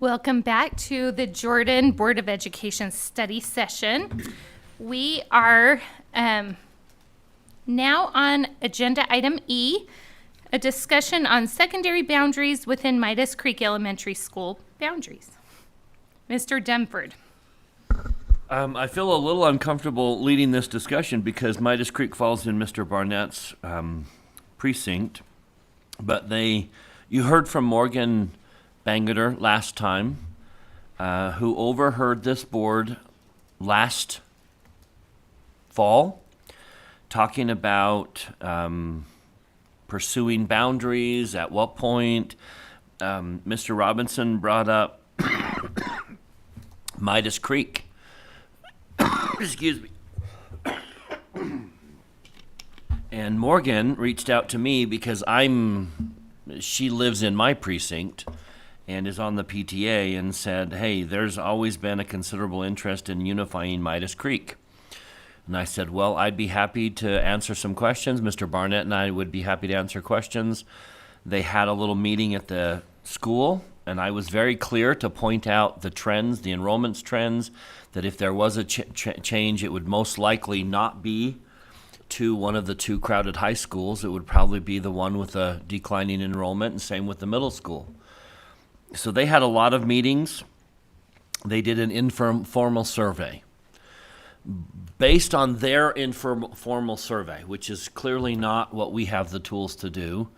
Welcome back to the Jordan Board of Education study session. We are now on agenda item E, a discussion on secondary boundaries within Midas Creek Elementary School boundaries. Mr. Demford. I feel a little uncomfortable leading this discussion because Midas Creek falls in Mr. Barnett's precinct, but you heard from Morgan Bangeter last time, who overheard this board last fall talking about pursuing boundaries. At what point Mr. Robinson brought up Midas Creek. Excuse me. And Morgan reached out to me because she lives in my precinct and is on the PTA, and said, hey, there's always been a considerable interest in unifying Midas Creek. And I said, well, I'd be happy to answer some questions. Mr. Barnett and I would be happy to answer questions. They had a little meeting at the school, and I was very clear to point out the trends, the enrollments trends, that if there was a change, it would most likely not be to one of the two crowded high schools. It would probably be the one with a declining enrollment, and same with the middle school. So they had a lot of meetings. They did an informal survey. Based on their informal survey, which is clearly not what we have the tools to do,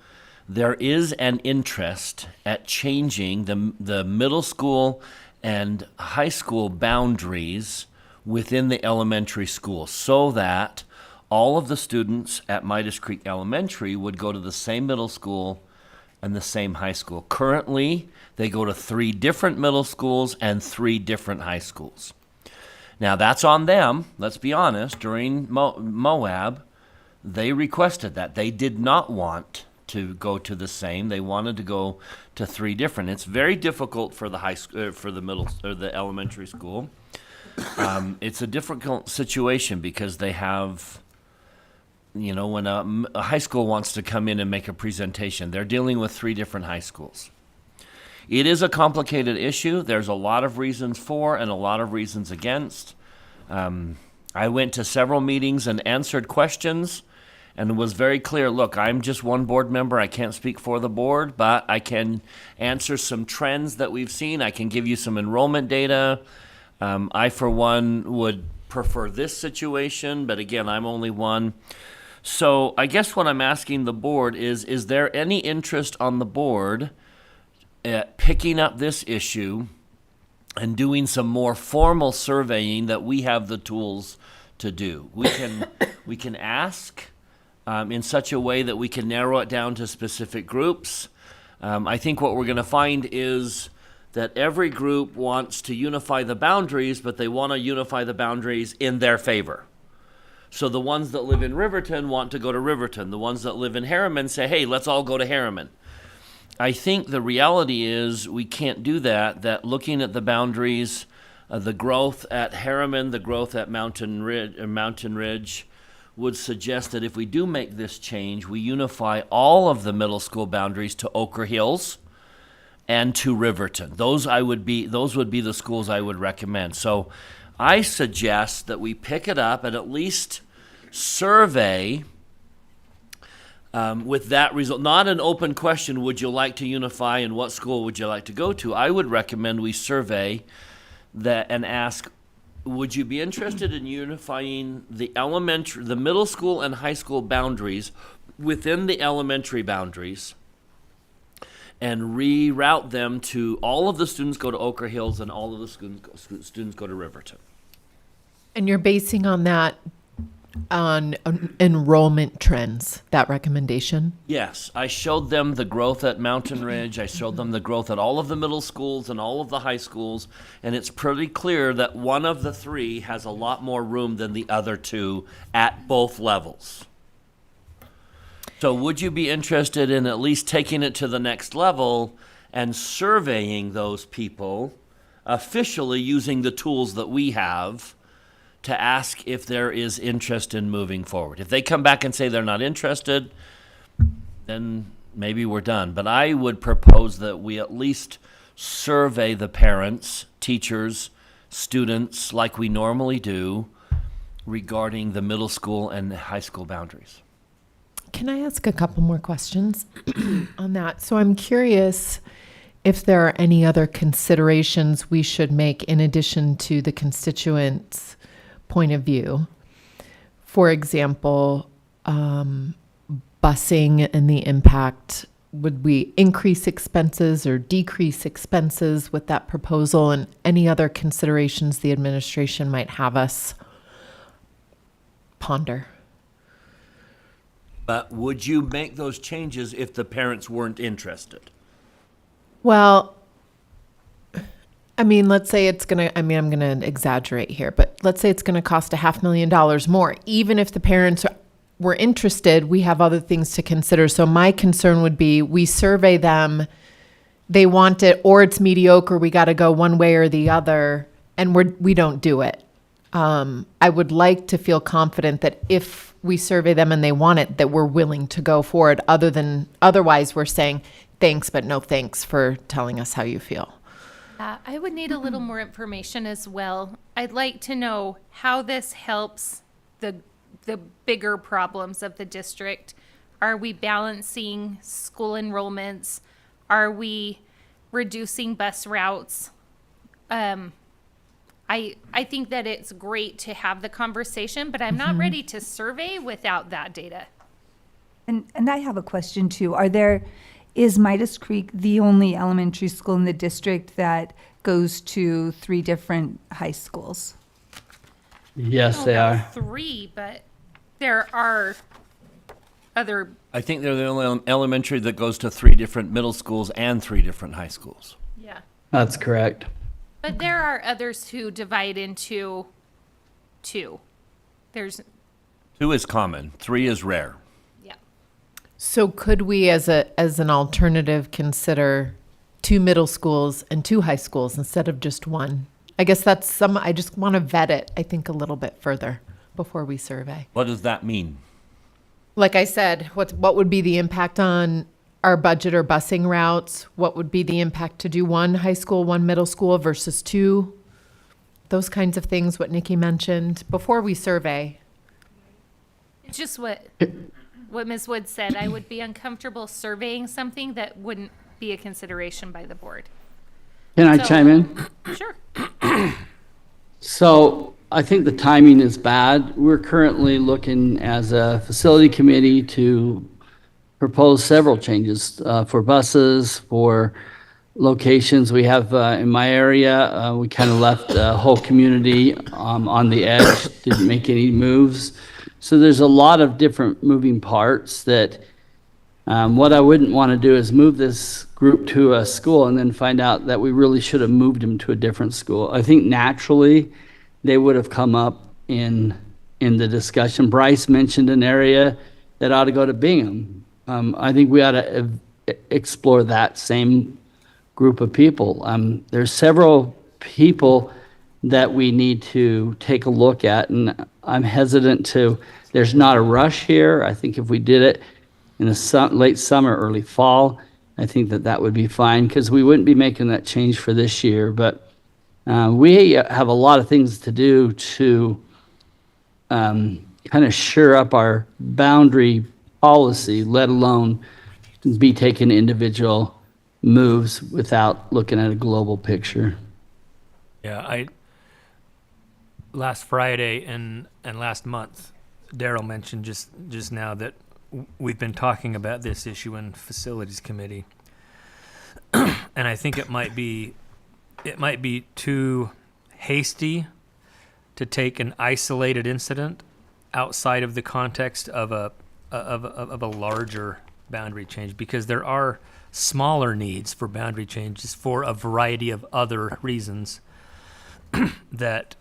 there is an interest at changing the middle school and high school boundaries within the elementary school so that all of the students at Midas Creek Elementary would go to the same middle school and the same high school. Currently, they go to 3 different middle schools and 3 different high schools. Now, that's on them. Let's be honest. During Moab, they requested that. They did not want to go to the same. They wanted to go to 3 different. It's very difficult for the for the middle or the elementary school. It's a difficult situation because they have, when a high school wants to come in and make a presentation, they're dealing with 3 different high schools. It is a complicated issue. There's a lot of reasons for and a lot of reasons against. I went to several meetings and answered questions and was very clear, look, I'm just one board member. I can't speak for the board, but I can answer some trends that we've seen. I can give you some enrollment data. I, for one, would prefer this situation, but again, I'm only one. So I guess what I'm asking the board is there any interest on the board at picking up this issue and doing some more formal surveying that we have the tools to do? We can ask in such a way that we can narrow it down to specific groups. I think what we're going to find is that every group wants to unify the boundaries, but they want to unify the boundaries in their favor. So the ones that live in Riverton want to go to Riverton. The ones that live in Harriman say, hey, let's all go to Harriman. I think the reality is we can't do that looking at the boundaries, the growth at Harriman, the growth at Mountain Ridge would suggest that if we do make this change, we unify all of the middle school boundaries to Ochre Hills and to Riverton. Those would be the schools I would recommend. So I suggest that we pick it up and at least survey with that result. Not an open question, would you like to unify and what school would you like to go to? I would recommend we survey that and ask, would you be interested in unifying the middle school and high school boundaries within the elementary boundaries and reroute them to all of the students go to Ochre Hills and all of the students go to Riverton? And you're basing on that on enrollment trends, that recommendation? Yes, I showed them the growth at Mountain Ridge. I showed them the growth at all of the middle schools and all of the high schools, and it's pretty clear that one of the 3 has a lot more room than the other 2 at both levels. So would you be interested in at least taking it to the next level and surveying those people officially using the tools that we have to ask if there is interest in moving forward? If they come back and say they're not interested, then maybe we're done. But I would propose that we at least survey the parents, teachers, students like we normally do regarding the middle school and high school boundaries. Can I ask a couple more questions on that? So I'm curious if there are any other considerations we should make in addition to the constituents' point of view. For example, busing and the impact. Would we increase expenses or decrease expenses with that proposal, and any other considerations the administration might have us ponder? But would you make those changes if the parents weren't interested? Well, I mean, let's say it's going to, I'm going to exaggerate here, but let's say it's going to cost $500,000 more. Even if the parents were interested, we have other things to consider. So my concern would be we survey them, they want it, or it's mediocre, we got to go one way or the other, and we don't do it. I would like to feel confident that if we survey them and they want it, that we're willing to go forward. Otherwise we're saying thanks, but no thanks for telling us how you feel. I would need a little more information as well. I'd like to know how this helps the bigger problems of the district. Are we balancing school enrollments? Are we reducing bus routes? I think that it's great to have the conversation, but I'm not ready to survey without that data. And I have a question too. Is Midas Creek the only elementary school in the district that goes to 3 different high schools? Yes, they are. 3, but there are other. I think they're the only elementary that goes to 3 different middle schools and 3 different high schools. Yeah. That's correct. But there are others who divide into 2. There's 2 is common, 3 is rare. yeah. So could we, as an alternative, consider 2 middle schools and 2 high schools instead of just 1? I guess I just want to vet it, I think, a little bit further before we survey. What does that mean? Like I said, what would be the impact on our budget or busing routes? What would be the impact to do 1 high school, 1 middle school versus 2? Those kinds of things, what Nikki mentioned, before we survey. It's just what Ms. Wood said. I would be uncomfortable surveying something that wouldn't be a consideration by the board. Can I chime in? Sure. So I think the timing is bad. We're currently looking as a facility committee to propose several changes for buses, for locations. We have in my area, we kind of left the whole community on the edge, didn't make any moves. So there's a lot of different moving parts that what I wouldn't want to do is move this group to a school and then find out that we really should have moved them to a different school. I think naturally they would have come up in the discussion. Bryce mentioned an area that ought to go to Bingham. I think we ought to explore that same group of people. There's several people that we need to take a look at, and I'm hesitant to, there's not a rush here. I think if we did it in the late summer, early fall, I think that would be fine, because we wouldn't be making that change for this year. But we have a lot of things to do to kind of shore up our boundary policy, let alone be taking individual moves without looking at a global picture. Yeah, last Friday and last month, Daryl mentioned just now that we've been talking about this issue in facilities committee. And I think it might be too hasty to take an isolated incident outside of the context of a larger boundary change, because there are smaller needs for boundary changes for a variety of other reasons that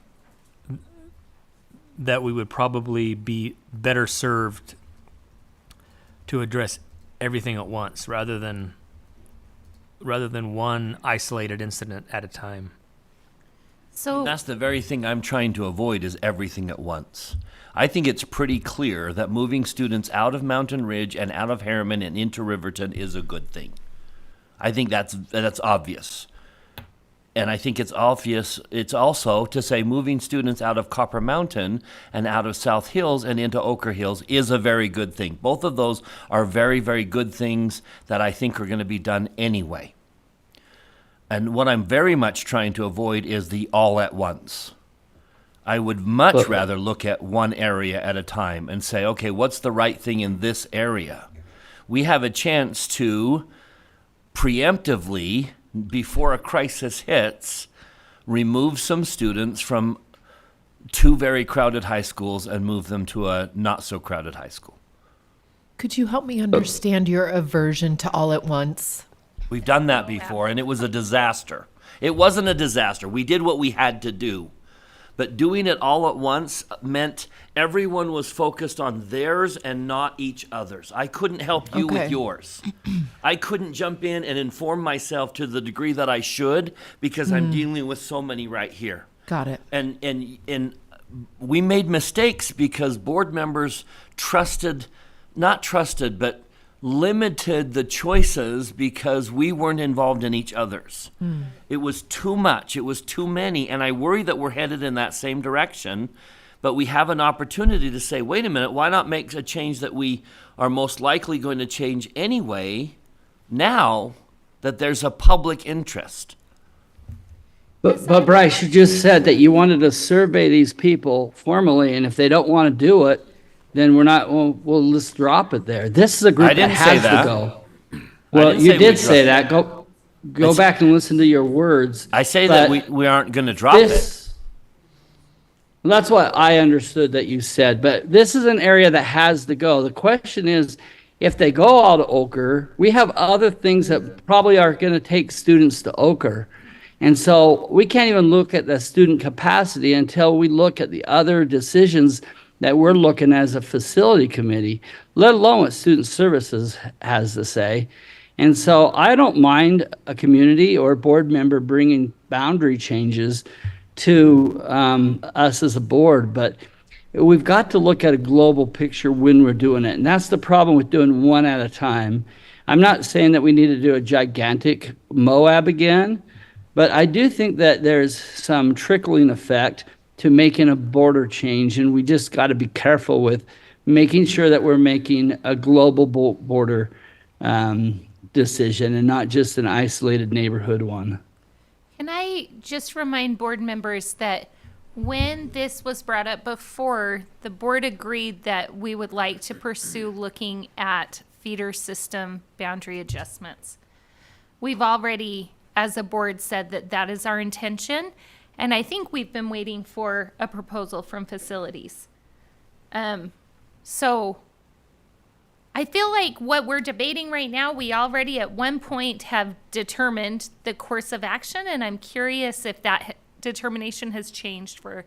we would probably be better served to address everything at once rather than one isolated incident at a time. So That's the very thing I'm trying to avoid, is everything at once. I think it's pretty clear that moving students out of Mountain Ridge and out of Harriman and into Riverton is a good thing. I think that's obvious. And I think it's obvious, it's also to say moving students out of Copper Mountain and out of South Hills and into Ochre Hills is a very good thing. Both of those are very, very good things that I think are going to be done anyway. And what I'm very much trying to avoid is the all at once. I would much rather look at one area at a time and say, okay, what's the right thing in this area? We have a chance to preemptively, before a crisis hits, remove some students from 2 very crowded high schools and move them to a not so crowded high school. Could you help me understand your aversion to all at once? We've done that before, and it was a disaster. It wasn't a disaster. We did what we had to do. But doing it all at once meant everyone was focused on theirs and not each other's. I couldn't help you with yours. I couldn't jump in and inform myself to the degree that I should because I'm dealing with so many right here. Got it. And we made mistakes because board members but limited the choices because we weren't involved in each other's. It was too much. It was too many. And I worry that we're headed in that same direction. But we have an opportunity to say, wait a minute, why not make a change that we are most likely going to change anyway now that there's a public interest? But Bryce, you just said that you wanted to survey these people formally, and if they don't want to do it, then we'll just drop it there. This is a group that has to go. Well, you did say that. Go back and listen to your words. I say that we aren't going to drop it. Well, that's what I understood that you said. But this is an area that has to go. The question is, if they go all to Ochre, we have other things that probably are going to take students to Ochre. And so we can't even look at the student capacity until we look at the other decisions that we're looking as a facility committee, let alone what student services has to say. And so I don't mind a community or a board member bringing boundary changes to us as a board, but we've got to look at a global picture when we're doing it. And that's the problem with doing one at a time. I'm not saying that we need to do a gigantic Moab again, but I do think that there's some trickling effect to making a border change, and we just got to be careful with making sure that we're making a global border decision and not just an isolated neighborhood one. Can I just remind board members that when this was brought up before, the board agreed that we would like to pursue looking at feeder system boundary adjustments. We've already, as a board, said that that is our intention. And I think we've been waiting for a proposal from facilities. So I feel like what we're debating right now, we already at one point have determined the course of action. And I'm curious if that determination has changed for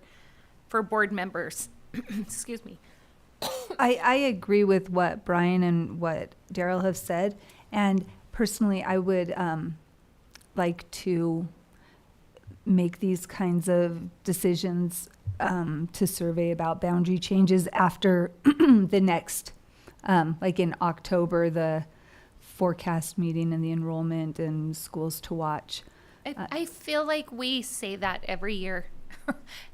board members. Excuse me. I agree with what Brian and what Daryl have said. And personally, I would like to make these kinds of decisions to survey about boundary changes after the next, like in October, the forecast meeting and the enrollment and schools to watch. I feel like we say that every year.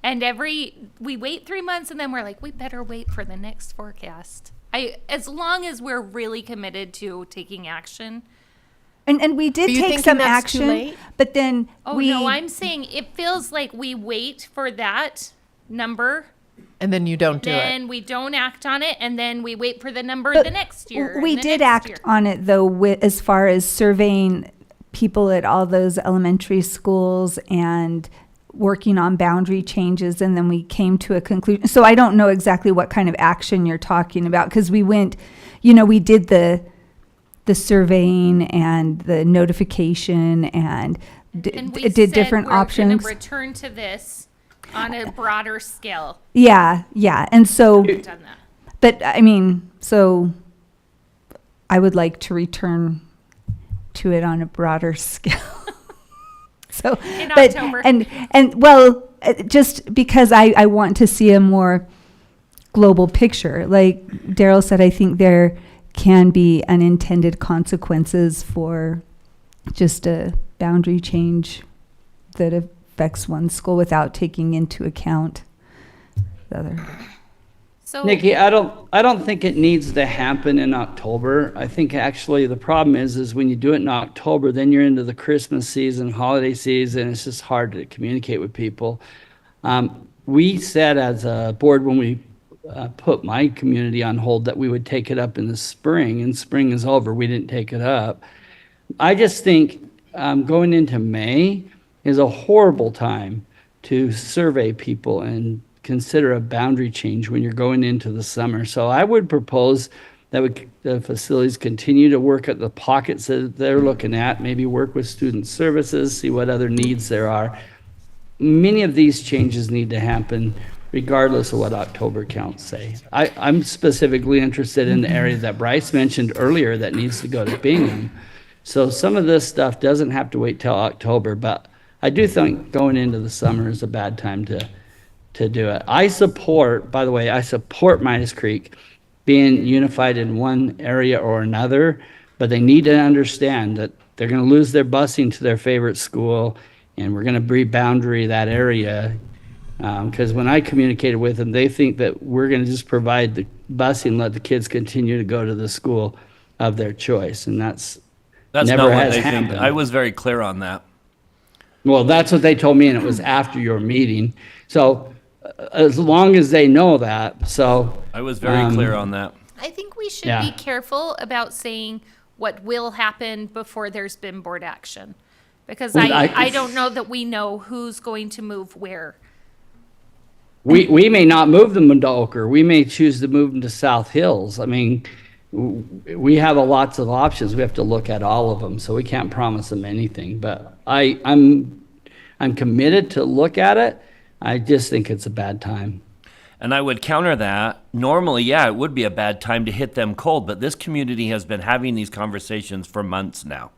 And we wait 3 months and then we're like, we better wait for the next forecast. As long as we're really committed to taking action. And we did take some action, but then no, I'm saying it feels like we wait for that number. And then you don't do it. Then we don't act on it, and then we wait for the number the next year. We did act on it, though, as far as surveying people at all those elementary schools and working on boundary changes, and then we came to a conclusion. So I don't know exactly what kind of action you're talking about, because we went, we did the surveying and the notification and did different options. We're going to return to this on a broader scale. Yeah. And so, We've done that. But I mean, so I would like to return to it on a broader scale. So, in October. And well, just because I want to see a more global picture. Like Daryl said, I think there can be unintended consequences for just a boundary change that affects one school without taking into account the other. So Nikki, I don't think it needs to happen in October. I think actually the problem is when you do it in October, then you're into the Christmas season, holiday season. It's just hard to communicate with people. We said as a board when we put my community on hold that we would take it up in the spring, and spring is over. We didn't take it up. I just think going into May is a horrible time to survey people and consider a boundary change when you're going into the summer. So I would propose that the facilities continue to work at the pockets that they're looking at, maybe work with student services, see what other needs there are. Many of these changes need to happen regardless of what October counts say. I'm specifically interested in the area that Bryce mentioned earlier that needs to go to Bingham. So some of this stuff doesn't have to wait till October, but I do think going into the summer is a bad time to do it. I support Midas Creek being unified in one area or another, but they need to understand that they're going to lose their busing to their favorite school, and we're going to reboundary that area. Because when I communicated with them, they think that we're going to just provide the busing and let the kids continue to go to the school of their choice, and that's That's never not what has they think. happened. I was very clear on that. Well, that's what they told me, and it was after your meeting. So as long as they know that, so. I was very clear on that. I think we should Yeah. be careful about saying what will happen before there's been board action. Because Well, I don't know that we know who's going to move where. We may not move them to Oker. We may choose to move them to South Hills. I mean, we have lots of options. We have to look at all of them, so we can't promise them anything. But I'm committed to look at it. I just think it's a bad time. And I would counter that. Normally, yeah, it would be a bad time to hit them cold, but this community has been having these conversations for months now.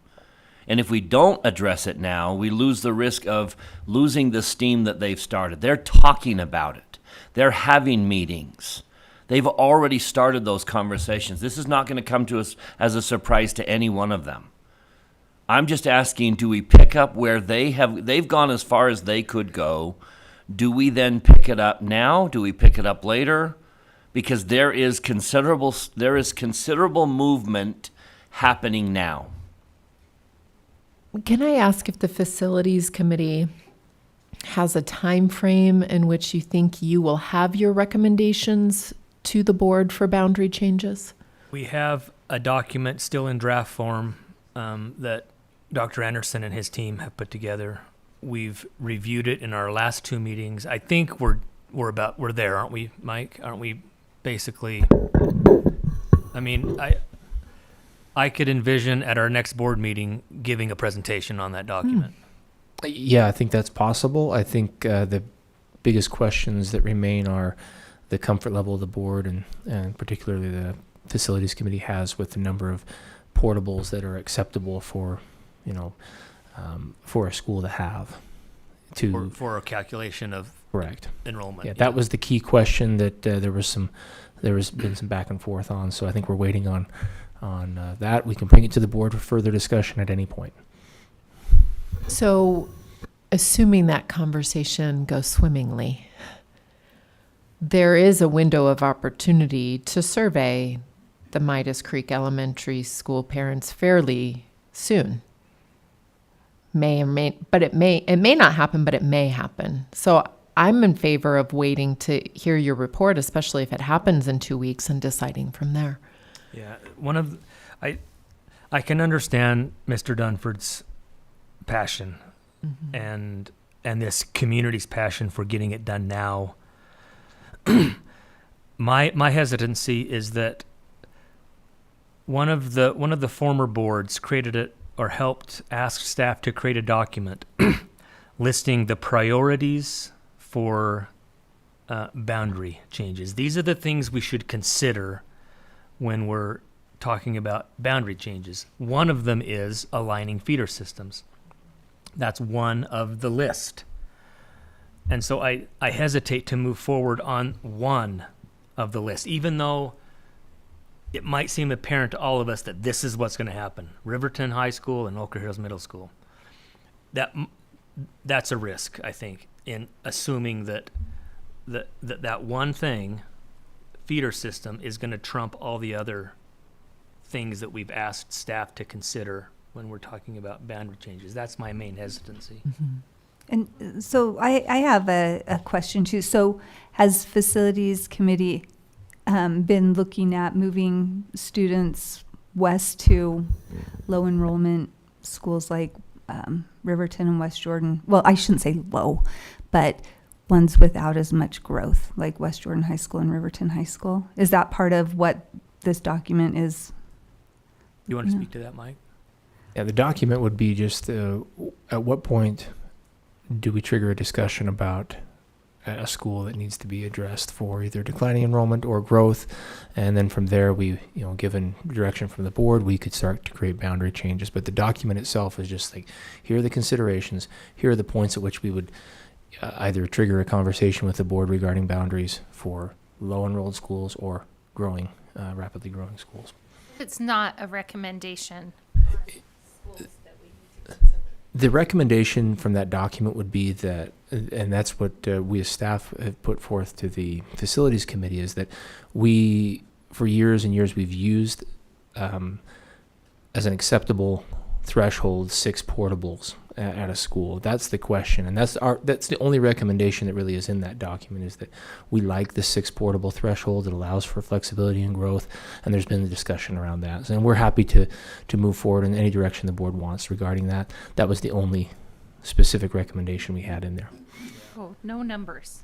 And if we don't address it now, we lose the risk of losing the steam that they've started. They're talking about it. They're having meetings. They've already started those conversations. This is not going to come to us as a surprise to any one of them. I'm just asking, do we pick up where they've gone as far as they could go? Do we then pick it up now? Do we pick it up later? Because there is considerable movement happening now. Can I ask if the facilities committee has a time frame in which you think you will have your recommendations to the board for boundary changes? We have a document still in draft form that Dr. Anderson and his team have put together. We've reviewed it in our last two meetings. I think we're there, aren't we, Mike? Aren't we basically? I mean, I could envision at our next board meeting giving a presentation on that document. Yeah, I think that's possible. I think the biggest questions that remain are the comfort level of the board and particularly the facilities committee has with the number of portables that are acceptable for a school to have. For a calculation of correct enrollment. Yeah, that was the key question that there has been some back and forth on. So I think we're waiting on that. We can bring it to the board for further discussion at any point. So, assuming that conversation goes swimmingly, there is a window of opportunity to survey the Midas Creek Elementary School parents fairly soon. It may not happen, but it may happen. So I'm in favor of waiting to hear your report, especially if it happens in 2 weeks, and deciding from there. Yeah, I can understand Mr. Dunford's passion and this community's passion for getting it done now. My hesitancy is that one of the former boards created it or helped ask staff to create a document listing the priorities for boundary changes. These are the things we should consider when we're talking about boundary changes. One of them is aligning feeder systems. That's one of the list. And so I hesitate to move forward on one of the list, even though it might seem apparent to all of us that this is what's going to happen. Riverton High School and Oker Hills Middle School. that's a risk, I think, in assuming that that one thing, feeder system, is going to trump all the other things that we've asked staff to consider when we're talking about boundary changes. That's my main hesitancy. And so I have a question too. So has facilities committee been looking at moving students west to low enrollment schools like Riverton and West Jordan? Well, I shouldn't say low, but ones without as much growth, like West Jordan High School and Riverton High School. Is that part of what this document is? You want to speak to that, Mike? Yeah, the document would be just at what point do we trigger a discussion about a school that needs to be addressed for either declining enrollment or growth, and then from there we, given direction from the board, we could start to create boundary changes. But the document itself is just like, here are the considerations, here are the points at which we would either trigger a conversation with the board regarding boundaries for low enrolled schools or rapidly growing schools. It's not a recommendation. The recommendation from that document would be that, and that's what we as staff have put forth to the facilities committee, is that we, for years and years, we've used as an acceptable threshold 6 portables at a school. That's the question, and that's the only recommendation that really is in that document, is that we like the 6 portable threshold. It allows for flexibility and growth, and there's been a discussion around that. And we're happy to move forward in any direction the board wants regarding that. That was the only specific recommendation we had in there. Oh, no numbers.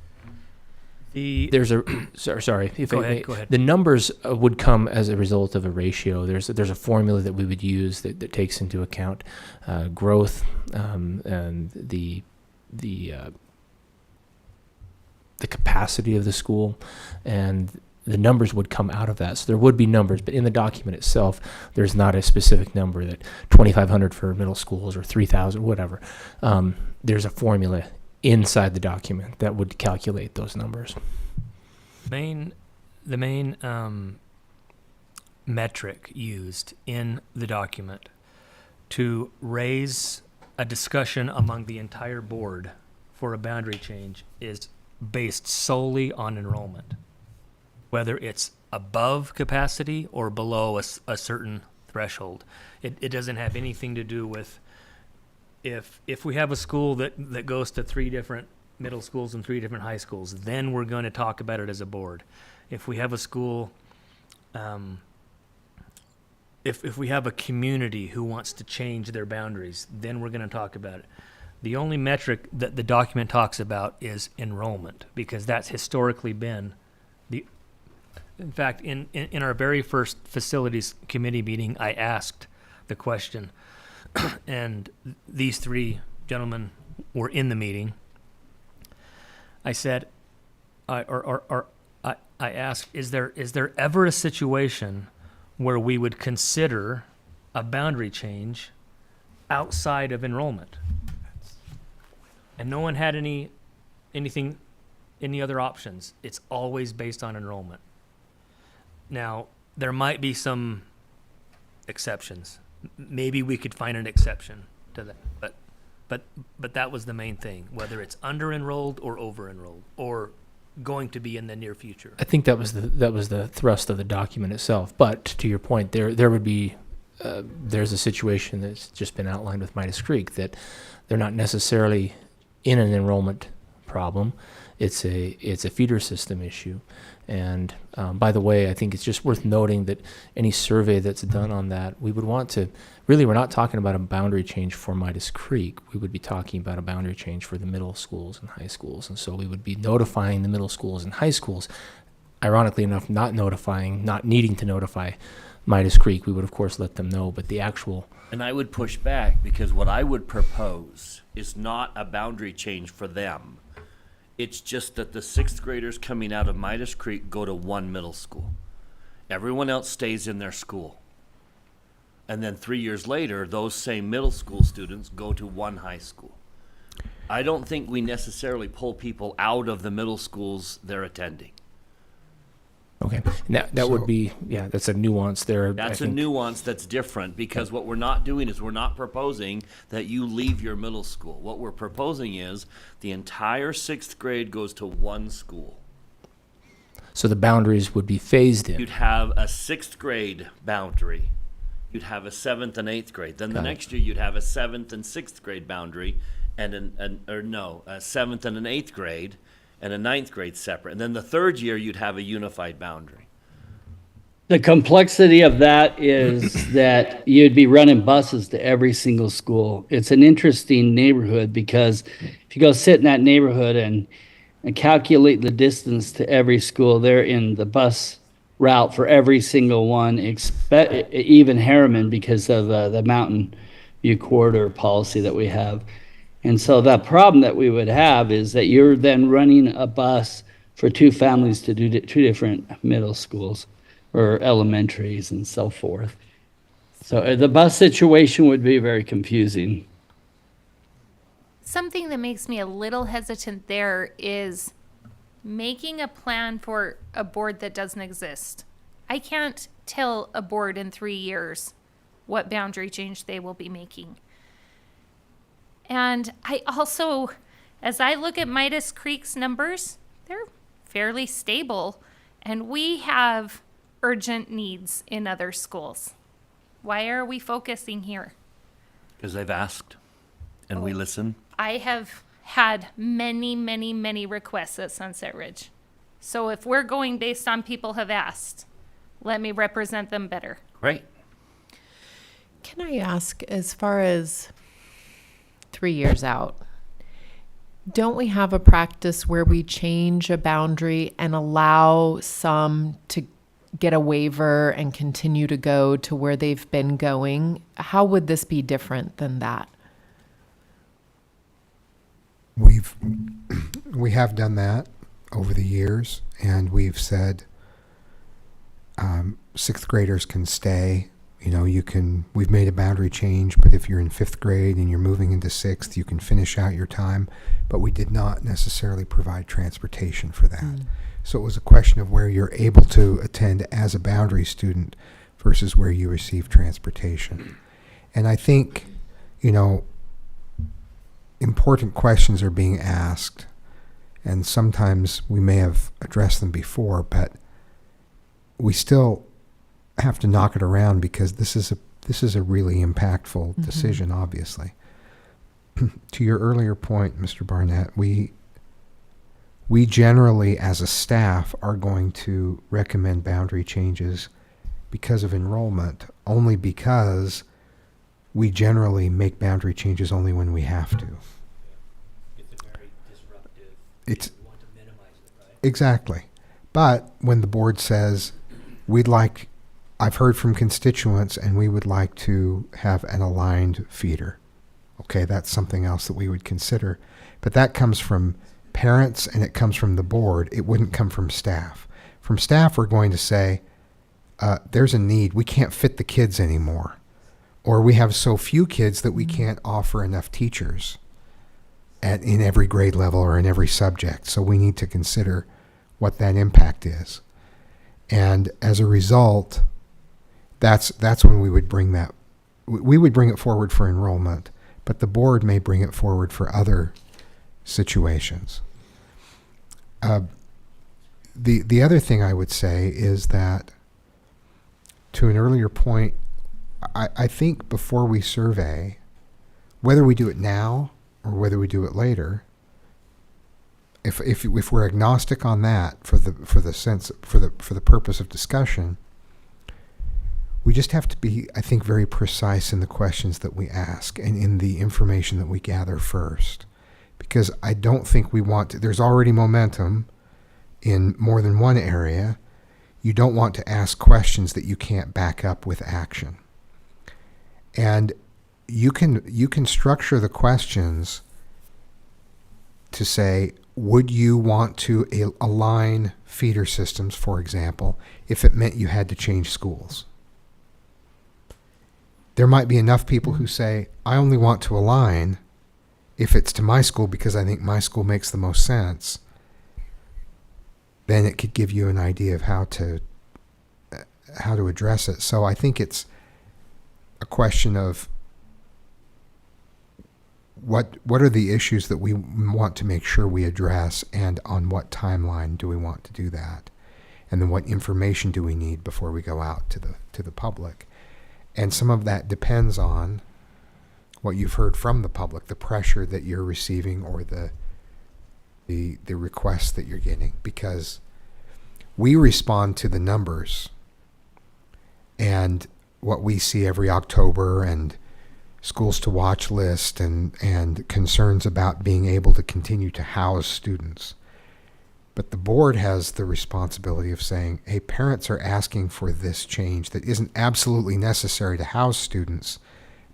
There's a sorry. If Go I ahead, may, go ahead. The numbers would come as a result of a ratio. There's a formula that we would use that takes into account growth and the capacity of the school, and the numbers would come out of that. So there would be numbers, but in the document itself, there's not a specific number that 2,500 for middle schools or 3,000, whatever. There's a formula inside the document that would calculate those numbers. The main metric used in the document to raise a discussion among the entire board for a boundary change is based solely on enrollment, whether it's above capacity or below a certain threshold. It doesn't have anything to do with if we have a school that goes to 3 different middle schools and 3 different high schools, then we're going to talk about it as a board. If we have a school, if we have a community who wants to change their boundaries, then we're going to talk about it. The only metric that the document talks about is enrollment, because that's historically been in fact, in our very first facilities committee meeting, I asked the question, and these 3 gentlemen were in the meeting. I said, I asked, is there ever a situation where we would consider a boundary change outside of enrollment? And no one had any other options. It's always based on enrollment. Now, there might be some exceptions. Maybe we could find an exception to that, but that was the main thing, whether it's under-enrolled or over-enrolled, or going to be in the near future. I think that was the thrust of the document itself. But to your point, there would be there's a situation that's just been outlined with Midas Creek that they're not necessarily in an enrollment problem. It's a feeder system issue. And by the way, I think it's just worth noting that any survey that's done on that, we would want to, really, we're not talking about a boundary change for Midas Creek. We would be talking about a boundary change for the middle schools and high schools. And so we would be notifying the middle schools and high schools. Ironically enough, not needing to notify Midas Creek. We would, of course, let them know. But the actual... And I would push back, because what I would propose is not a boundary change for them. It's just that the 6th graders coming out of Midas Creek go to one middle school. Everyone else stays in their school. And then 3 years later, those same middle school students go to one high school. I don't think we necessarily pull people out of the middle schools they're attending. Okay. That would be, yeah, that's a nuance there. That's I a think. nuance that's different, because what we're not doing is we're not proposing that you leave your middle school. What we're proposing is the entire 6th grade goes to one school. So the boundaries would be phased in. You'd have a 6th grade boundary. You'd have a 7th and 8th grade. Then the next year you'd have a 7th and 6th grade boundary, and a 7th and an 8th grade, and a 9th grade separate. And then the third year you'd have a unified boundary. The complexity of that is that you'd be running buses to every single school. It's an interesting neighborhood because if you go sit in that neighborhood and calculate the distance to every school, they're in the bus route for every single one, even Harriman, because of the Mountain View corridor policy that we have. And so the problem that we would have is that you're then running a bus for two families to do two different middle schools or elementaries and so forth. So the bus situation would be very confusing. Something that makes me a little hesitant there is making a plan for a board that doesn't exist. I can't tell a board in 3 years what boundary change they will be making. And I also, as I look at Midas Creek's numbers, they're fairly stable, and we have urgent needs in other schools. Why are we focusing here? Because they've asked, and we listen. I have had many requests at Sunset Ridge. So if we're going based on people have asked, let me represent them better. Great. Can I ask, as far as 3 years out, don't we have a practice where we change a boundary and allow some to get a waiver and continue to go to where they've been going? How would this be different than that? We have done that over the years, and we've said 6th graders can stay. You know, we've made a boundary change, but if you're in 5th grade and you're moving into 6th, you can finish out your time. But we did not necessarily provide transportation for that. So it was a question of where you're able to attend as a boundary student versus where you receive transportation. And I think, important questions are being asked, and sometimes we may have addressed them before, but we still have to knock it around because this is a really impactful decision, obviously. To your earlier point, Mr. Barnett, we generally, as a staff, are going to recommend boundary changes because of enrollment, only because we generally make boundary changes only when we have to. It's very disruptive. It's you want to minimize it, right? Exactly. But when the board says, I've heard from constituents and we would like to have an aligned feeder. Okay, that's something else that we would consider. But that comes from parents and it comes from the board. It wouldn't come from staff. From staff, we're going to say, there's a need. We can't fit the kids anymore. Or we have so few kids that we can't offer enough teachers in every grade level or in every subject. So we need to consider what that impact is. And as a result, that's when we would bring that. We would bring it forward for enrollment, but the board may bring it forward for other situations. The other thing I would say is that, to an earlier point, I think before we survey, whether we do it now or whether we do it later, if we're agnostic on that for the purpose of discussion, we just have to be, I think, very precise in the questions that we ask and in the information that we gather first. Because I don't think we want to, there's already momentum in more than one area. You don't want to ask questions that you can't back up with action. And you can structure the questions to say, would you want to align feeder systems, for example, if it meant you had to change schools? There might be enough people who say, I only want to align if it's to my school because I think my school makes the most sense. then it could give you an idea of how to address it. So I think it's a question of what are the issues that we want to make sure we address, and on what timeline do we want to do that, and then what information do we need before we go out to the public. And some of that depends on what you've heard from the public, the pressure that you're receiving, or the requests that you're getting, because we respond to the numbers and what we see every October, and schools to watch list, and concerns about being able to continue to house students. But the board has the responsibility of saying, hey, parents are asking for this change that isn't absolutely necessary to house students,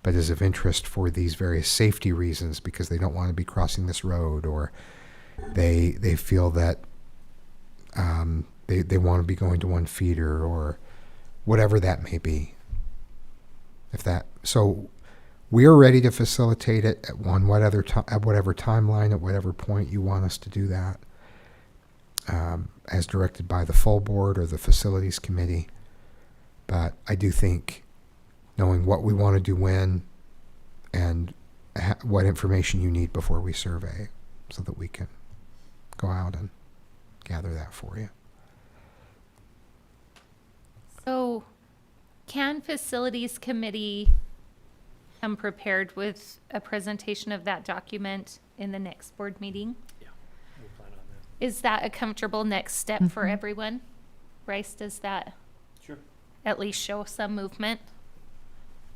but is of interest for these various safety reasons, because they don't want to be crossing this road, or they feel that they want to be going to one feeder, or whatever that may be. So we are ready to facilitate it at whatever timeline, at whatever point you want us to do that, as directed by the full board or the facilities committee. But I do think knowing what we want to do when, and what information you need before we survey, so that we can go out and gather that for you. So can facilities committee come prepared with a presentation of that document in the next board meeting? Yeah, we'll plan on that. Is that a comfortable next step for everyone? Bryce, does that Sure. at least show some movement?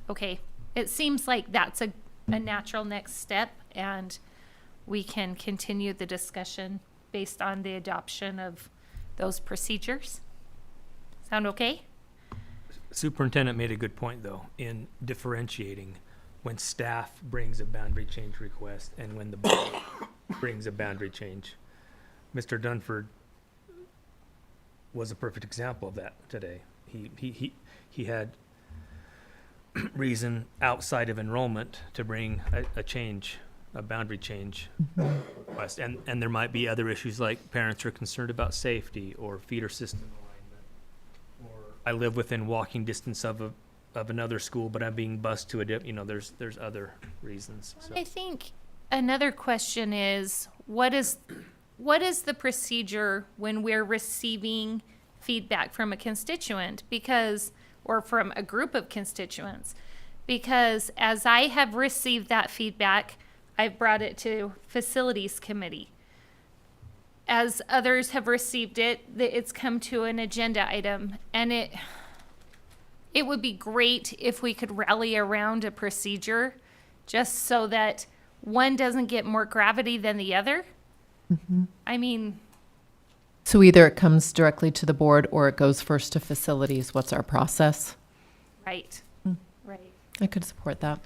Okay, it seems like that's a natural next step, and we can continue the discussion based on the adoption of those procedures. Sound okay? Superintendent made a good point, though, in differentiating when staff brings a boundary change request and when the board brings a boundary change. Mr. Dunford was a perfect example of that today. He had reason outside of enrollment to bring a change, a boundary change request. And there might be other issues, like parents are concerned about safety, or feeder system alignment, or I live within walking distance of another school, but I'm being bused to there's other reasons. So. I think another question is, what is the procedure when we're receiving feedback from a constituent, or from a group of constituents? Because as I have received that feedback, I've brought it to facilities committee. As others have received it, it's come to an agenda item, and it would be great if we could rally around a procedure, just so that one doesn't get more gravity than the other. I mean, So either it comes directly to the board or it goes first to facilities. What's our process? right, right. I could support that.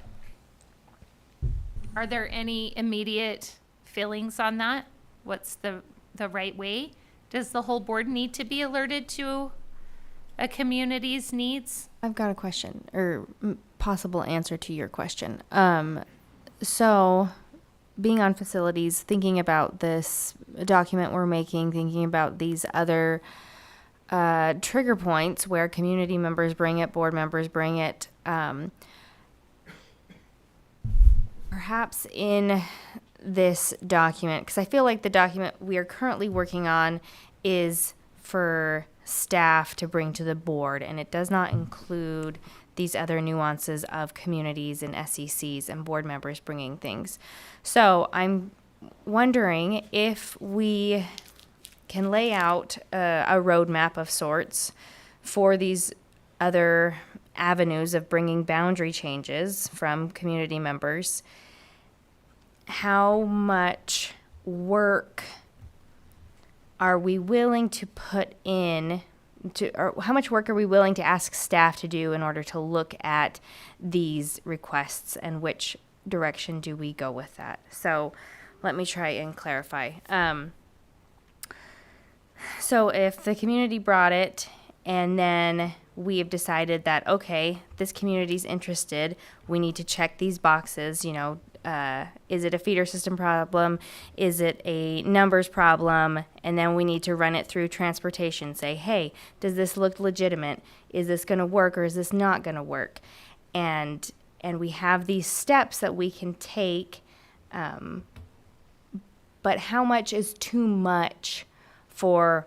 Are there any immediate feelings on that? What's the right way? Does the whole board need to be alerted to a community's needs? I've got a question, or possible answer to your question. So being on facilities, thinking about this document we're making, thinking about these other trigger points where community members bring it, board members bring it, perhaps in this document, because I feel like the document we are currently working on is for staff to bring to the board, and it does not include these other nuances of communities and SECs and board members bringing things. So I'm wondering if we can lay out a roadmap of sorts for these other avenues of bringing boundary changes from community members. How much work are we willing to put in or how much work are we willing to ask staff to do in order to look at these requests, and which direction do we go with that? So let me try and clarify. So if the community brought it, and then we have decided that, okay, this community's interested, we need to check these boxes, is it a feeder system problem? Is it a numbers problem? And then we need to run it through transportation. Say, hey, does this look legitimate? Is this going to work or is this not going to work? And we have these steps that we can take. But how much is too much for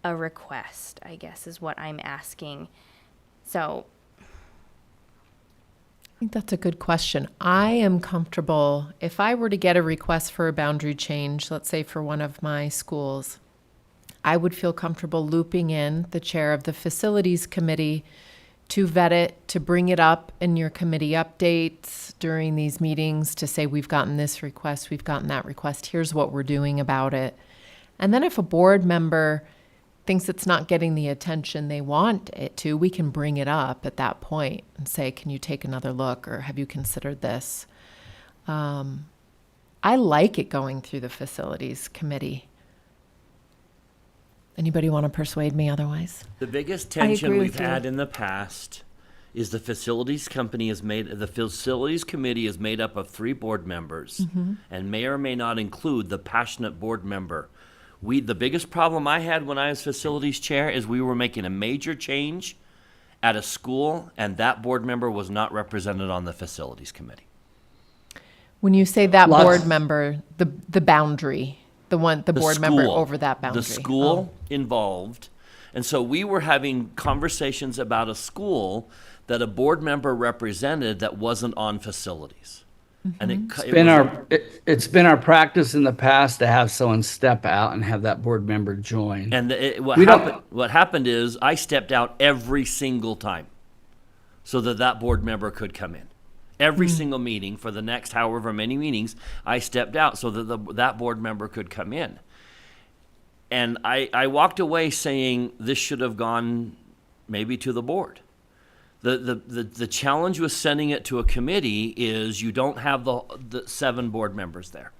a request, I guess, is what I'm asking. So I think that's a good question. I am comfortable, if I were to get a request for a boundary change, let's say for one of my schools, I would feel comfortable looping in the chair of the facilities committee to vet it, to bring it up in your committee updates during these meetings, to say, we've gotten this request, we've gotten that request, here's what we're doing about it. And then if a board member thinks it's not getting the attention they want it to, we can bring it up at that point and say, can you take another look, or have you considered this? I like it going through the facilities committee. Anybody want to persuade me otherwise? The biggest tension we've had in the past is the facilities committee is made up of 3 board members, and may or may not include the passionate board member. The biggest problem I had when I was facilities chair is we were making a major change at a school, and that board member was not represented on the facilities committee. When you say that board member, the boundary, the board member over that boundary. The school involved. And so we were having conversations about a school that a board member represented that wasn't on facilities. And it's been our practice in the past to have someone step out and have that board member join. And what happened is I stepped out every single time so that board member could come in. Every single meeting for the next however many meetings, I stepped out so that that board member could come in. And I walked away saying this should have gone maybe to the board. The challenge with sending it to a committee is you don't have the 7 board members there.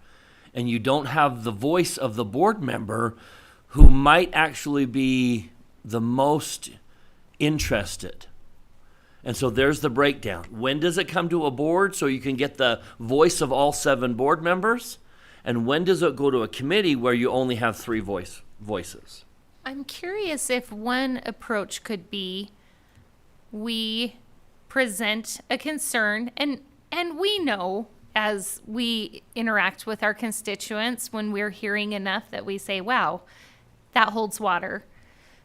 And you don't have the voice of the board member who might actually be the most interested. And so there's the breakdown. When does it come to a board so you can get the voice of all 7 board members? And when does it go to a committee where you only have 3 voices? I'm curious if one approach could be we present a concern, and we know as we interact with our constituents when we're hearing enough that we say, wow, that holds water.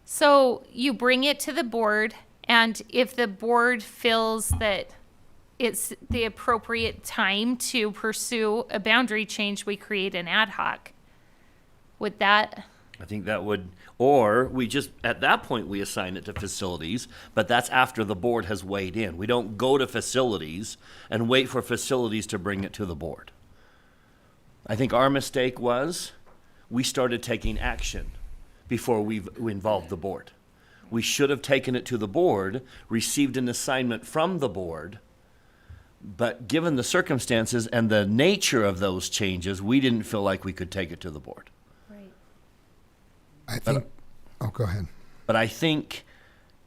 So you bring it to the board, and if the board feels that it's the appropriate time to pursue a boundary change, we create an ad hoc. Would that? I think that would, or we just, at that point, we assign it to facilities, but that's after the board has weighed in. We don't go to facilities and wait for facilities to bring it to the board. I think our mistake was we started taking action before we involved the board. We should have taken it to the board, received an assignment from the board, but given the circumstances and the nature of those changes, we didn't feel like we could take it to the board. I think, go ahead. But I think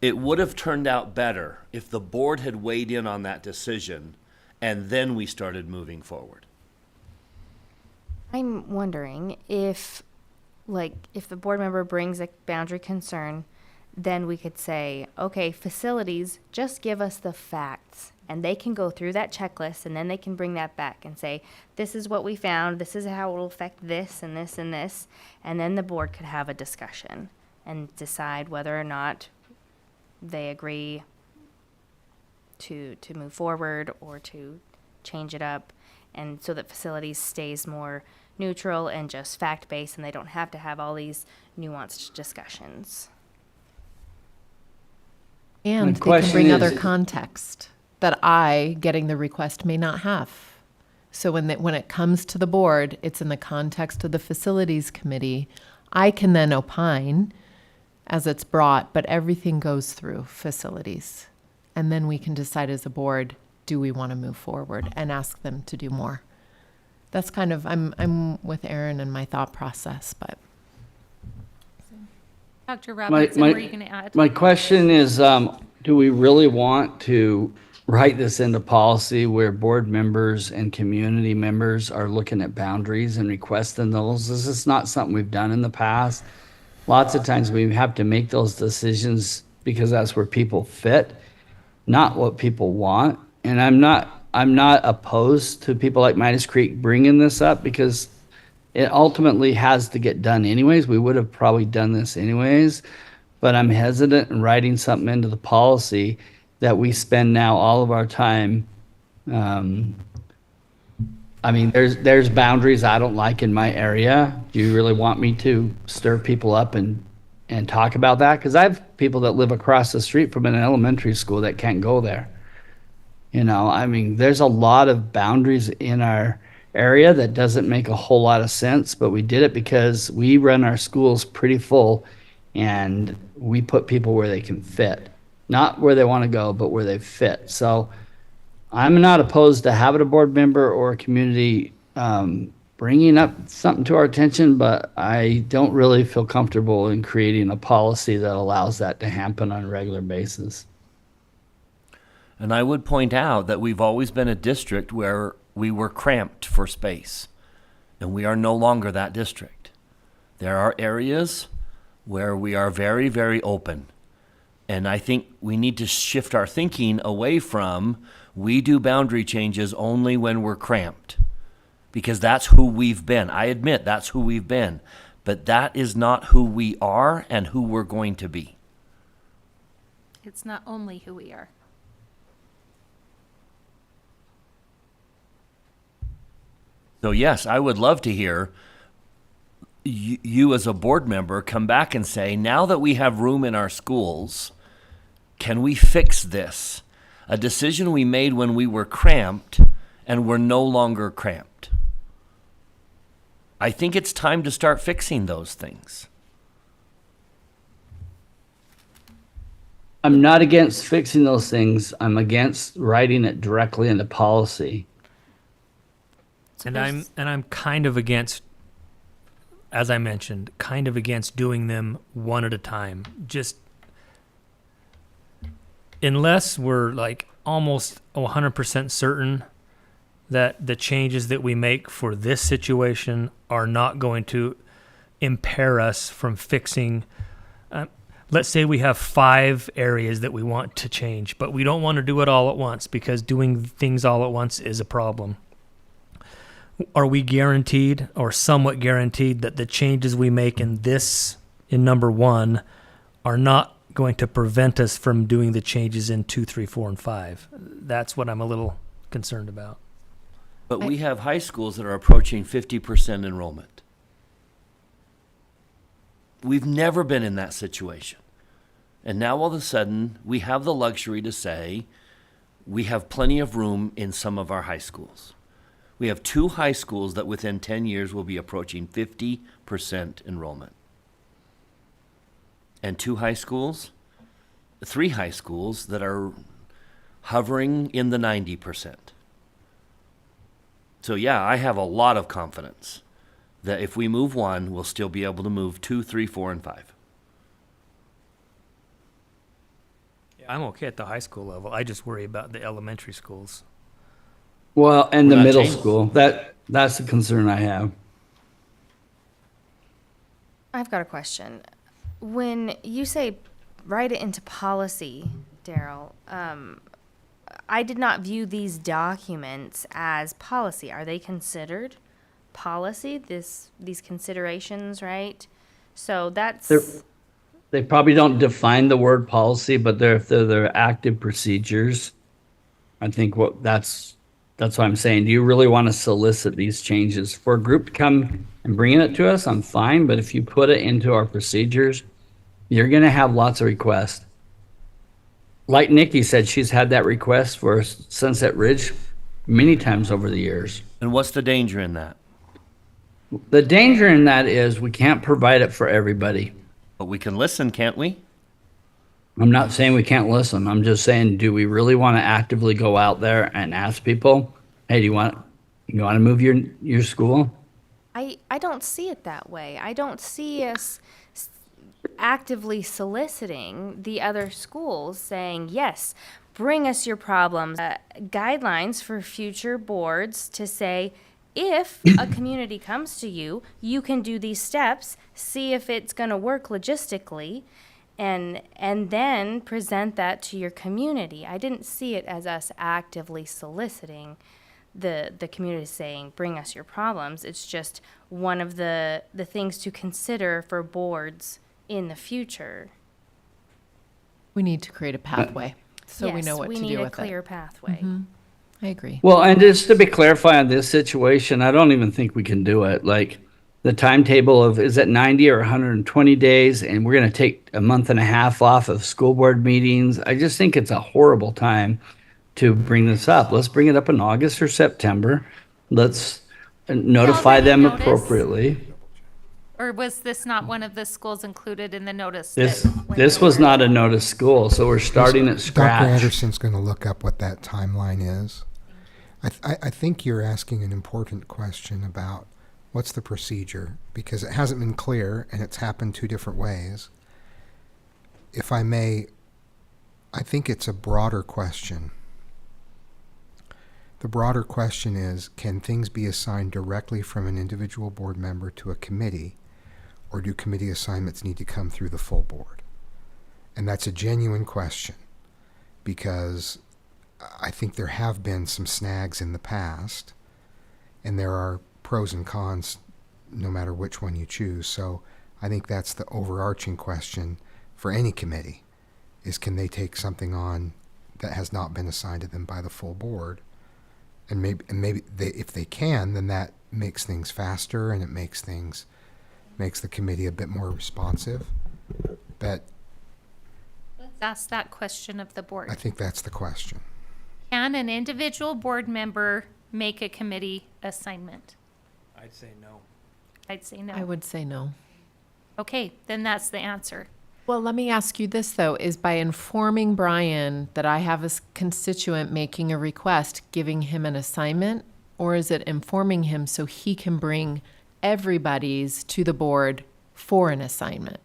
it would have turned out better if the board had weighed in on that decision and then we started moving forward. I'm wondering if the board member brings a boundary concern, then we could say, okay, facilities, just give us the facts. And they can go through that checklist, and then they can bring that back and say, this is what we found, this is how it will affect this and this and this. And then the board could have a discussion and decide whether or not they agree to move forward or to change it up. And so that facilities stays more neutral and just fact-based, and they don't have to have all these nuanced discussions. And they can bring other context that I, getting the request, may not have. So when it comes to the board, it's in the context of the facilities committee. I can then opine as it's brought, but everything goes through facilities. And then we can decide as a board, do we want to move forward and ask them to do more? That's kind of, I'm with Erin in my thought process, but. Dr. Robinson, what are you going to add? My question is, do we really want to write this into policy where board members and community members are looking at boundaries and requesting those. This is not something we've done in the past. Lots of times we have to make those decisions because that's where people fit, not what people want. And I'm not opposed to people like Midas Creek bringing this up because it ultimately has to get done anyways. We would have probably done this anyways, but I'm hesitant in writing something into the policy that we spend now all of our time. I mean, there's boundaries I don't like in my area. Do you really want me to stir people up and talk about that? Because I have people that live across the street from an elementary school that can't go there. You know, I mean, there's a lot of boundaries in our area that doesn't make a whole lot of sense, but we did it because we run our schools pretty full and we put people where they can fit. Not where they want to go, but where they fit. So I'm not opposed to having a board member or a community bringing up something to our attention, but I don't really feel comfortable in creating a policy that allows that to happen on a regular basis. And I would point out that we've always been a district where we were cramped for space, and we are no longer that district. There are areas where we are very, very open. And I think we need to shift our thinking away from we do boundary changes only when we're cramped, because that's who we've been. I admit that's who we've been, but that is not who we are and who we're going to be. It's not only who we are. So yes, I would love to hear you as a board member come back and say, now that we have room in our schools, can we fix this? A decision we made when we were cramped and we're no longer cramped. I think it's time to start fixing those things. I'm not against fixing those things. I'm against writing it directly into policy. And I'm kind of against, as I mentioned, kind of against doing them one at a time. Just unless we're like almost 100% certain that the changes that we make for this situation are not going to impair us from fixing. Let's say we have 5 areas that we want to change, but we don't want to do it all at once because doing things all at once is a problem. Are we guaranteed or somewhat guaranteed that the changes we make in number 1 are not going to prevent us from doing the changes in 2, 3, 4, and 5? That's what I'm a little concerned about. But we have high schools that are approaching 50% enrollment. We've never been in that situation. And now all of a sudden, we have the luxury to say we have plenty of room in some of our high schools. We have 2 high schools that within 10 years will be approaching 50% enrollment. And 3 high schools that are hovering in the 90%. So yeah, I have a lot of confidence that if we move 1, we'll still be able to move 2, 3, 4, and 5. Yeah, I'm okay at the high school level. I just worry about the elementary schools. Well, and We're the not middle changing. school, that's the concern I have. I've got a question. When you say write it into policy, Daryl, I did not view these documents as policy. Are they considered policy? These considerations, right? So that's They probably don't define the word policy, but they're active procedures. I think that's what I'm saying. Do you really want to solicit these changes? For a group to come and bring it to us, I'm fine, but if you put it into our procedures, you're going to have lots of requests. Like Nikki said, she's had that request for Sunset Ridge many times over the years. And what's the danger in that? The danger in that is we can't provide it for everybody. But we can listen, can't we? I'm not saying we can't listen. I'm just saying, do we really want to actively go out there and ask people, hey, do you want to move your school? I don't see it that way. I don't see us actively soliciting the other schools saying, yes, bring us your problems, guidelines for future boards to say, if a community comes to you, you can do these steps, see if it's going to work logistically, and then present that to your community. I didn't see it as us actively soliciting the community saying, bring us your problems. It's just one of the things to consider for boards in the future. We need to create a pathway so we know what to do with it. We need a clear pathway. I agree. Well, and just to be clarified on this situation, I don't even think we can do it. Like the timetable of, is it 90 or 120 days? And we're going to take a month and a half off of school board meetings. I just think it's a horrible time to bring this up. Let's bring it up in August or September. Let's notify them notice? appropriately. Or was this not one of the schools included in the notice? This was not a notice school, so we're starting at scratch. Dr. Anderson's going to look up what that timeline is. I think you're asking an important question about what's the procedure, because it hasn't been clear and it's happened two different ways. If I may, I think it's a broader question. The broader question is, can things be assigned directly from an individual board member to a committee, or do committee assignments need to come through the full board? And that's a genuine question, because I think there have been some snags in the past, and there are pros and cons no matter which one you choose. So I think that's the overarching question for any committee, is can they take something on that has not been assigned to them by the full board? And maybe if they can, then that makes things faster, and it makes the committee a bit more responsive. But Let's ask that question of the board. I think that's the question. Can an individual board member make a committee assignment? I'd say no. I'd say no. I would say no. Okay, then that's the answer. Well, let me ask you this, though. Is by informing Brian that I have a constituent making a request, giving him an assignment, or is it informing him so he can bring everybody's to the board for an assignment?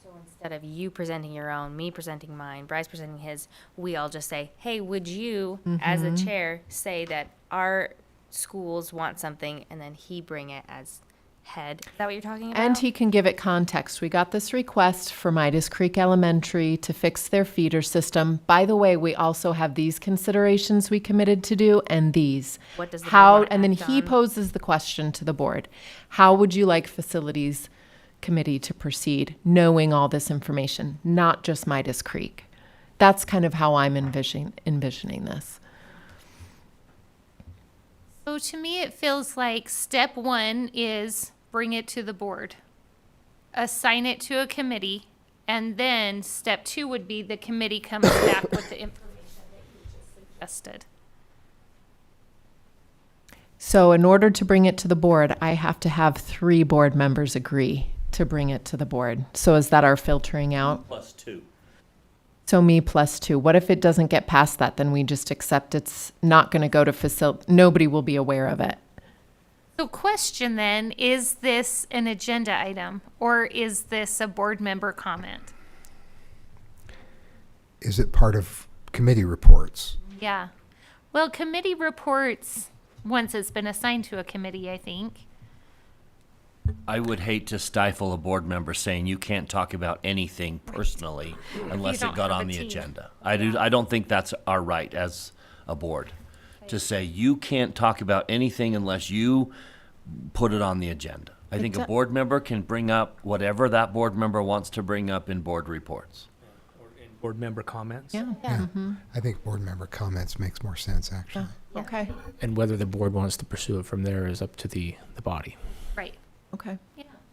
So instead of you presenting your own, me presenting mine, Bryce presenting his, we all just say, hey, would you, as a chair, say that our schools want something, and then he bring it as head. Is that what you're talking about? And he can give it context. We got this request for Midas Creek Elementary to fix their feeder system. By the way, we also have these considerations we committed to do, and these. What does the board want and then act he on? poses the question to the board. How would you like facilities committee to proceed, knowing all this information, not just Midas Creek? That's kind of how I'm envisioning this. So to me, it feels like step one is bring it to the board, assign it to a committee, and then step two would be the committee comes back with the information that you just suggested. So in order to bring it to the board, I have to have 3 board members agree to bring it to the board. So is that our filtering out? +2. So me +2. What if it doesn't get past that? Then we just accept it's not going to go to nobody will be aware of it. So question then, is this an agenda item or is this a board member comment? Is it part of committee reports? Yeah. Well, committee reports, once it's been assigned to a committee, I think. I would hate to stifle a board member saying you can't talk about anything personally unless don't it got have on a the team. agenda. I don't think that's our right as a board to say you can't talk about anything unless you put it on the agenda. I think a board member can bring up whatever that board member wants to bring up in board reports. Or in board member comments. Yeah. Yeah. I think board member comments makes more sense, actually. Okay. And whether the board wants to pursue it from there is up to the body. Right. Okay.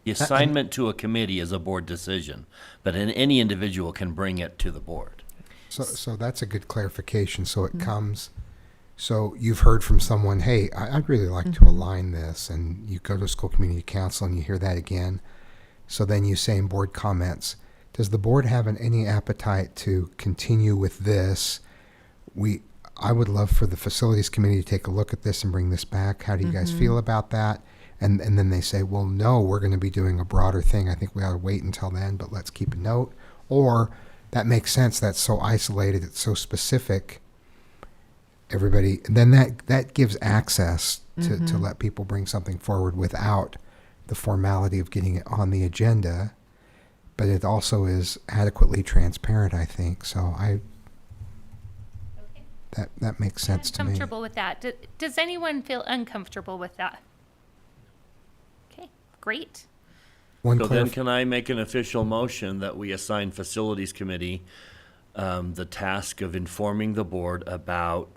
The assignment to a committee is a board decision, but any individual can bring it to the board. So that's a good clarification. So it comes, so you've heard from someone, hey, I'd really like to align this, and you go to school community council and you hear that again. So then you say in board comments, does the board have any appetite to continue with this? I would love for the facilities committee to take a look at this and bring this back. How do you guys feel about that? And then they say, well, no, we're going to be doing a broader thing. I think we ought to wait until then, but let's keep a note. Or that makes sense. That's so isolated. It's so specific. Everybody, and then that gives access to let people bring something forward without the formality of getting it on the agenda. But it also is adequately transparent, I think. So that makes sense to me. Comfortable with that. Does anyone feel uncomfortable with that? Okay, great. So then can I make an official motion that we assign Facilities Committee the task of informing the board about,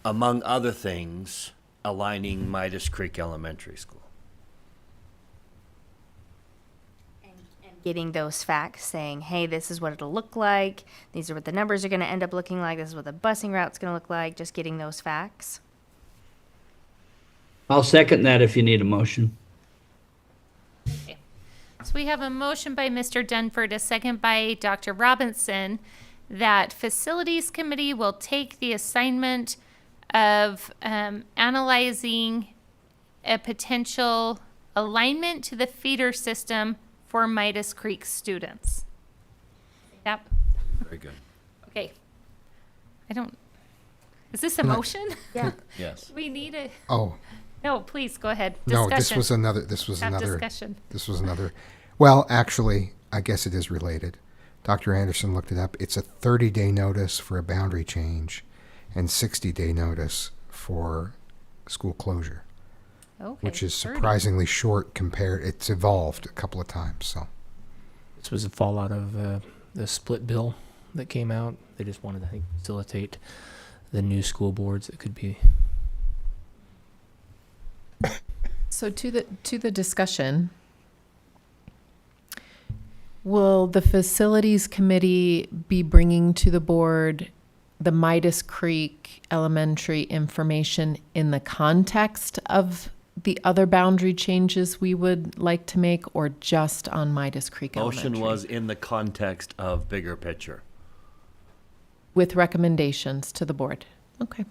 among other things, aligning Midas Creek Elementary School? Getting those facts saying, hey, this is what it'll look like. These are what the numbers are going to end up looking like. This is what the busing route's going to look like. Just getting those facts. I'll second that if you need a motion. Okay. So we have a motion by Mr. Dunford, a second by Dr. Robinson, that Facilities Committee will take the assignment of analyzing a potential alignment to the feeder system for Midas Creek students. Yep. Very good. Okay. Is this a motion? Yeah. Yes. We need a. Oh. No, please go ahead. No, Discussion. this was another discussion. This was another. Well, actually, I guess it is related. Dr. Anderson looked it up. It's a 30-day notice for a boundary change and 60-day notice for school closure. Okay, Which is 30. surprisingly short compared. It's evolved a couple of times. So This was a fallout of the split bill that came out. They just wanted to, I think, facilitate the new school boards that could be. So to the discussion, will the Facilities Committee be bringing to the board the Midas Creek Elementary information in the context of the other boundary changes we would like to make, or just on Midas Creek Elementary? Motion was in the context of bigger picture. With recommendations to the board. Okay.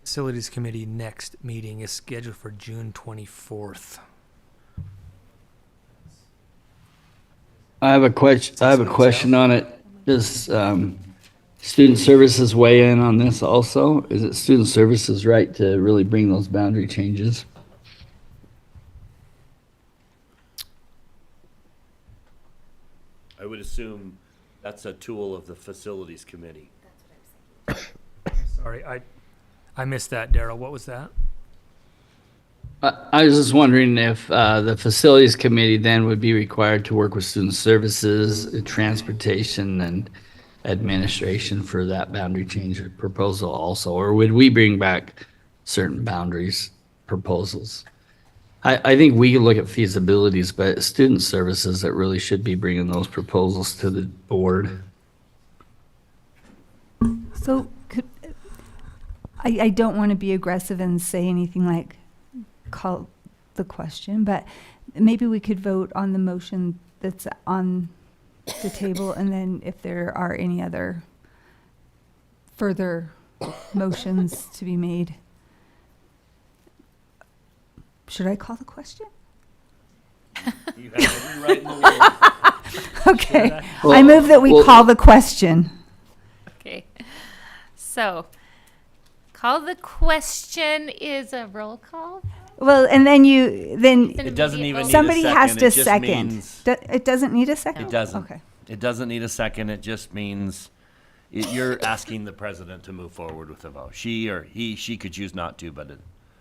Facilities Committee next meeting is scheduled for June 24th. I have a question on it. Does Student Services weigh in on this also? Is it Student Services right to really bring those boundary changes? I would assume that's a tool of the Facilities Committee. Sorry, I missed that, Daryl. What was that? I was just wondering if the Facilities Committee then would be required to work with Student Services, transportation, and administration for that boundary change proposal also, or would we bring back certain boundaries proposals? I think we can look at feasibilities, but Student Services that really should be bringing those proposals to the board. So I don't want to be aggressive and say anything like call the question, but maybe we could vote on the motion that's on the table, and then if there are any other further motions to be made. Should I call the question? You have every right in the world. Okay. I move that we call the question. Okay. So, call the question is a roll call. Well, and then It doesn't even somebody need a second. has to It just second. means- It doesn't need a second? It doesn't. Okay. It doesn't need a second. It just means you're asking the president to move forward with a vote. She could choose not to, but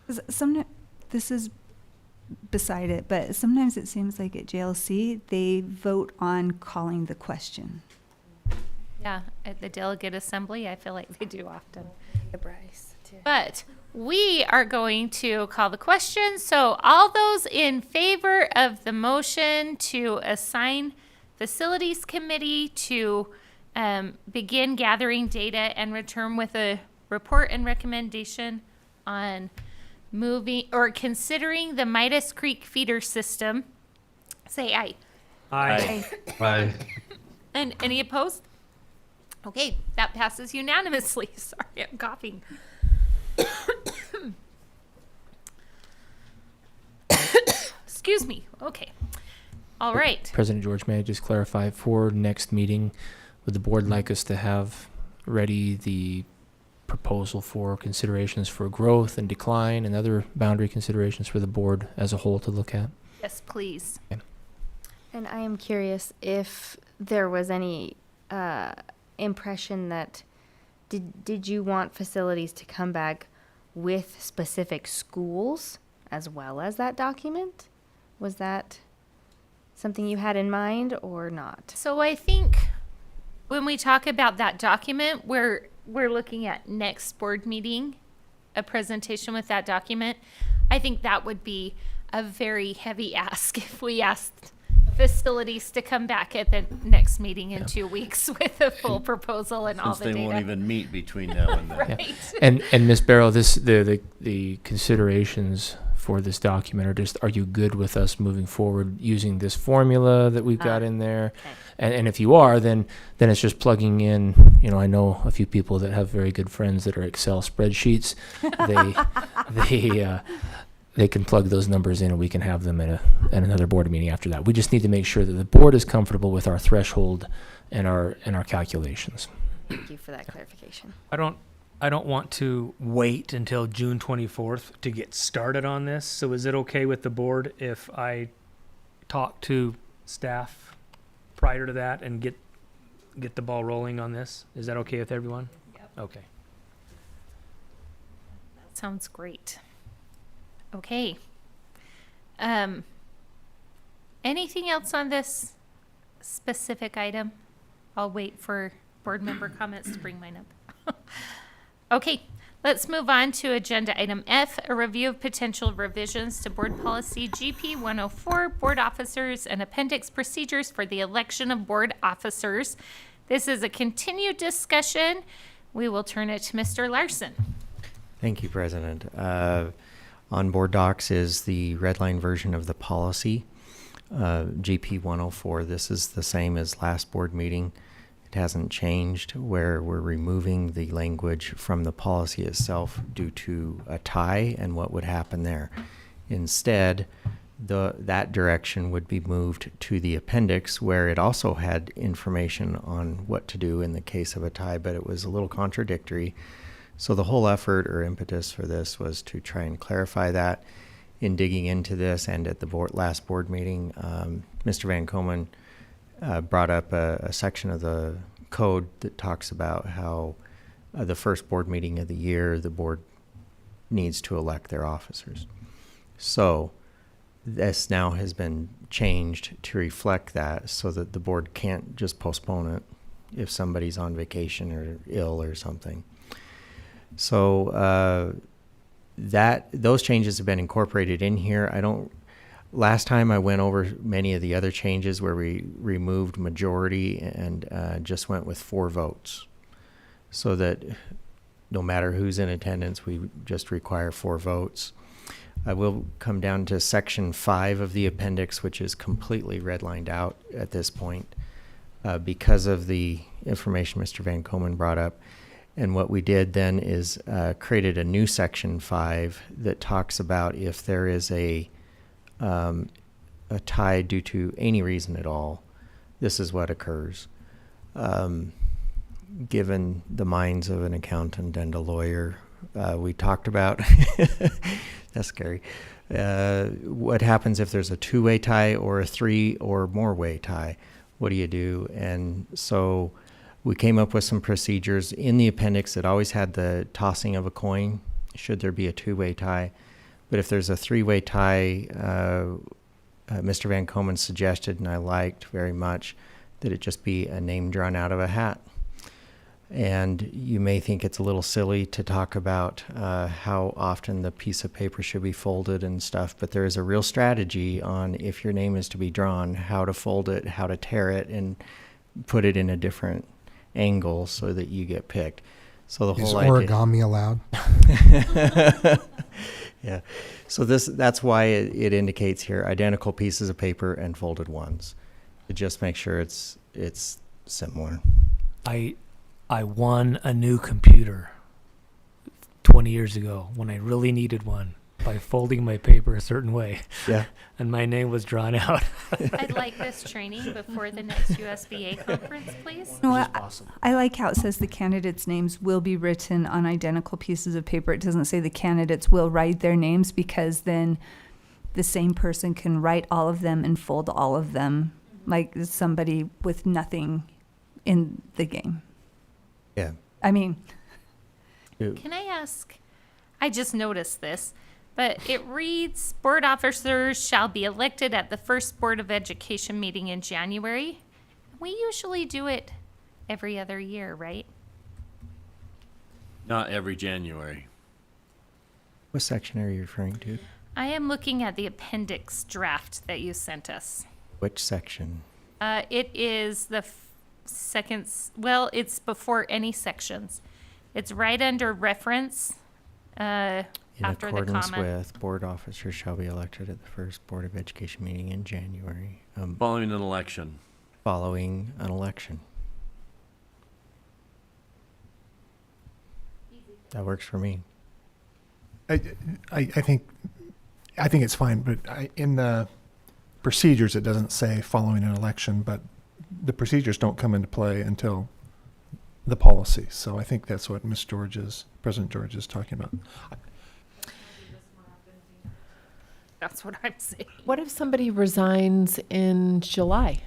This is beside it, but sometimes it seems like at JLC, they vote on calling the question. Yeah, at the delegate assembly, I feel like they do often. Bryce, too. But we are going to call the question. So all those in favor of the motion to assign Facilities Committee to begin gathering data and return with a report and recommendation on moving or considering the Midas Creek feeder system, say aye. Aye. Right. And any opposed? Okay, that passes unanimously. Sorry, I'm coughing. Excuse me. Okay. All right. President George, may I just clarify, for next meeting, would the board like us to have ready the proposal for considerations for growth and decline and other boundary considerations for the board as a whole to look at? Yes, please. And I am curious if there was any impression that did you want facilities to come back with specific schools as well as that document? Was that something you had in mind or not? So I think when we talk about that document, we're looking at next board meeting, a presentation with that document. I think that would be a very heavy ask if we asked facilities to come back at the next meeting in 2 weeks with a full proposal and all Since the they data. won't even meet between now and then. Right. And Ms. Barrow, the considerations for this document are just, are you good with us moving forward using this formula that we've got in there? Okay. And if you are, then it's just plugging in. You know, I know a few people that have very good friends that are Excel spreadsheets. They can plug those numbers in, and we can have them at another board meeting after that. We just need to make sure that the board is comfortable with our threshold and our calculations. Thank you for that clarification. I don't want to wait until June 24th to get started on this. So is it okay with the board if I talk to staff prior to that and get the ball rolling on this? Is that okay with everyone? Yep. Okay. That sounds great. Okay. Anything else on this specific item? I'll wait for board member comments to bring mine up. Okay, let's move on to agenda item F, a review of potential revisions to board policy GP 104, board officers and appendix procedures for the election of board officers. This is a continued discussion. We will turn it to Mr. Larson. Thank you, President. On board docs is the red line version of the policy, GP 104. This is the same as last board meeting. It hasn't changed, where we're removing the language from the policy itself due to a tie and what would happen there. Instead, that direction would be moved to the appendix, where it also had information on what to do in the case of a tie, but it was a little contradictory. So the whole effort or impetus for this was to try and clarify that. In digging into this, and at the last board meeting, Mr. Van Komen brought up a section of the code that talks about how the first board meeting of the year, the board needs to elect their officers. So this now has been changed to reflect that, so that the board can't just postpone it if somebody's on vacation or ill or something. So those changes have been incorporated in here. Last time I went over many of the other changes where we removed majority and just went with 4 votes, so that no matter who's in attendance, we just require 4 votes. I will come down to section 5 of the appendix, which is completely redlined out at this point because of the information Mr. Van Komen brought up. And what we did then is created a new section 5 that talks about if there is a tie due to any reason at all, this is what occurs. Given the minds of an accountant and a lawyer, we talked about, that's scary, what happens if there's a 2-way tie or a 3 or more way tie? What do you do? And so we came up with some procedures. In the appendix, it always had the tossing of a coin, should there be a 2-way tie. But if there's a 3-way tie, Mr. Van Komen suggested, and I liked very much, that it just be a name drawn out of a hat. And you may think it's a little silly to talk about how often the piece of paper should be folded and stuff, but there is a real strategy on, if your name is to be drawn, how to fold it, how to tear it, and put it in a different angle so that you get picked. So the whole idea. Is origami allowed? Yeah. So that's why it indicates here identical pieces of paper and folded ones. To just make sure it's similar. I won a new computer 20 years ago when I really needed one. by folding my paper a certain way. Yeah. And my name was drawn out. I'd like this training before the next USBA conference, please. No, I like how it says the candidates' names will be written on identical pieces of paper. It doesn't say the candidates will write their names, because then the same person can write all of them and fold all of them, like somebody with nothing in the game. Yeah. I mean, Can I ask, I just noticed this, but it reads, board officers shall be elected at the first Board of Education meeting in January. We usually do it every other year, right? Not every January. What section are you referring to? I am looking at the appendix draft that you sent us. Which section? It is the second, well, it's before any sections. It's right under reference, In after the accordance comment. with, board officers shall be elected at the first Board of Education meeting in January, Following an election. following an election. That works for me. I think it's fine, but in the procedures, it doesn't say following an election, but the procedures don't come into play until the policy. So I think that's what President George is talking about. That's what I'm saying. What if somebody resigns in July?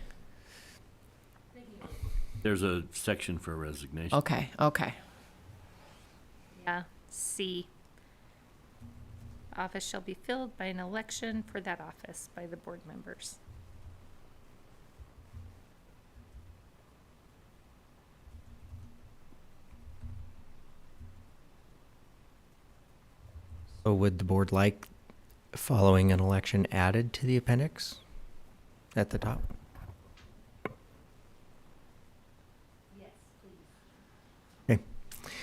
There's a section for resignation. Okay, okay. Yeah, C. Office shall be filled by an election for that office by the board members. So would the board like following an election added to the appendix at the top?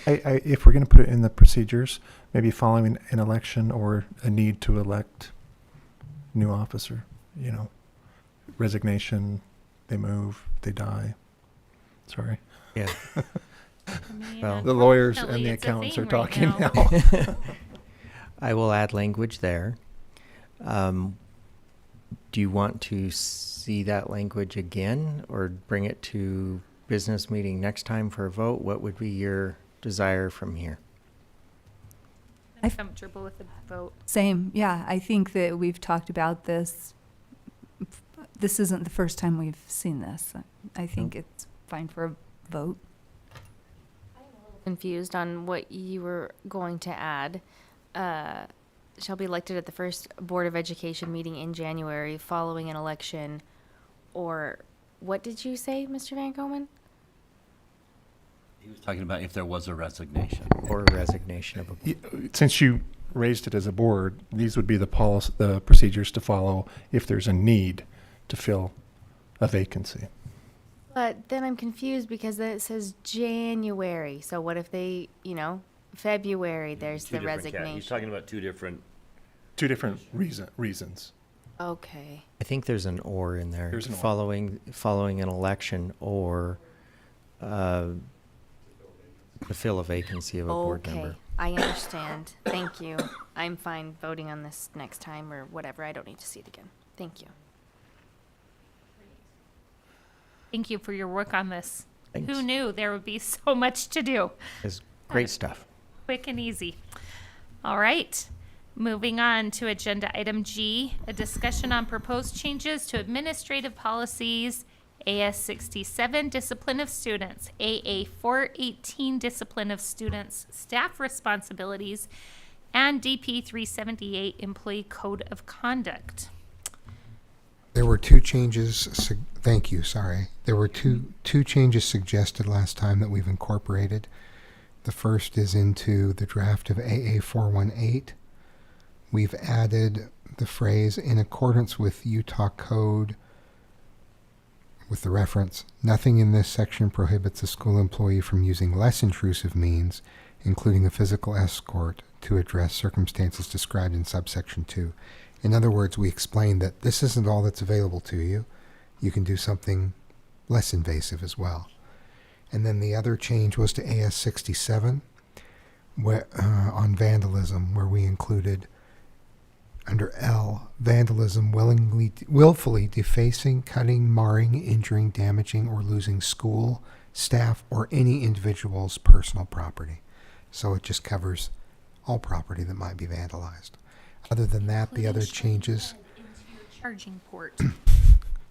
If we're going to put it in the procedures, maybe following an election or a need to elect new officer, resignation, they move, they die. Sorry. Yeah. Well, The lawyers and unfortunately, the it's a accountants are thing right talking now. now. I will add language there. Do you want to see that language again or bring it to business meeting next time for a vote? What would be your desire from here? I'm comfortable with the vote. same. Yeah, I think that we've talked about this. This isn't the first time we've seen this. I think it's fine for a vote. Confused on what you were going to add. Shall be elected at the first Board of Education meeting in January following an election, or what did you say, Mr. Van Komen? He was talking about if there was a resignation. Or a resignation of a board. Since you raised it as a board, these would be the procedures to follow if there's a need to fill a vacancy. But then I'm confused because it says January. So what if they, February, there's Two the different resignation. He's talking about two different. Reasons. Okay. I think there's an or in there. There's an or. Following an election or to fill a vacancy of a board member. Okay, I understand. Thank you. I'm fine voting on this next time or whatever. I don't need to see it again. Thank you. Thank you for your work on this. Thanks. Who knew there would be so much to do? It's great stuff. Quick and easy. All right. Moving on to agenda item G, a discussion on proposed changes to administrative policies, AS 67, discipline of students, AA 418, discipline of students, staff responsibilities, and DP 378, employee code of conduct. There were two changes. Thank you. Sorry. There were two changes suggested last time that we've incorporated. The first is into the draft of AA 418. We've added the phrase in accordance with Utah code with the reference, nothing in this section prohibits a school employee from using less intrusive means, including a physical escort, to address circumstances described in subsection 2. In other words, we explained that this isn't all that's available to you. You can do something less invasive as well. And then the other change was to AS 67 where, on vandalism, where we included Under L, vandalism, willfully defacing, cutting, marring, injuring, damaging, or losing school, staff, or any individual's personal property. So it just covers all property that might be vandalized. Other than that, the other changes Charging port.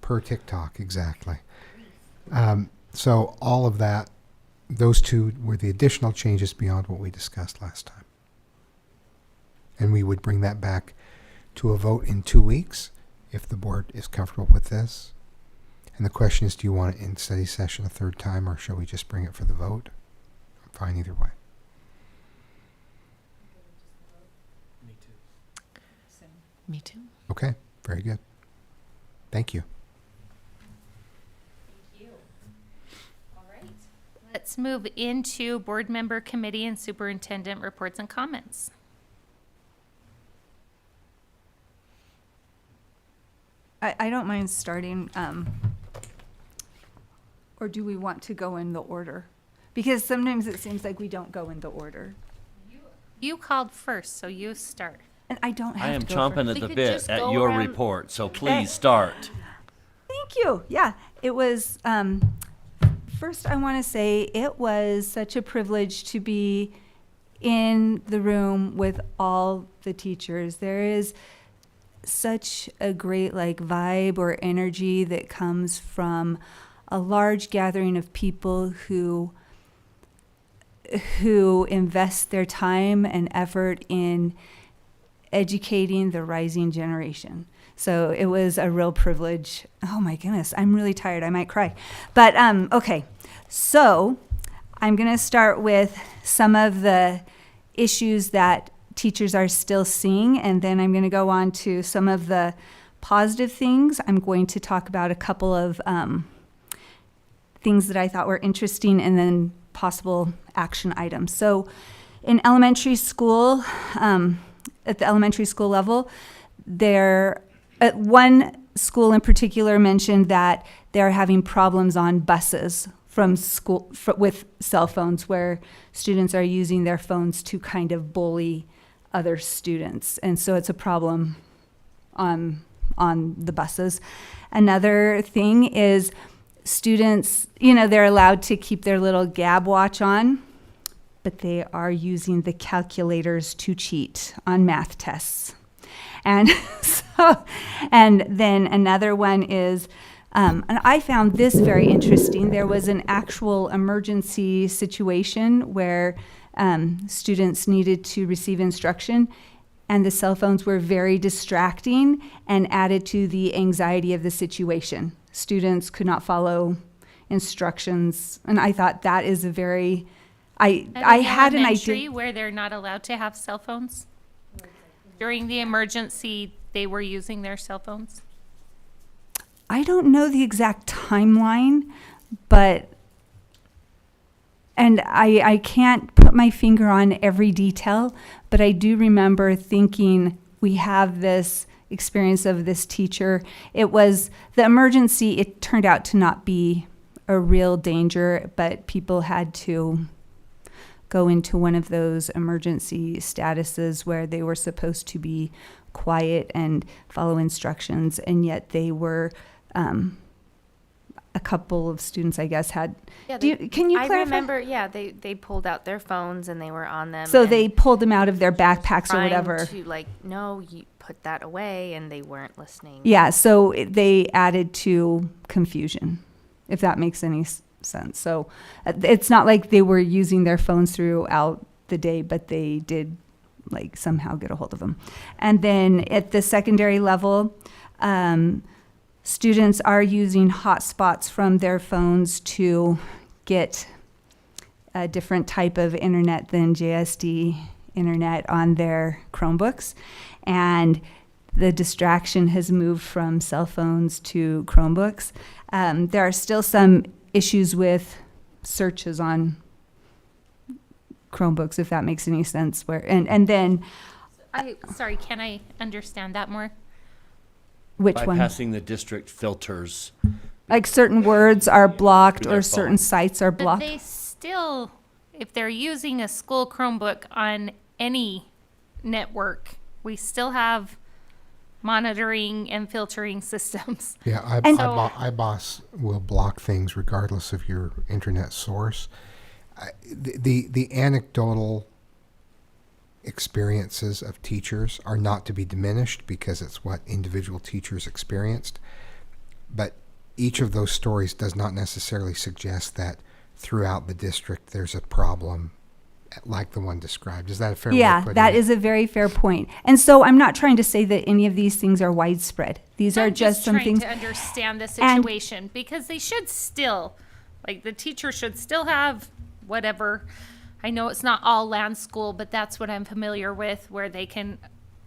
per TikTok, exactly. So all of that, those two were the additional changes beyond what we discussed last time. And we would bring that back to a vote in 2 weeks if the board is comfortable with this. And the question is, do you want it in study session a third time, or shall we just bring it for the vote? I'm fine either way. Me too. Okay, very good. Thank you. Let's move into board member, committee, and superintendent reports and comments. I don't mind starting, or do we want to go in the order? Because sometimes it seems like we don't go in the order. You called first, so you start. And I don't have I am to go chomping first. at We the could bit just at go your around- report, so please start. Thank you. Yeah, it was, first I want to say it was such a privilege to be in the room with all the teachers. There is such a great vibe or energy that comes from a large gathering of people who invest their time and effort in educating the rising generation. So it was a real privilege. Oh my goodness, I'm really tired. I might cry. But okay, so I'm going to start with some of the issues that teachers are still seeing, and then I'm going to go on to some of the positive things. I'm going to talk about a couple of things that I thought were interesting, and then possible action items. So in elementary school, at the elementary school level, one school in particular mentioned that they're having problems on buses from school with cell phones, where students are using their phones to kind of bully other students. And so it's a problem on the buses. Another thing is students, they're allowed to keep their little Gab watch on, but they are using the calculators to cheat on math tests. And and then another one is, and I found this very interesting. There was an actual emergency situation where students needed to receive instruction, and the cell phones were very distracting and added to the anxiety of the situation. Students could not follow instructions, and I thought that is a very, I had an idea where they're not allowed to have cell phones. During the emergency, they were using their cell phones. I don't know the exact timeline, and I can't put my finger on every detail, but I do remember thinking we have this experience of this teacher. It was the emergency, it turned out to not be a real danger, but people had to go into one of those emergency statuses where they were supposed to be quiet and follow instructions, and yet they were, a couple of students, I guess, had. Yeah, Can you I clarify? remember, they pulled out their phones and they were on them. So and they pulled them out of their backpacks or trying whatever. to no, you put that away, and they weren't listening. Yeah, so they added to confusion, if that makes any sense. So it's not like they were using their phones throughout the day, but they did somehow get a hold of them. And then at the secondary level, students are using hotspots from their phones to get a different type of internet than JSD internet on their Chromebooks. And the distraction has moved from cell phones to Chromebooks. There are still some issues with searches on Chromebooks, if that makes any sense. And then Sorry, can I understand that more? which one? Bypassing the district filters. Like certain words are blocked Their or certain phone. sites are But blocked. they still, if they're using a school Chromebook on any network, we still have monitoring and filtering systems. Yeah, And- iBoss will block things regardless of your internet source. The anecdotal experiences of teachers are not to be diminished because it's what individual teachers experienced. But each of those stories does not necessarily suggest that throughout the district there's a problem like the one described. Is that a fair way of putting that it? is a very fair point. And so I'm not trying to say that any of these things are widespread. These are I'm just some trying things. to understand the situation because they should still, like the teacher should still have whatever. I know it's not all land school, but that's what I'm familiar with, where they can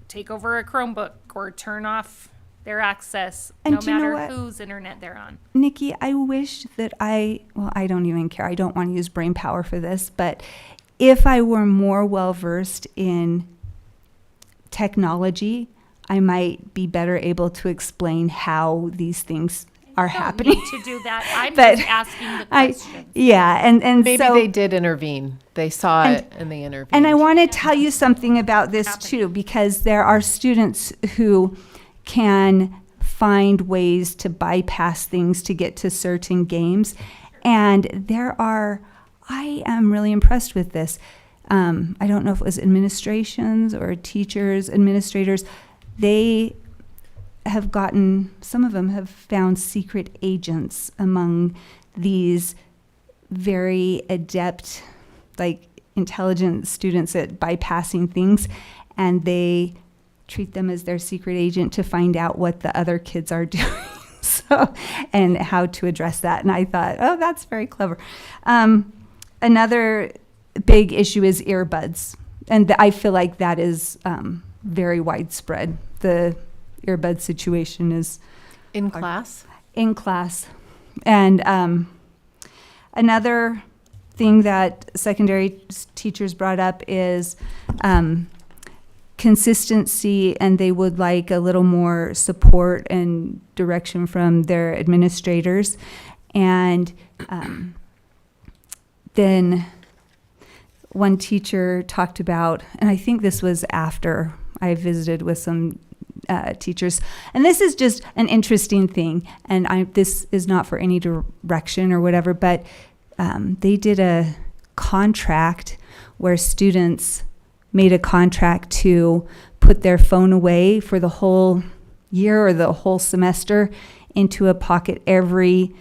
take over a Chromebook or turn off their access And no do you know matter what? whose internet they're on. Nikki, I wish that I don't even care. I don't want to use brain power for this, but if I were more well-versed in technology, I might be better able to explain how these things are happening. Need to do that. I'm But just asking the questions. and Maybe so they did intervene. They saw it and they intervened. And I want to tell you something about this too, because there are students who can find ways to bypass things to get to certain games. And I am really impressed with this. I don't know if it was administrations or administrators, they have some of them have found secret agents among these very adept, like intelligent students at bypassing things, and they treat them as their secret agent to find out what the other kids are doing. And how to address that. And I thought, oh, that's very clever. Another big issue is earbuds. And I feel like that is very widespread. The earbud situation is in class. In class. And another thing that secondary teachers brought up is consistency, and they would like a little more support and direction from their administrators. And then one teacher talked about, and I think this was after I visited with some teachers, and this is just an interesting thing, and this is not for any direction or whatever, but they did a contract where students made a contract to put their phone away for the whole year or the whole semester into a pocket every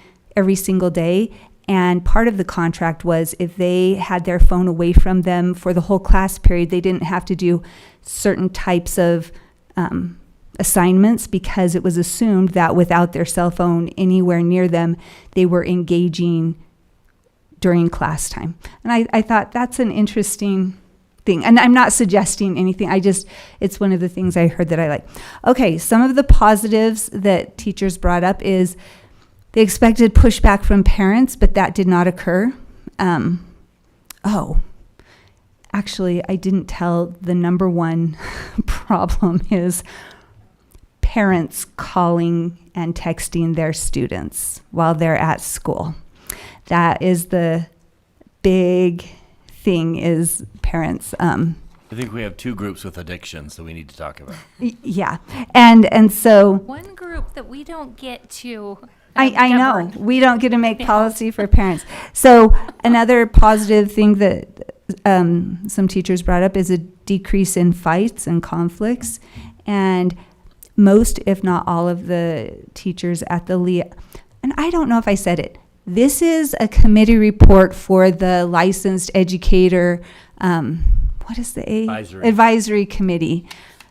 single day. And part of the contract was if they had their phone away from them for the whole class period, they didn't have to do certain types of assignments, because it was assumed that without their cell phone anywhere near them, they were engaging during class time. And I thought that's an interesting thing. And I'm not suggesting anything. It's one of the things I heard that I like. Okay, some of the positives that teachers brought up is they expected pushback from parents, but that did not occur. Actually, I didn't tell the number one problem is parents calling and texting their students while they're at school. That is the big thing, is parents. I think we have two groups with addictions that we need to talk about. Yeah. And so One group that we don't get to I know govern. we don't get to make policy for parents. So another positive thing that some teachers brought up is a decrease in fights and conflicts. And most, if not all, of the teachers at the and I don't know if I said it, this is a committee report for the licensed educator, what is the A? Advisory committee.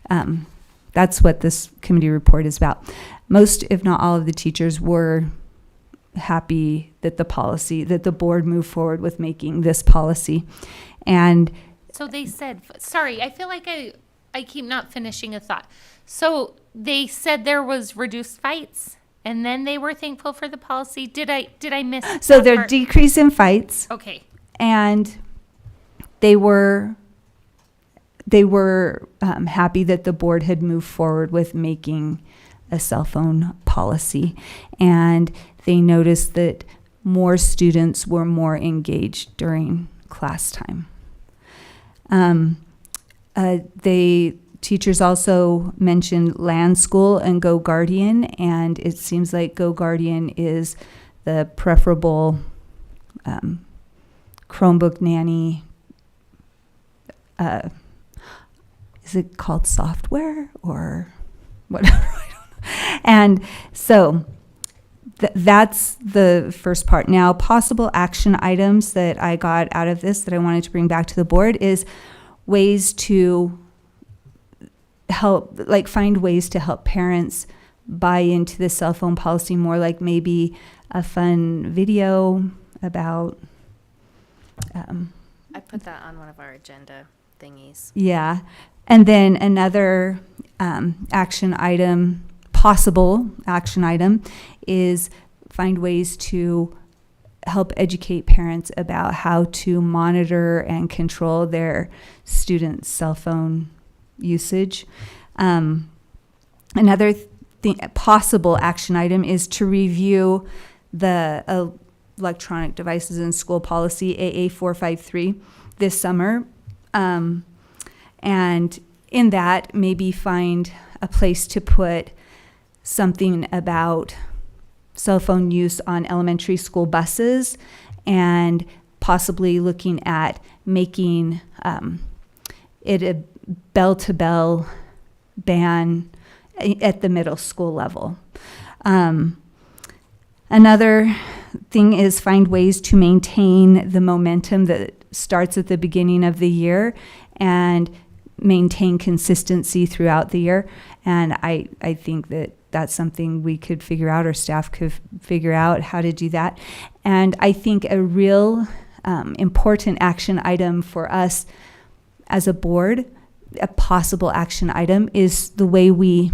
That's what this committee report is about. Most, if not all, of the teachers were happy that the board moved forward with making this policy. And So they said, sorry, I feel like I keep not finishing a thought. So they said there was reduced fights, and then they were thankful for the policy. Did I miss so that their part? decrease in fights. Okay. And they were happy that the board had moved forward with making a cell phone policy. And they noticed that more students were more engaged during class time. They Teachers also mentioned Land School and Go Guardian, and it seems like Go Guardian is the preferable Chromebook nanny. Is it called software or whatever? I don't know. And so that's the first part. Now, possible action items that I got out of this that I wanted to bring back to the board is ways to help, like find ways to help parents buy into the cell phone policy more, like maybe a fun video about. I put that on one of our agenda thingies. Yeah. And then another action item, possible action item, is find ways to help educate parents about how to monitor and control their students' cell phone usage. Another possible action item is to review the electronic devices in school policy AA453 this summer. And in that, maybe find a place to put something about cell phone use on elementary school buses, and possibly looking at making it a bell-to-bell ban at the middle school level. Another thing is find ways to maintain the momentum that starts at the beginning of the year and maintain consistency throughout the year. And I think that that's something we could figure out, or staff could figure out how to do that. And I think a real important action item for us as a board, a possible action item, is the way we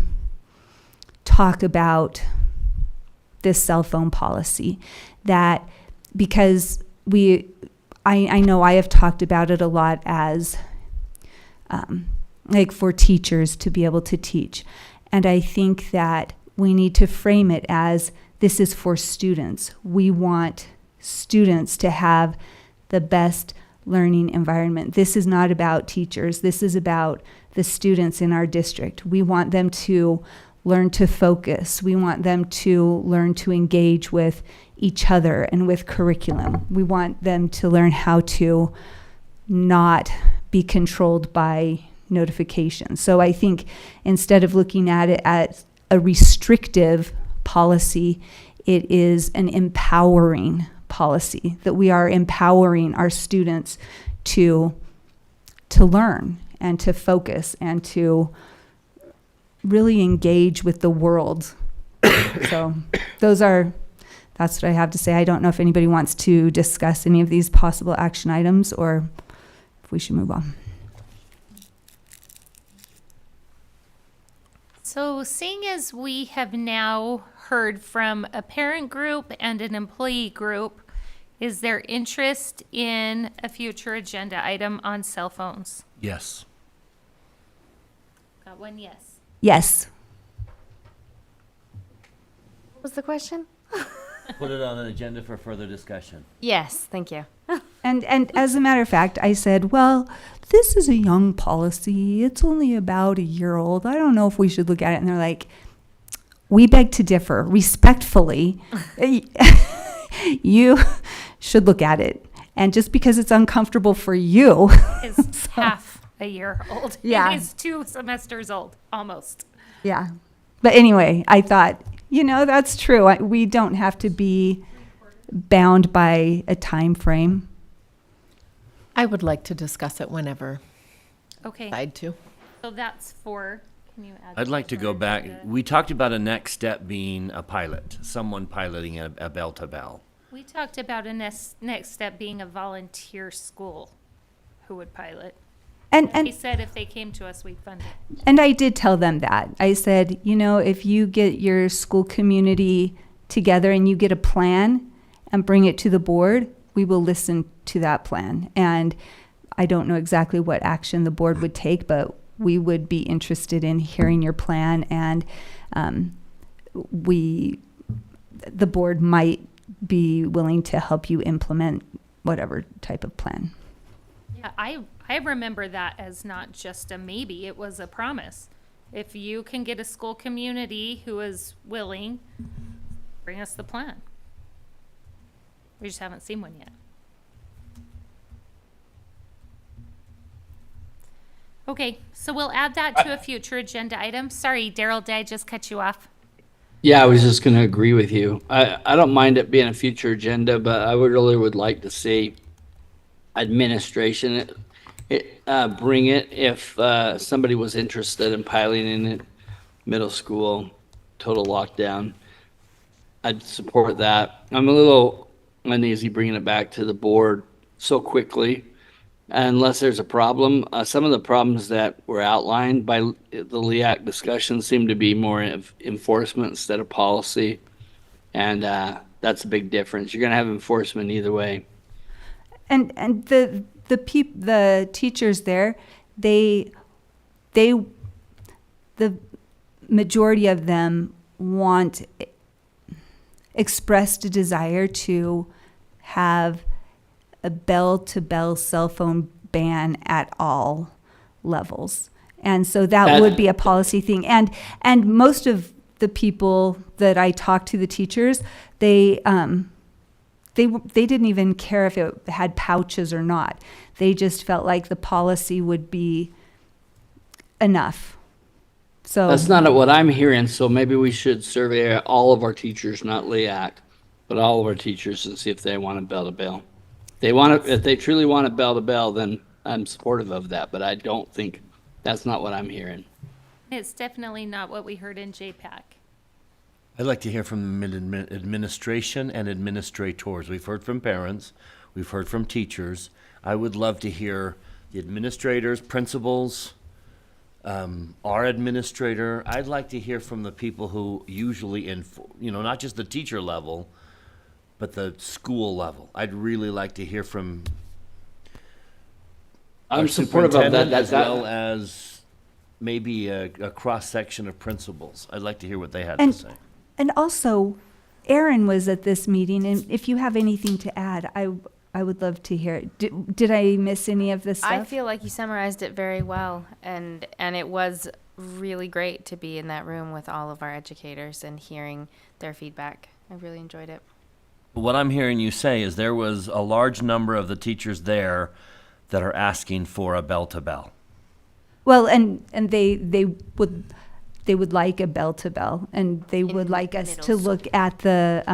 talk about this cell phone policy. That because I know I have talked about it a lot as like for teachers to be able to teach. And I think that we need to frame it as this is for students. We want students to have the best learning environment. This is not about teachers. This is about the students in our district. We want them to learn to focus. We want them to learn to engage with each other and with curriculum. We want them to learn how to not be controlled by notifications. So I think instead of looking at it as a restrictive policy, it is an empowering policy, that we are empowering our students to learn and to focus and to really engage with the world. So that's what I have to say. I don't know if anybody wants to discuss any of these possible action items or if we should move on. So seeing as we have now heard from a parent group and an employee group, is there interest in a future agenda item on cell phones? Yes. Got one yes. Yes. What was the question? Put it on an agenda for further discussion. Yes, thank you. And as a matter of fact, I said, well, this is a young policy. It's only about a year old. I don't know if we should look at it. And they're like, we beg to differ respectfully. You should look at it. And just because it's uncomfortable for you. Is half a year old. Yeah. It is 2 semesters old, almost. Yeah. But anyway, I thought, that's true. We don't have to be bound by a time frame. I would like to discuss it whenever Okay. I'd to. So that's 4. Can you add? I'd like to go back. We talked about a next step being a pilot, someone piloting a bell-to-bell. We talked about a next step being a volunteer school who would pilot. And He said if they came to us, we'd fund it. And I did tell them that. I said, if you get your school community together and you get a plan and bring it to the board, we will listen to that plan. And I don't know exactly what action the board would take, but we would be interested in hearing your plan. And the board might be willing to help you implement whatever type of plan. Yeah, I remember that as not just a maybe, it was a promise. If you can get a school community who is willing, bring us the plan. We just haven't seen one yet. Okay, so we'll add that to a future agenda item. Sorry, Daryl, did I just cut you off? Yeah, I was just going to agree with you. I don't mind it being a future agenda, but I would like to see administration bring it if somebody was interested in piloting it. Middle school, total lockdown. I'd support that. I'm a little uneasy bringing it back to the board so quickly, unless there's a problem. Some of the problems that were outlined by the LEAC discussion seem to be more of enforcement instead of policy, and that's a big difference. You're going to have enforcement either way. And the teachers there, the majority of them expressed a desire to have a bell-to-bell cell phone ban at all levels. And so that would be a policy thing. And most of the people that I talked to, the teachers, they didn't even care if it had pouches or not. They just felt like the policy would be enough. So that's not what I'm hearing. So maybe we should survey all of our teachers, not LEAC, but all of our teachers, and see if they want a bell-to-bell. If they truly want a bell-to-bell, then I'm supportive of that. But I don't think that's not what I'm hearing. It's definitely not what we heard in JPAC. I'd like to hear from administration and administrators. We've heard from parents. We've heard from teachers. I would love to hear the administrators, principals, our administrator. I'd like to hear from the people who usually, not just the teacher level, but the school level. I'd really like to hear from I'm our supportive of that. superintendent as well as maybe a cross-section of principals. I'd like to hear what they had to say. And also, Aaron was at this meeting, and if you have anything to add, I would love to hear it. Did I miss any of this stuff? I feel like you summarized it very well, and it was really great to be in that room with all of our educators and hearing their feedback. I really enjoyed it. What I'm hearing you say is there was a large number of the teachers there that are asking for a bell-to-bell. Well, and they would like a bell-to-bell, and they would like us to look at the,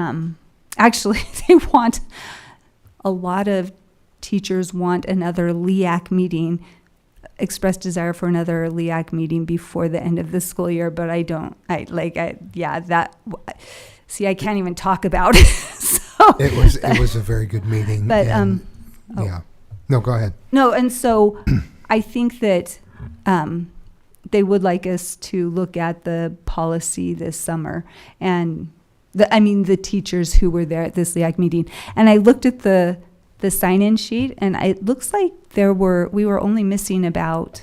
actually, a lot of teachers want another LEAC meeting, expressed desire for another LEAC meeting before the end of the school year, but I can't even talk about it. So it was a very good meeting. But, yeah. No, go ahead. No, and so I think that they would like us to look at the policy this summer, and the teachers who were there at this LEAC meeting. And I looked at the sign-in sheet, and it looks like we were only missing about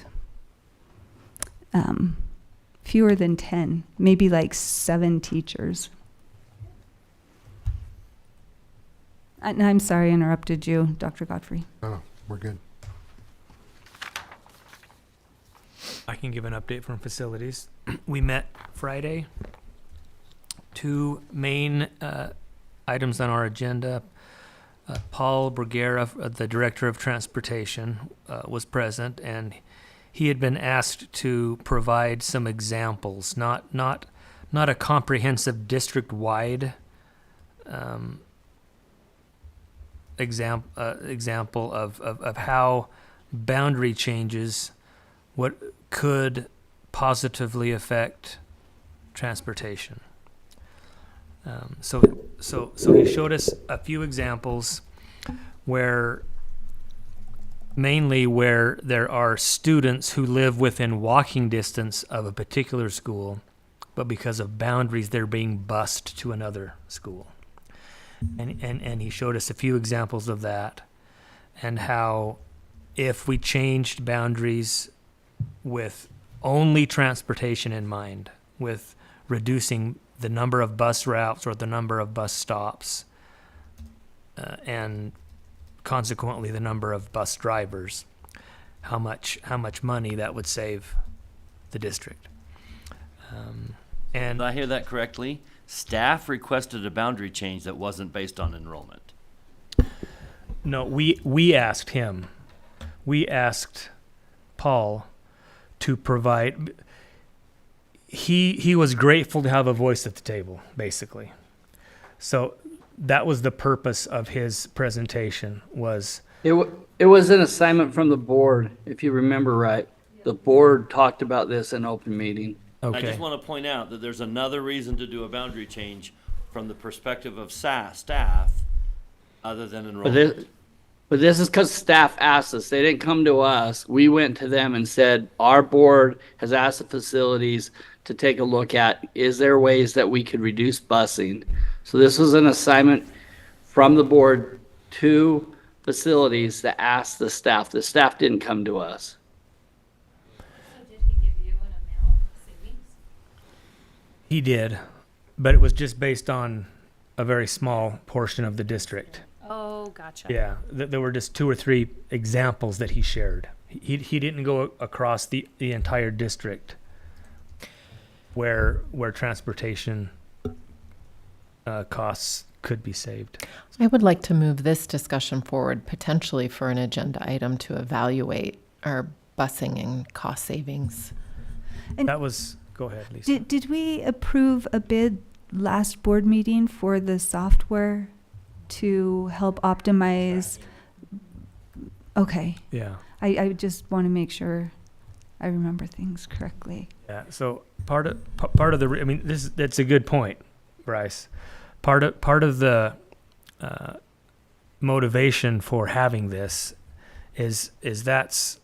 fewer than 10, maybe like 7 teachers. And I'm sorry I interrupted you, Dr. Godfrey. Oh, we're good. I can give an update from facilities. We met Friday. 2 main items on our agenda. Paul Bergera, the Director of Transportation, was present, and he had been asked to provide some examples, not a comprehensive district-wide example of how boundary changes what could positively affect transportation. So he showed us a few examples mainly where there are students who live within walking distance of a particular school, but because of boundaries, they're being bused to another school. And he showed us a few examples of that, and how if we changed boundaries with only transportation in mind, with reducing the number of bus routes or the number of bus stops, and consequently the number of bus drivers, how much money that would save the district. And Did I hear that correctly? Staff requested a boundary change that wasn't based on enrollment. no, we asked him. We asked Paul to provide. He was grateful to have a voice at the table, basically. So that was the purpose of his presentation. Was It was an assignment from the board, if you remember right. The board talked about this in open meeting. okay? I just want to point out that there's another reason to do a boundary change from the perspective of staff other than enrollment. But this is because staff asked us. They didn't come to us. We went to them and said, our board has asked the facilities to take a look at, is there ways that we could reduce busing? So this was an assignment from the board to facilities that asked the staff. The staff didn't come to us. So did he give you an amount savings? He did, but it was just based on a very small portion of the district. Oh, gotcha. Yeah, there were just 2 or 3 examples that he shared. He didn't go across the entire district where transportation costs could be saved. I would like to move this discussion forward potentially for an agenda item to evaluate our busing and cost savings. And That was, go ahead, Lisa. Did we approve a bid last board meeting for the software to help optimize? Okay. Yeah. I just want to make sure I remember things correctly. Yeah, so part of the, I mean, that's a good point, Bryce. Part of the motivation for having this is that's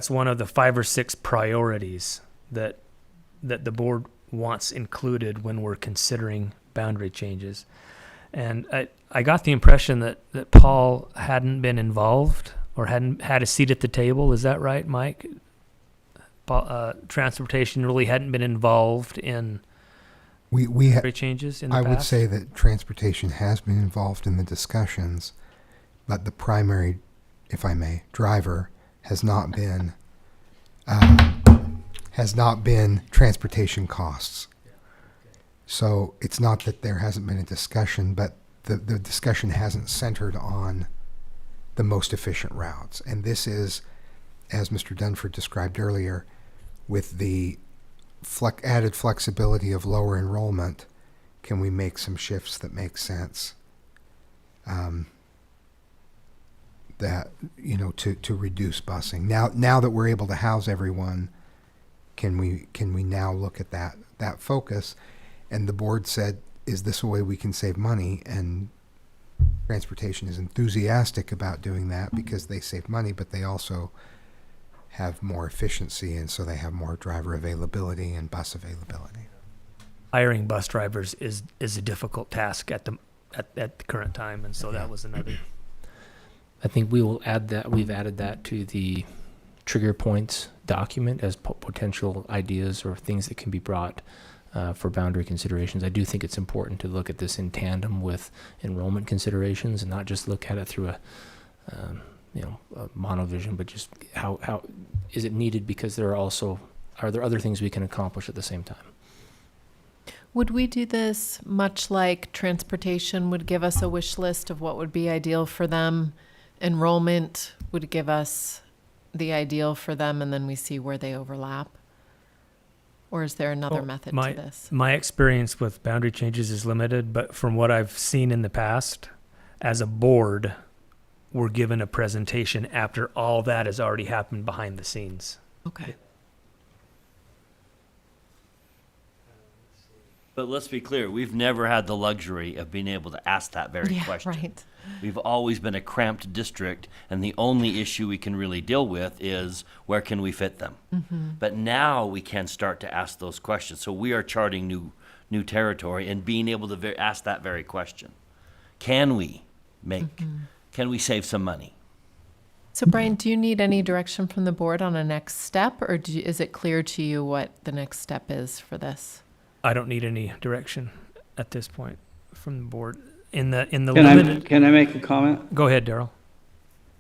one of the 5 or 6 priorities that the board wants included when we're considering boundary changes. And I got the impression that Paul hadn't been involved or hadn't had a seat at the table. Is that right, Mike? Transportation really hadn't been involved in boundary changes in the I past? would say that transportation has been involved in the discussions, but the primary, if I may, driver has not been transportation costs. So it's not that there hasn't been a discussion, but the discussion hasn't centered on the most efficient routes. And this is, as Mr. Dunford described earlier, with the added flexibility of lower enrollment, can we make some shifts that make sense? That, to reduce busing. Now that we're able to house everyone, can we now look at that focus? And the board said, is this a way we can save money? And transportation is enthusiastic about doing that because they save money, but they also have more efficiency, and so they have more driver availability and bus availability. Hiring bus drivers is a difficult task at the current time, and so that was another. I think we will add that. We've added that to the trigger points document as potential ideas or things that can be brought for boundary considerations. I do think it's important to look at this in tandem with enrollment considerations and not just look at it through a monovision, but just how is it needed, because are there other things we can accomplish at the same time? Would we do this much like transportation would give us a wish list of what would be ideal for them? Enrollment would give us the ideal for them, and then we see where they overlap? Or is there another method to this? My experience with boundary changes is limited, but from what I've seen in the past, as a board, we're given a presentation after all that has already happened behind the scenes. Okay. But let's be clear, we've never had the luxury of being able to ask that very question. Right. We've always been a cramped district, and the only issue we can really deal with is where can we fit them. Mm-hmm. But now we can start to ask those questions. So we are charting new territory and being able to ask that very question. Can we can we save some money? So Brian, do you need any direction from the board on a next step, or is it clear to you what the next step is for this? I don't need any direction at this point from the board. In the Can limited. I make a comment? Go ahead, Daryl.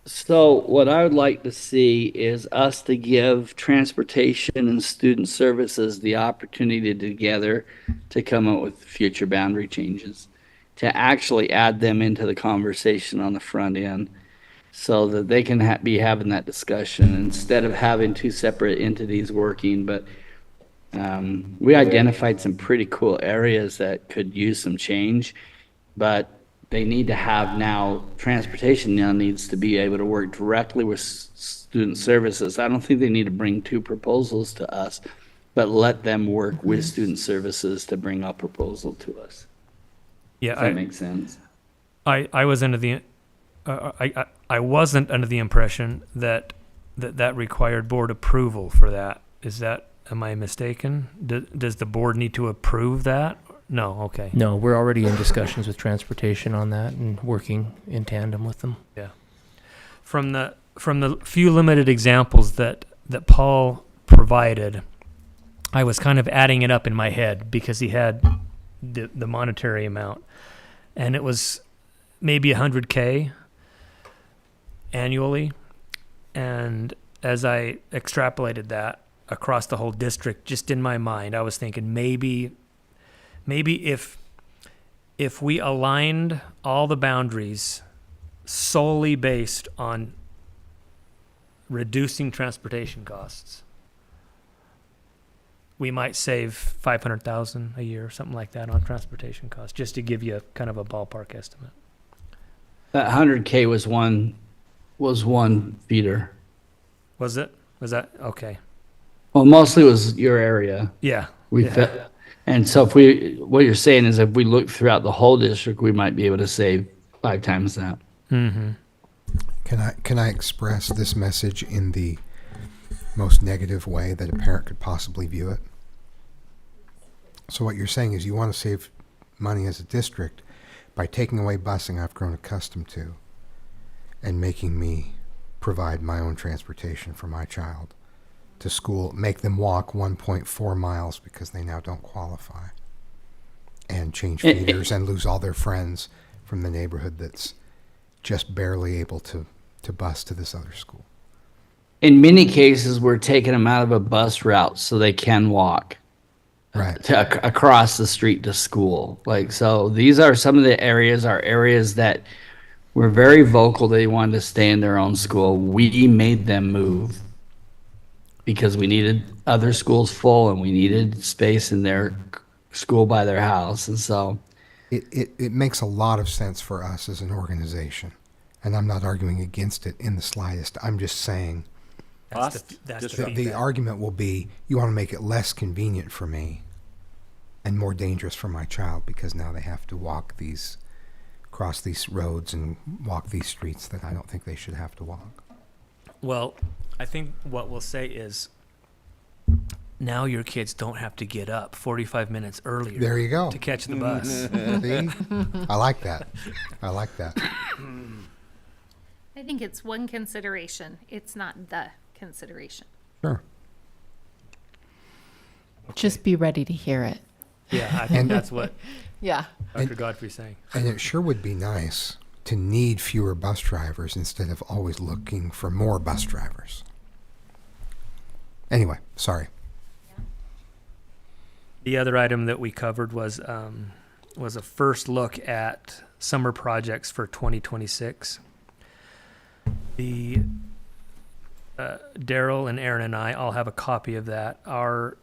So what I would like to see is us to give transportation and student services the opportunity together to come up with future boundary changes, to actually add them into the conversation on the front end so that they can be having that discussion instead of having two separate entities working. But we identified some pretty cool areas that could use some change, but they need to have now, transportation now needs to be able to work directly with student services. I don't think they need to bring two proposals to us, but let them work with student services to bring a proposal to us. Yeah, Does that make sense? I was under the I wasn't under the impression that required board approval for that. Is that, am I mistaken? Does the board need to approve that? No, okay. No, we're already in discussions with transportation on that and working in tandem with them. Yeah. From the few limited examples that Paul provided, I was kind of adding it up in my head because he had the monetary amount, and it was maybe $100K annually. And as I extrapolated that across the whole district, just in my mind, I was thinking maybe if we aligned all the boundaries solely based on reducing transportation costs, we might save $500,000 a year or something like that on transportation costs, just to give you a kind of a ballpark estimate. That 100K was one feeder. Was it? Was that okay? Well, mostly it was your area. Yeah. And so what you're saying is if we look throughout the whole district, we might be able to save 5 times that. Mm-hmm. Can I express this message in the most negative way that a parent could possibly view it? So what you're saying is you want to save money as a district by taking away busing I've grown accustomed to and making me provide my own transportation for my child to school, make them walk 1.4 miles because they now don't qualify, and change feeders and lose all their friends from the neighborhood that's just barely able to bus to this other school. In many cases, we're taking them out of a bus route so they can walk across the street to school. Like, so these are some of the areas that were very vocal. They wanted to stay in their own school. We made them move because we needed other schools full and we needed space in their school by their house. And so it makes a lot of sense for us as an organization. And I'm not arguing against it in the slightest. I'm just saying the argument will be, you want to make it less convenient for me and more dangerous for my child because now they have to cross these roads and walk these streets that I don't think they should have to walk. Well, I think what we'll say is now your kids don't have to get up 45 minutes earlier. There you go. To catch the bus. See? I like that. I think it's one consideration. It's not the consideration. Sure. Just be ready to hear it. Yeah, I think that's what Dr. Godfrey's saying. And it sure would be nice to need fewer bus drivers instead of always looking for more bus drivers. Anyway, sorry. The other item that we covered was a first look at summer projects for 2026. The Daryl and Aaron and I all have a copy of that. Our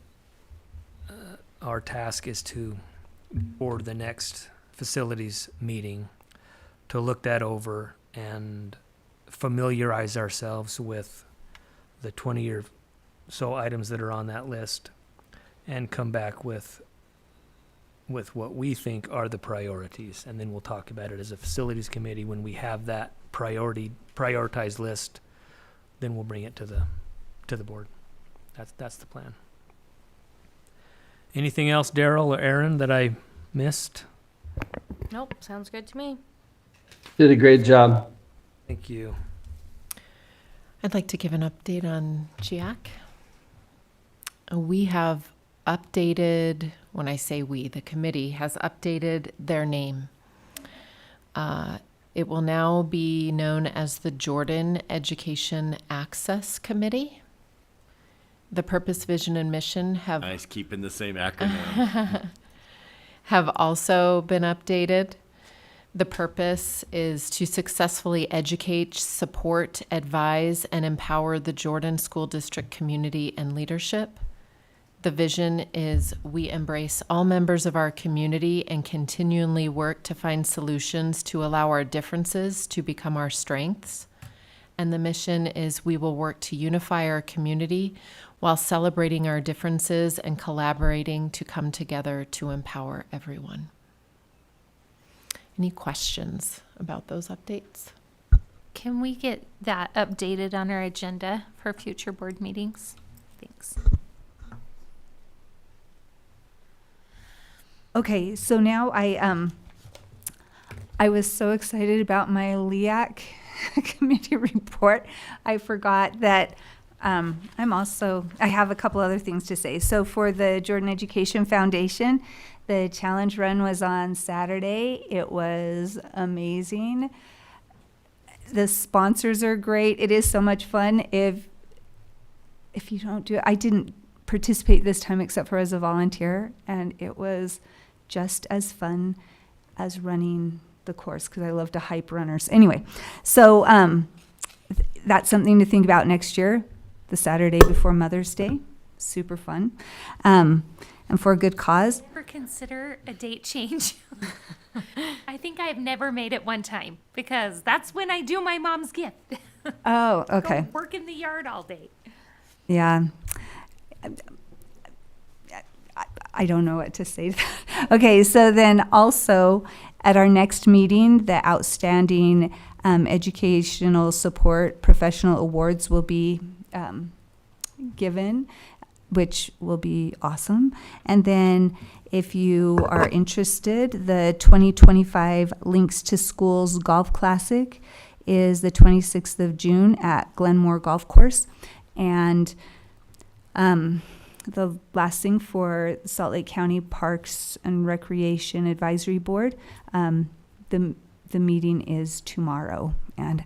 task is to board the next facilities meeting to look that over and familiarize ourselves with the 20 or so items that are on that list and come back with what we think are the priorities. And then we'll talk about it as a facilities committee. When we have that prioritized list, then we'll bring it to the board. That's the plan. Anything else, Daryl or Aaron, that I missed? Nope, sounds good to me. Did a great job. Thank you. I'd like to give an update on GIAC. We have updated, when I say we, the committee has updated their name. It will now be known as the Jordan Education Access Committee. The purpose, vision, and mission have Nice, keeping the same acronym. have also been updated. The purpose is to successfully educate, support, advise, and empower the Jordan School District community and leadership. The vision is we embrace all members of our community and continually work to find solutions to allow our differences to become our strengths. And the mission is we will work to unify our community while celebrating our differences and collaborating to come together to empower everyone. Any questions about those updates? Can we get that updated on our agenda for future board meetings? Thanks. Okay, so now I was so excited about my LEAC committee report. I forgot that I have a couple other things to say. So for the Jordan Education Foundation, the challenge run was on Saturday. It was amazing. The sponsors are great. It is so much fun. If you don't do it, I didn't participate this time except for as a volunteer, and it was just as fun as running the course because I love to hype runners. Anyway, so that's something to think about next year, the Saturday before Mother's Day. Super fun. And for a good cause. Ever consider a date change? I think I've never made it one time because that's when I do my mom's gift. Oh, okay. Go work in the yard all day. Yeah. I don't know what to say to that. Okay, so then also at our next meeting, the Outstanding Educational Support Professional Awards will be given, which will be awesome. And then if you are interested, the 2025 Links to Schools Golf Classic is the 26th of June at Glenmore Golf Course. And the last thing for Salt Lake County Parks and Recreation Advisory Board, the meeting is tomorrow. And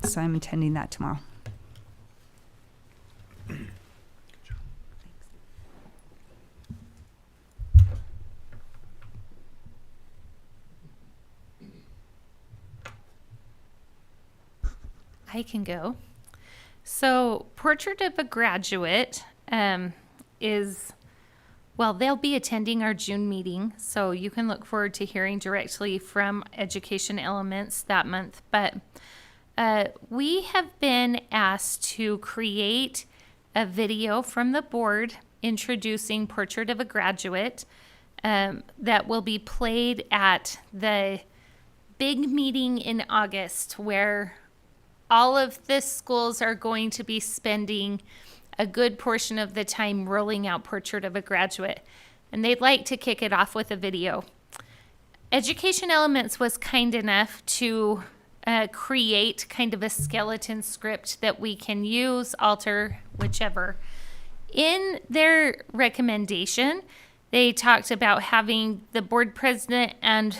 so I'm attending that tomorrow. I can go. So, Portrait of a Graduate they'll be attending our June meeting, so you can look forward to hearing directly from Education Elements that month. But we have been asked to create a video from the board introducing Portrait of a Graduate that will be played at the big meeting in August where all of the schools are going to be spending a good portion of the time rolling out Portrait of a Graduate, and they'd like to kick it off with a video. Education Elements was kind enough to create kind of a skeleton script that we can use, alter, whichever. In their recommendation, they talked about having the board president and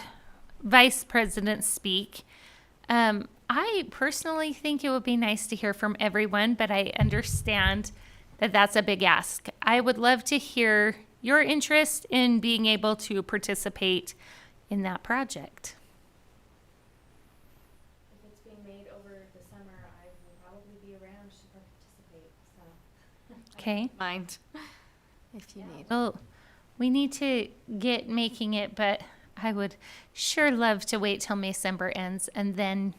vice president speak. I personally think it would be nice to hear from everyone, but I understand that that's a big ask. I would love to hear your interest in being able to participate in that project. If it's being made over the summer, I will probably be around to participate. So Okay. Mind if you need. Well, we need to get making it, but I would sure love to wait till December ends and then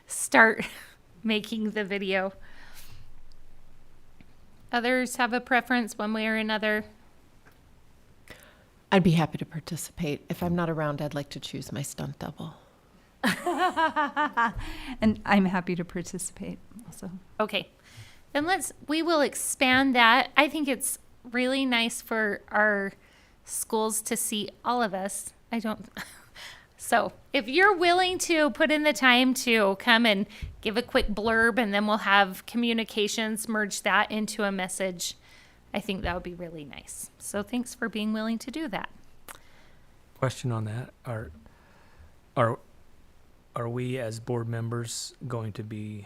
start making the video. Others have a preference one way or another? I'd be happy to participate. If I'm not around, I'd like to choose my stunt double. And I'm happy to participate also. Okay, then we will expand that. I think it's really nice for our schools to see all of us. So if you're willing to put in the time to come and give a quick blurb and then we'll have communications, merge that into a message, I think that would be really nice. So thanks for being willing to do that. Question on that. Are we as board members going to be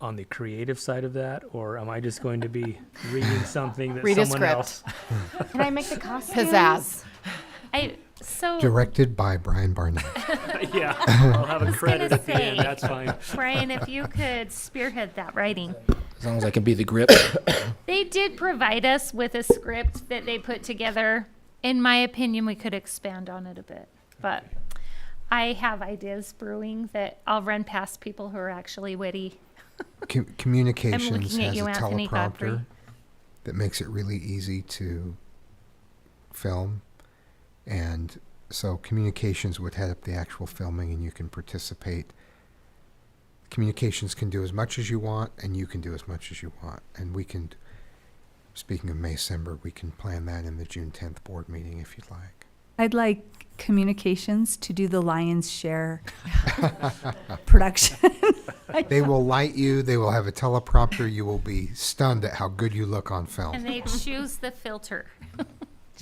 on the creative side of that, or am I just going to be reading something that Read a someone script. else? Can I make the costumes? Pizzazz. Directed by Brian Barnett. Yeah, I'll have a gonna credit at the say- end. That's fine. Brian, if you could spearhead that writing. As long as I can be the grip. They did provide us with a script that they put together. In my opinion, we could expand on it a bit, but I have ideas brewing that I'll run past people who are actually witty. Communications looking at has you, a Anthony Godfrey. teleprompter that makes it really easy to film. And so communications would head up the actual filming, and you can participate. Communications can do as much as you want, and you can do as much as you want. And we can, speaking of May-December, we can plan that in the June 10th board meeting if you'd like. I'd like communications to do the lion's share production. They will light you. They will have a teleprompter. You will be stunned at how good you look on film. And they choose the filter.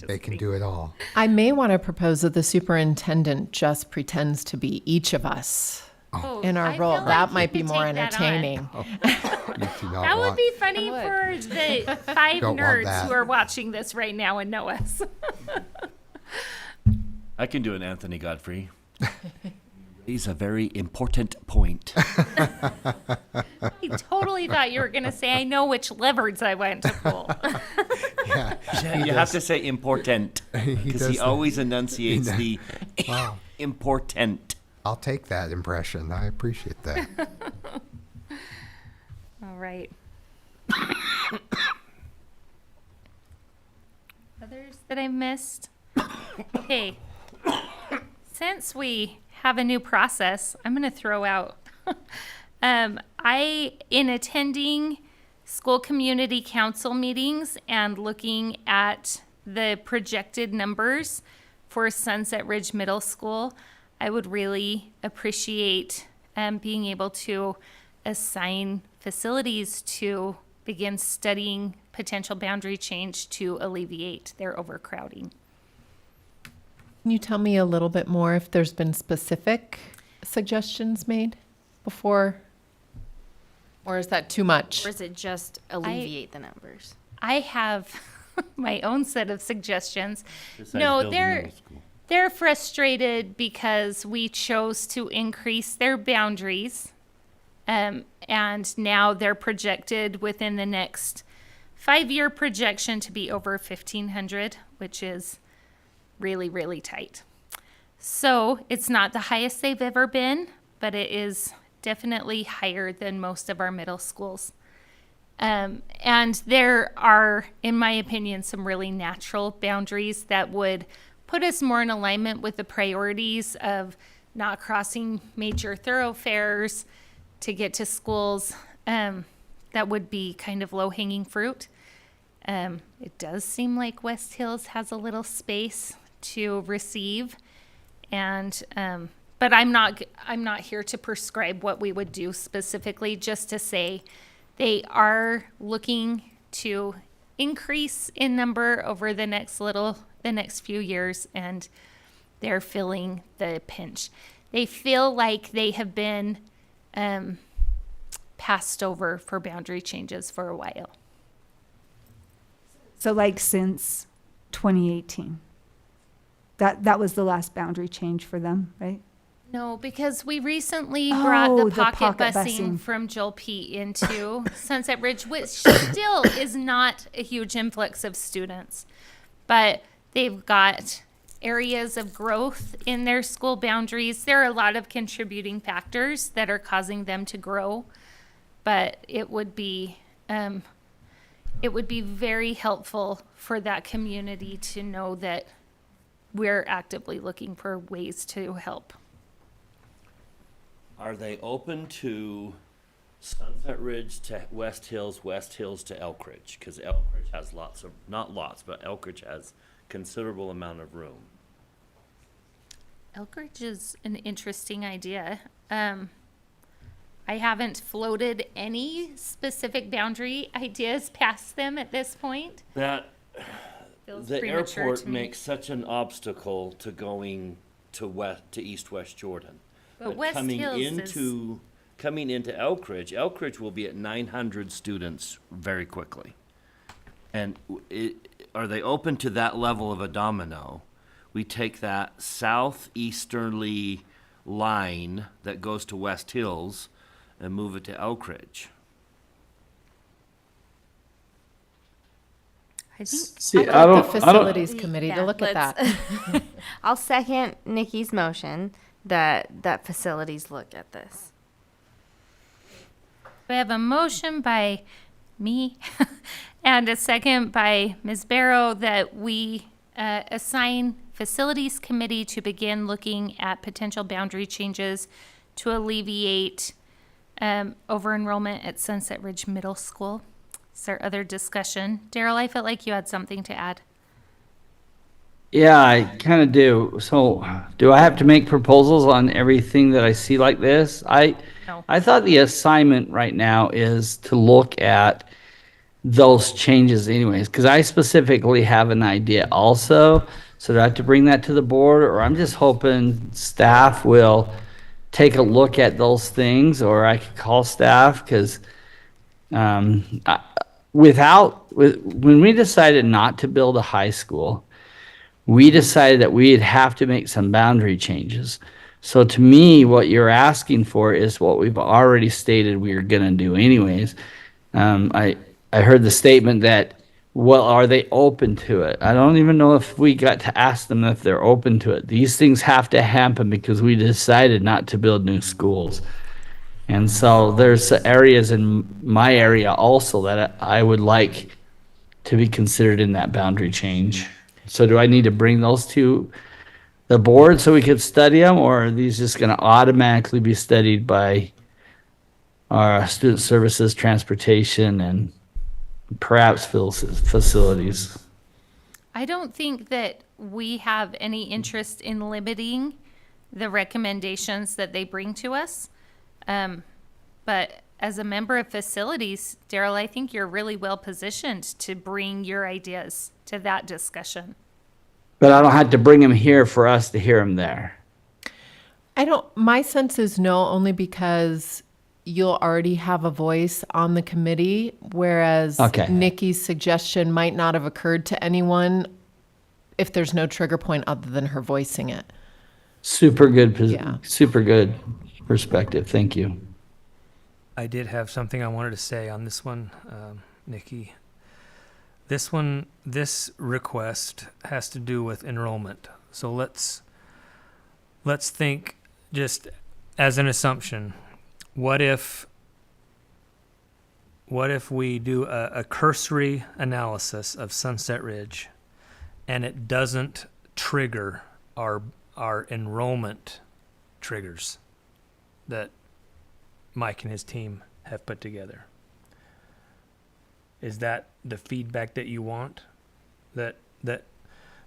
They can do it all. I may want to propose that the superintendent just pretends to be each of us Oh, in our I role. feel like That you might be could more take that on. entertaining. You do not That would want- be funny for the 5 Don't want nerds that. who are watching this right now and know us. I can do an Anthony Godfrey. He's a very important point. I totally thought you were going to say, I know which levers I went to pull. Yeah, You have to say important, because does he that. always enunciates the Wow. important. I'll take that impression. I appreciate that. All right. Others that I missed? Okay. Since we have a new process, I'm going to throw out. In attending school community council meetings and looking at the projected numbers for Sunset Ridge Middle School, I would really appreciate being able to assign facilities to begin studying potential boundary change to alleviate their overcrowding. Can you tell me a little bit more if there's been specific suggestions made before? Or is that too much? Or is it just alleviate the numbers? I have my own set of suggestions. Besides No, building middle school. they're frustrated because we chose to increase their boundaries. And now they're projected within the next 5-year projection to be over 1,500, which is really, really tight. So it's not the highest they've ever been, but it is definitely higher than most of our middle schools. And there are, in my opinion, some really natural boundaries that would put us more in alignment with the priorities of not crossing major thoroughfares to get to schools. That would be kind of low-hanging fruit. It does seem like West Hills has a little space to receive, and but I'm not here to prescribe what we would do specifically, just to say they are looking to increase in number over the next few years, and they're feeling the pinch. They feel like they have been passed over for boundary changes for a while. So like since 2018. That was the last boundary change for them, right? No, because we recently brought the the pocket pocket busing busing. from Joel P. into Sunset Ridge, which still is not a huge influx of students. But they've got areas of growth in their school boundaries. There are a lot of contributing factors that are causing them to grow. But it would be very helpful for that community to know that we're actively looking for ways to help. Are they open to Sunset Ridge to West Hills to Elk Ridge? Because Elk Ridge has not lots, but Elk Ridge has considerable amount of room. Elk Ridge is an interesting idea. I haven't floated any specific boundary ideas past them at this point. That Feels the premature airport to me. makes such an obstacle to going to East-West Jordan. But West coming Hills into coming into Elk Ridge will be at 900 students very quickly. And are they open to that level of a domino? We take that southeasterly line that goes to West Hills and move it to Elk Ridge. I think I'd like the facilities committee to look at that. I'll second Nikki's motion that facilities look at this. we have a motion by me and a second by Ms. Barrow that we assign facilities committee to begin looking at potential boundary changes to alleviate over-enrollment at Sunset Ridge Middle School. Is there other discussion? Daryl, I felt like you had something to add. Yeah, I kind of do. So, do I have to make proposals on everything that I see like this? No. I thought the assignment right now is to look at those changes anyways, because I specifically have an idea also. So do I have to bring that to the board, or I'm just hoping staff will take a look at those things, or I could call staff, because when we decided not to build a high school, we decided that we'd have to make some boundary changes. So to me, what you're asking for is what we've already stated we are going to do anyways. I heard the statement that, well, are they open to it? I don't even know if we got to ask them if they're open to it. These things have to happen because we decided not to build new schools. And so there's areas in my area also that I would like to be considered in that boundary change. So do I need to bring those to the board so we could study them, or are these just going to automatically be studied by our student services, transportation, and perhaps facilities? I don't think that we have any interest in limiting the recommendations that they bring to us. But as a member of facilities, Daryl, I think you're really well positioned to bring your ideas to that discussion. But I don't have to bring them here for us to hear them there. My sense is no, only because you'll already have a voice on the committee, whereas Nikki's suggestion might not have occurred to anyone if there's no trigger point other than her voicing it. Super good perspective. Thank you. I did have something I wanted to say on this one, Nikki. This request has to do with enrollment. So let's think, just as an assumption, what if we do a cursory analysis of Sunset Ridge and it doesn't trigger our enrollment triggers that Mike and his team have put together? Is that the feedback that you want? That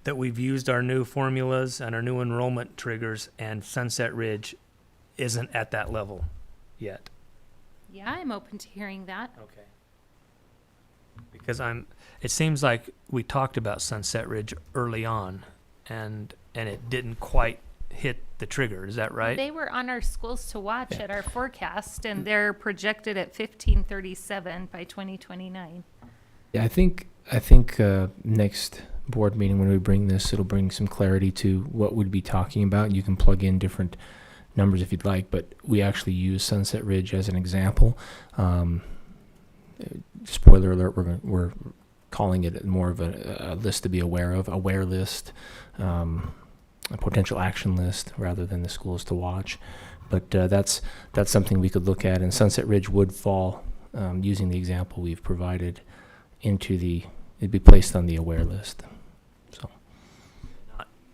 we've used our new formulas and our new enrollment triggers, and Sunset Ridge isn't at that level yet? Yeah, I'm open to hearing that. Okay. Because it seems like we talked about Sunset Ridge early on, and it didn't quite hit the trigger. Is that right? They were on our schools to watch at our forecast, and they're projected at 1537 by 2029. Yeah, I think next board meeting when we bring this, it'll bring some clarity to what we'd be talking about. You can plug in different numbers if you'd like, but we actually use Sunset Ridge as an example. Spoiler alert, we're calling it more of a list to be aware of, aware list, a potential action list rather than the schools to watch. But that's something we could look at, and Sunset Ridge would fall, using the example we've provided, it'd be placed on the aware list. So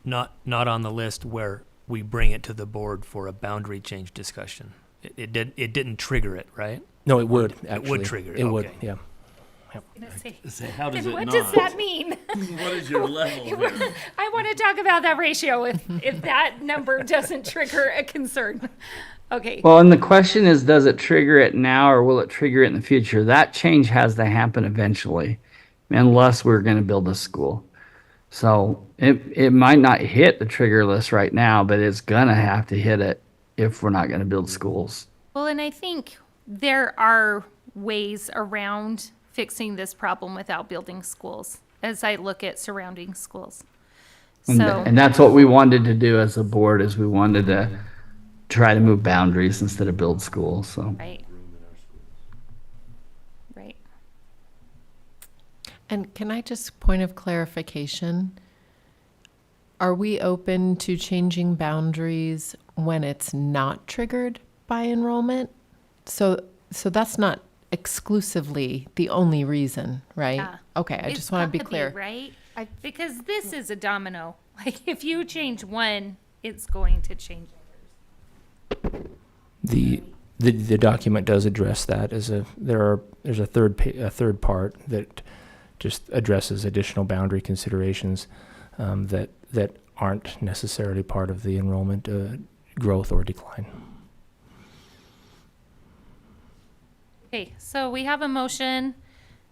Not on the list where we bring it to the board for a boundary change discussion. It didn't trigger it, right? No, it would actually. It would trigger it. It would, okay. yeah. Say, how does it what not? does that mean? What is your level? I want to talk about that ratio if that number doesn't trigger a concern. Okay. Well, and the question is, does it trigger it now, or will it trigger it in the future? That change has to happen eventually, unless we're going to build a school. So it might not hit the trigger list right now, but it's gonna have to hit it if we're not gonna build schools. Well, and I think there are ways around fixing this problem without building schools, as I look at surrounding schools. And that's what we wanted to do as a board, is we wanted to try to move boundaries instead of build schools, so. Right. Right. And can I just point of clarification? Are we open to changing boundaries when it's not triggered by enrollment? So that's not exclusively the only reason, right? Yeah. Okay, I It's just want to be gotta clear. right? Because this is a domino. Like, if you change one, it's going to change others. The document does address that there's a third part that just addresses additional boundary considerations that aren't necessarily part of the enrollment growth or decline. Okay, so we have a motion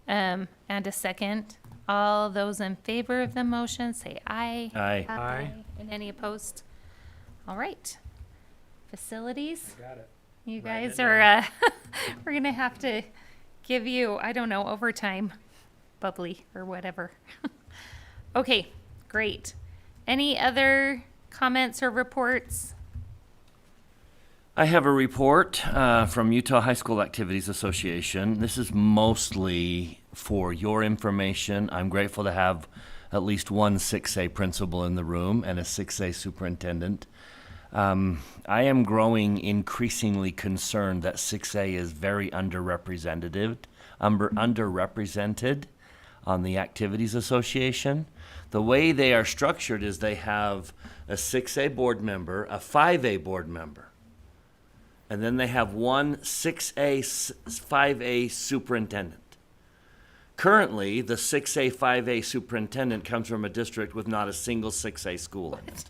and a second. All those in favor of the motion, say aye. Aye. Aye. And any opposed? All right. Facilities? Got it. You Writing guys it are, we're gonna have to give you, I don't know, overtime, bubbly or whatever. Okay, great. Any other comments or reports? I have a report from Utah High School Activities Association. This is mostly for your information. I'm grateful to have at least one 6A principal in the room and a 6A superintendent. I am growing increasingly concerned that 6A is very underrepresented on the Activities Association. The way they are structured is they have a 6A board member, a 5A board member, and then they have one 6A, 5A superintendent. Currently, the 6A, 5A superintendent comes from a district with not a single 6A school in it.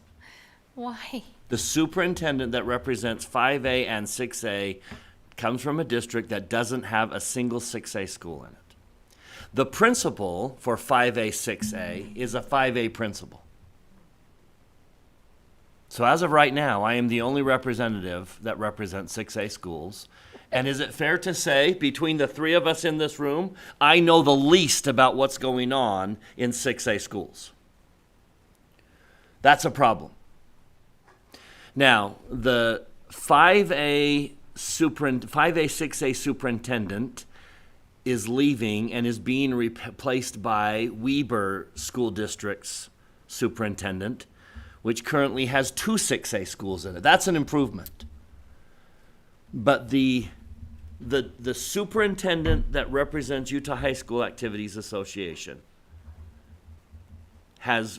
Why? The superintendent that represents 5A and 6A comes from a district that doesn't have a single 6A school in it. The principal for 5A, 6A is a 5A principal. So as of right now, I am the only representative that represents 6A schools. And is it fair to say, between the three of us in this room, I know the least about what's going on in 6A schools? That's a problem. Now, the 5A, 6A superintendent is leaving and is being replaced by Weber School District's superintendent, which currently has two 6A schools in it. That's an improvement. But the superintendent that represents Utah High School Activities Association has,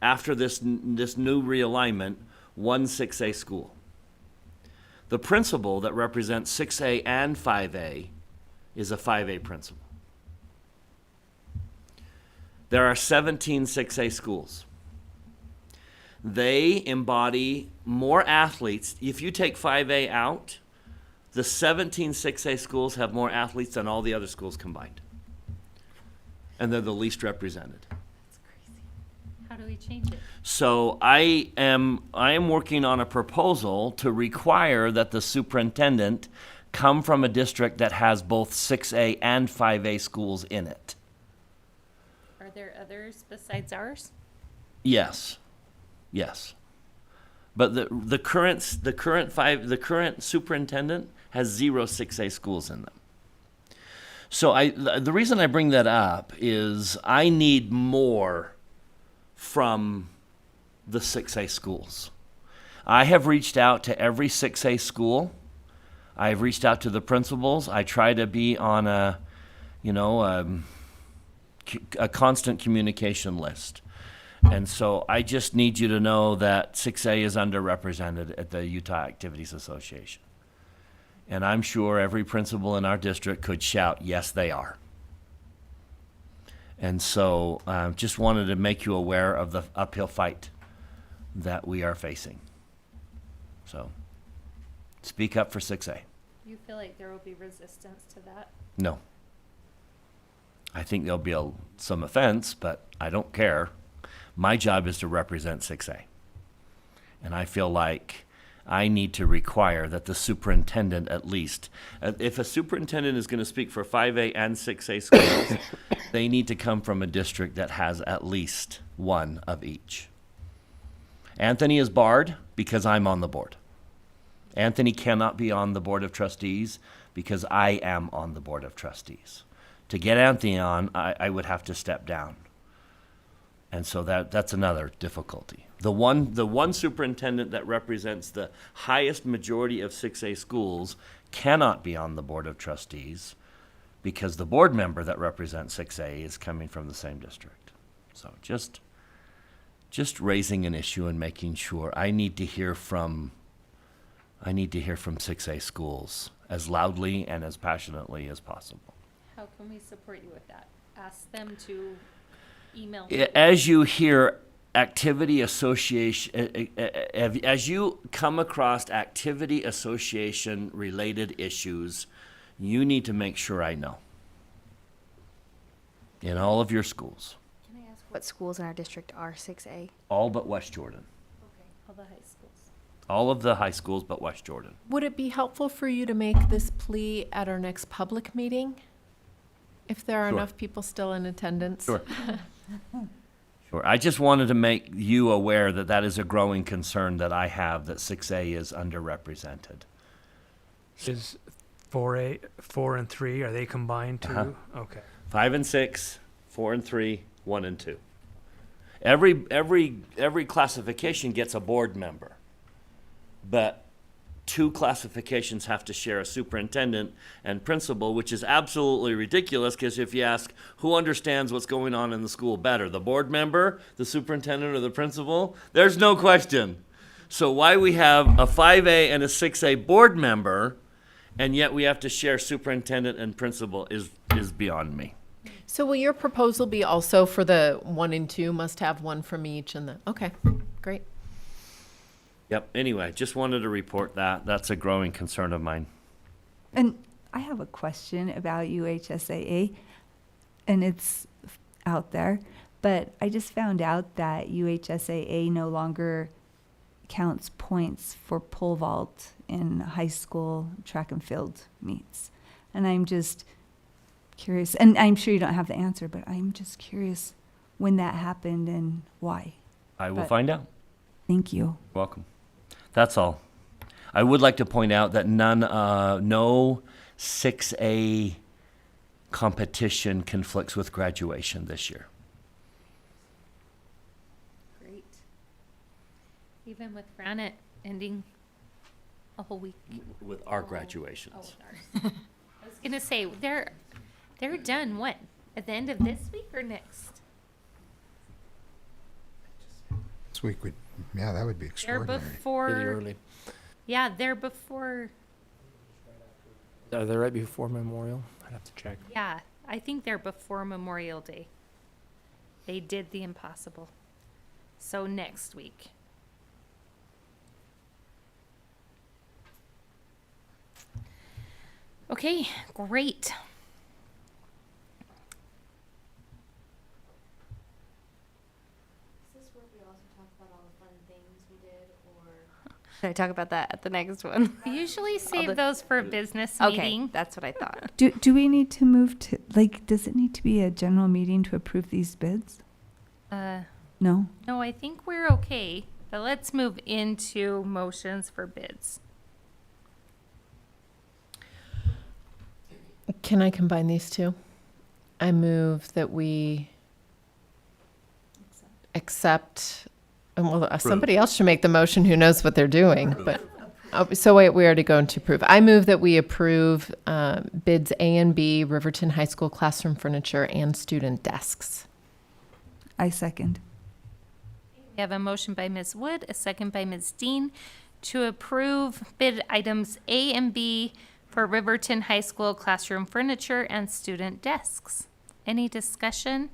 after this new realignment, one 6A school. The principal that represents 6A and 5A is a 5A principal. There are 17 6A schools. They embody more athletes. If you take 5A out, the 17 6A schools have more athletes than all the other schools combined. And they're the least represented. That's crazy. How do we change it? So I am working on a proposal to require that the superintendent come from a district that has both 6A and 5A schools in it. Are there others besides ours? Yes. Yes. But the current superintendent has 0 6A schools in them. So the reason I bring that up is I need more from the 6A schools. I have reached out to every 6A school. I've reached out to the principals. I try to be on a constant communication list. And so I just need you to know that 6A is underrepresented at the Utah Activities Association. And I'm sure every principal in our district could shout, yes, they are. And so just wanted to make you aware of the uphill fight that we are facing. So speak up for 6A. You feel like there will be resistance to that? No. I think there'll be some offense, but I don't care. My job is to represent 6A. And I feel like I need to require that the superintendent at least, if a superintendent is going to speak for 5A and 6A schools, they need to come from a district that has at least one of each. Anthony is barred because I'm on the board. Anthony cannot be on the board of trustees because I am on the board of trustees. To get Anthony on, I would have to step down. And so that's another difficulty. The one superintendent that represents the highest majority of 6A schools cannot be on the board of trustees because the board member that represents 6A is coming from the same district. So just raising an issue and making sure. I need to hear from 6A schools as loudly and as passionately as possible. How can we support you with that? Ask them to email. As you hear activity association, as you come across activity association related issues, you need to make sure I know. In all of your schools. Can I ask what schools in our district are 6A? All but West Jordan. Okay, all the high schools. All of the high schools but West Jordan. Would it be helpful for you to make this plea at our next public meeting? If there are Sure. enough people still in attendance? Sure. Sure. I just wanted to make you aware that that is a growing concern that I have, that 6A is underrepresented. Is 4A, 4 and 3, are they combined too? Uh-huh. Okay. 5 and 6, 4 and 3, 1 and 2. Every classification gets a board member, but 2 classifications have to share a superintendent and principal, which is absolutely ridiculous because if you ask who understands what's going on in the school better, the board member, the superintendent, or the principal, there's no question. So why we have a 5A and a 6A board member and yet we have to share superintendent and principal is beyond me. So will your proposal be also for the 1 and 2 must have one from each and okay, great. Yep, anyway, just wanted to report that. That's a growing concern of mine. And I have a question about UHSAA, and it's out there, but I just found out that UHSAA no longer counts points for pole vault in high school track and field meets. And I'm just curious, and I'm sure you don't have the answer, but I'm just curious when that happened and why. I will find out. Thank you. Welcome. That's all. I would like to point out that no 6A competition conflicts with graduation this year. Great. Even with Granite ending a whole week. With our graduations. Oh, with ours. I was gonna say, they're done, what, at the end of this week or next? This week would, yeah, that would be They're extraordinary. before. Pretty early. Yeah, they're before, Are they right before Memorial? I'd have to check. yeah, I think they're before Memorial Day. They did the impossible. So next week. Okay, great. Is this where we also talk about all the fun things we did, or should I talk about that at the next one? We usually the- save those for a business Okay, meeting. that's what I thought. Do we need to move to, like, does it need to be a general meeting to approve these bids? No? No, I think we're okay, but let's move into motions for bids. Can I combine these two? I move that we accept, well, somebody else should make the motion who knows what they're doing, but, so wait, we already going to approve. I move that we approve bids A and B, Riverton High School classroom furniture and student desks. I second. We have a motion by Ms. Wood, a second by Ms. Dean to approve bid items A and B for Riverton High School classroom furniture and student desks. Any discussion?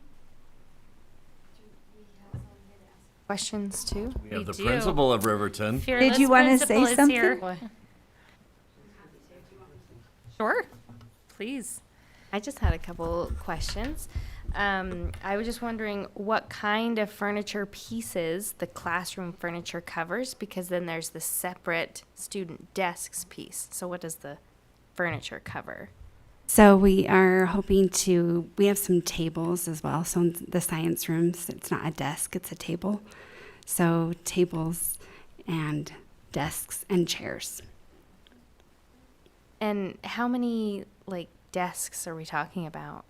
Questions too? We have the do. principal of Riverton. Fearless you wanna principal say is something? here. Sure, please. I just had a couple questions. I was just wondering what kind of furniture pieces the classroom furniture covers, because then there's the separate student desks piece. So what does the furniture cover? So we are hoping to, we have some tables as well. So in the science rooms, it's not a desk, it's a table. So tables and desks and chairs. And how many like desks are we talking about?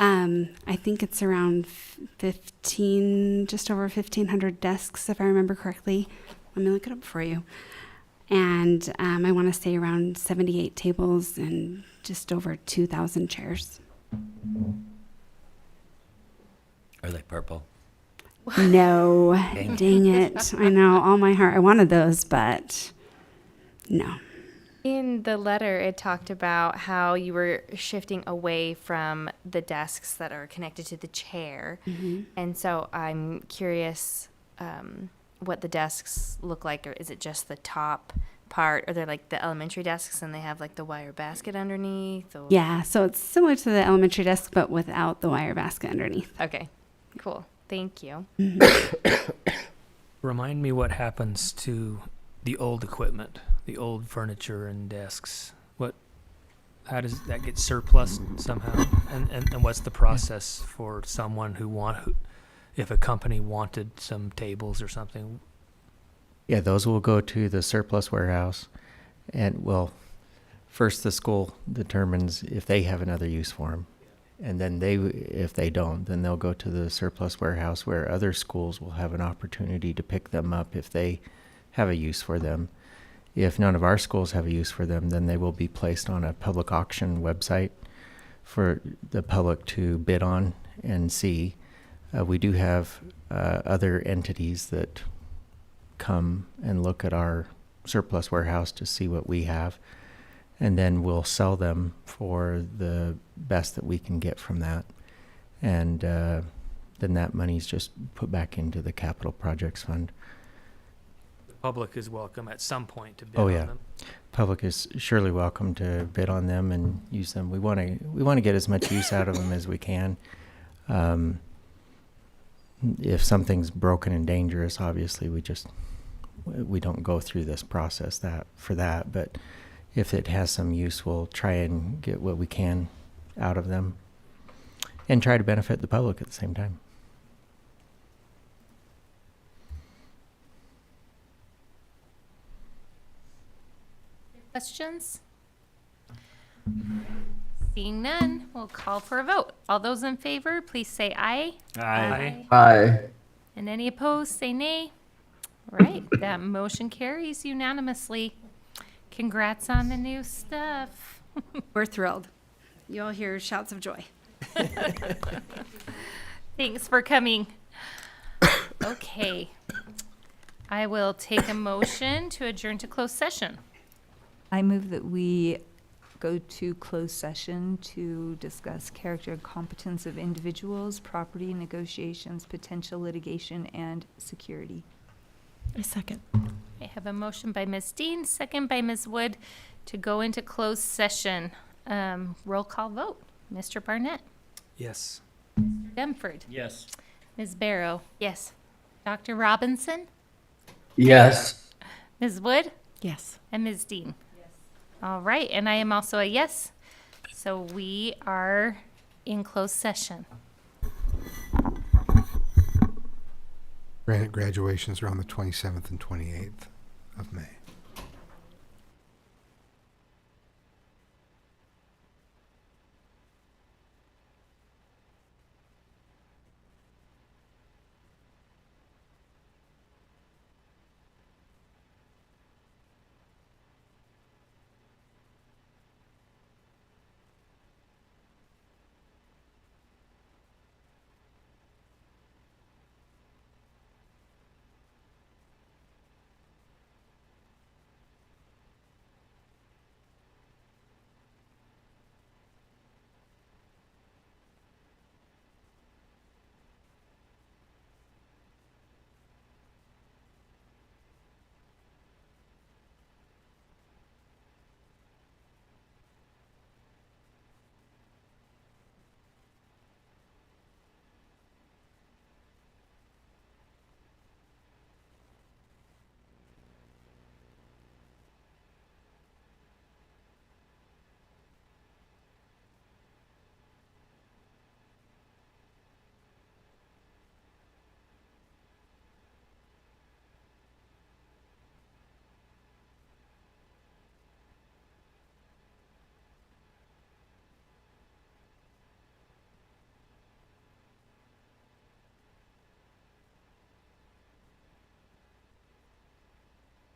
I think it's around 15, just over 1,500 desks, if I remember correctly. Let me look it up for you. And I want to say around 78 tables and just over 2,000 chairs. Are they purple? No, dang it. I know, all my heart. I wanted those, but no. In the letter, it talked about how you were shifting away from the desks that are connected to the chair. Mm-hmm. And so I'm curious what the desks look like, or is it just the top part? Or they're like the elementary desks and they have like the wire basket underneath? Or? Yeah, so it's similar to the elementary desk, but without the wire basket underneath. Okay, cool. Thank you. Mm-hmm. Remind me what happens to the old equipment, the old furniture and desks. How does that get surplus somehow? And what's the process for someone if a company wanted some tables or something? Yeah, those will go to the surplus warehouse. And, well, first the school determines if they have another use for them. And then if they don't, then they'll go to the surplus warehouse where other schools will have an opportunity to pick them up if they have a use for them. If none of our schools have a use for them, then they will be placed on a public auction website for the public to bid on and see. We do have other entities that come and look at our surplus warehouse to see what we have, and then we'll sell them for the best that we can get from that. And then that money's just put back into the capital projects fund. Public is welcome at some point to bid Oh on yeah, them. public is surely welcome to bid on them and use them. We want to get as much use out of them as we can. If something's broken and dangerous, obviously we don't go through this process for that. But if it has some use, we'll try and get what we can out of them and try to benefit the public at the same time. Questions? Seeing none, we'll call for a vote. All those in favor, please say aye. Aye. Aye. And any opposed, say nay. All right, that motion carries unanimously. Congrats on the new stuff. We're thrilled. You'll hear shouts of joy. Thanks for coming. Okay. I will take a motion to adjourn to closed session. I move that we go to closed session to discuss character and competence of individuals, property negotiations, potential litigation, and security. A second. I have a motion by Ms. Dean, second by Ms. Wood to go into closed session. Roll call vote. Mr. Barnett, Yes. Demford, Yes. Ms. Barrow, Yes. Dr. Robinson, Yes. Ms. Wood, Yes. and Ms. Dean. All right, and I am also a yes. So we are in closed session. Granite graduations are on the 27th and 28th of May.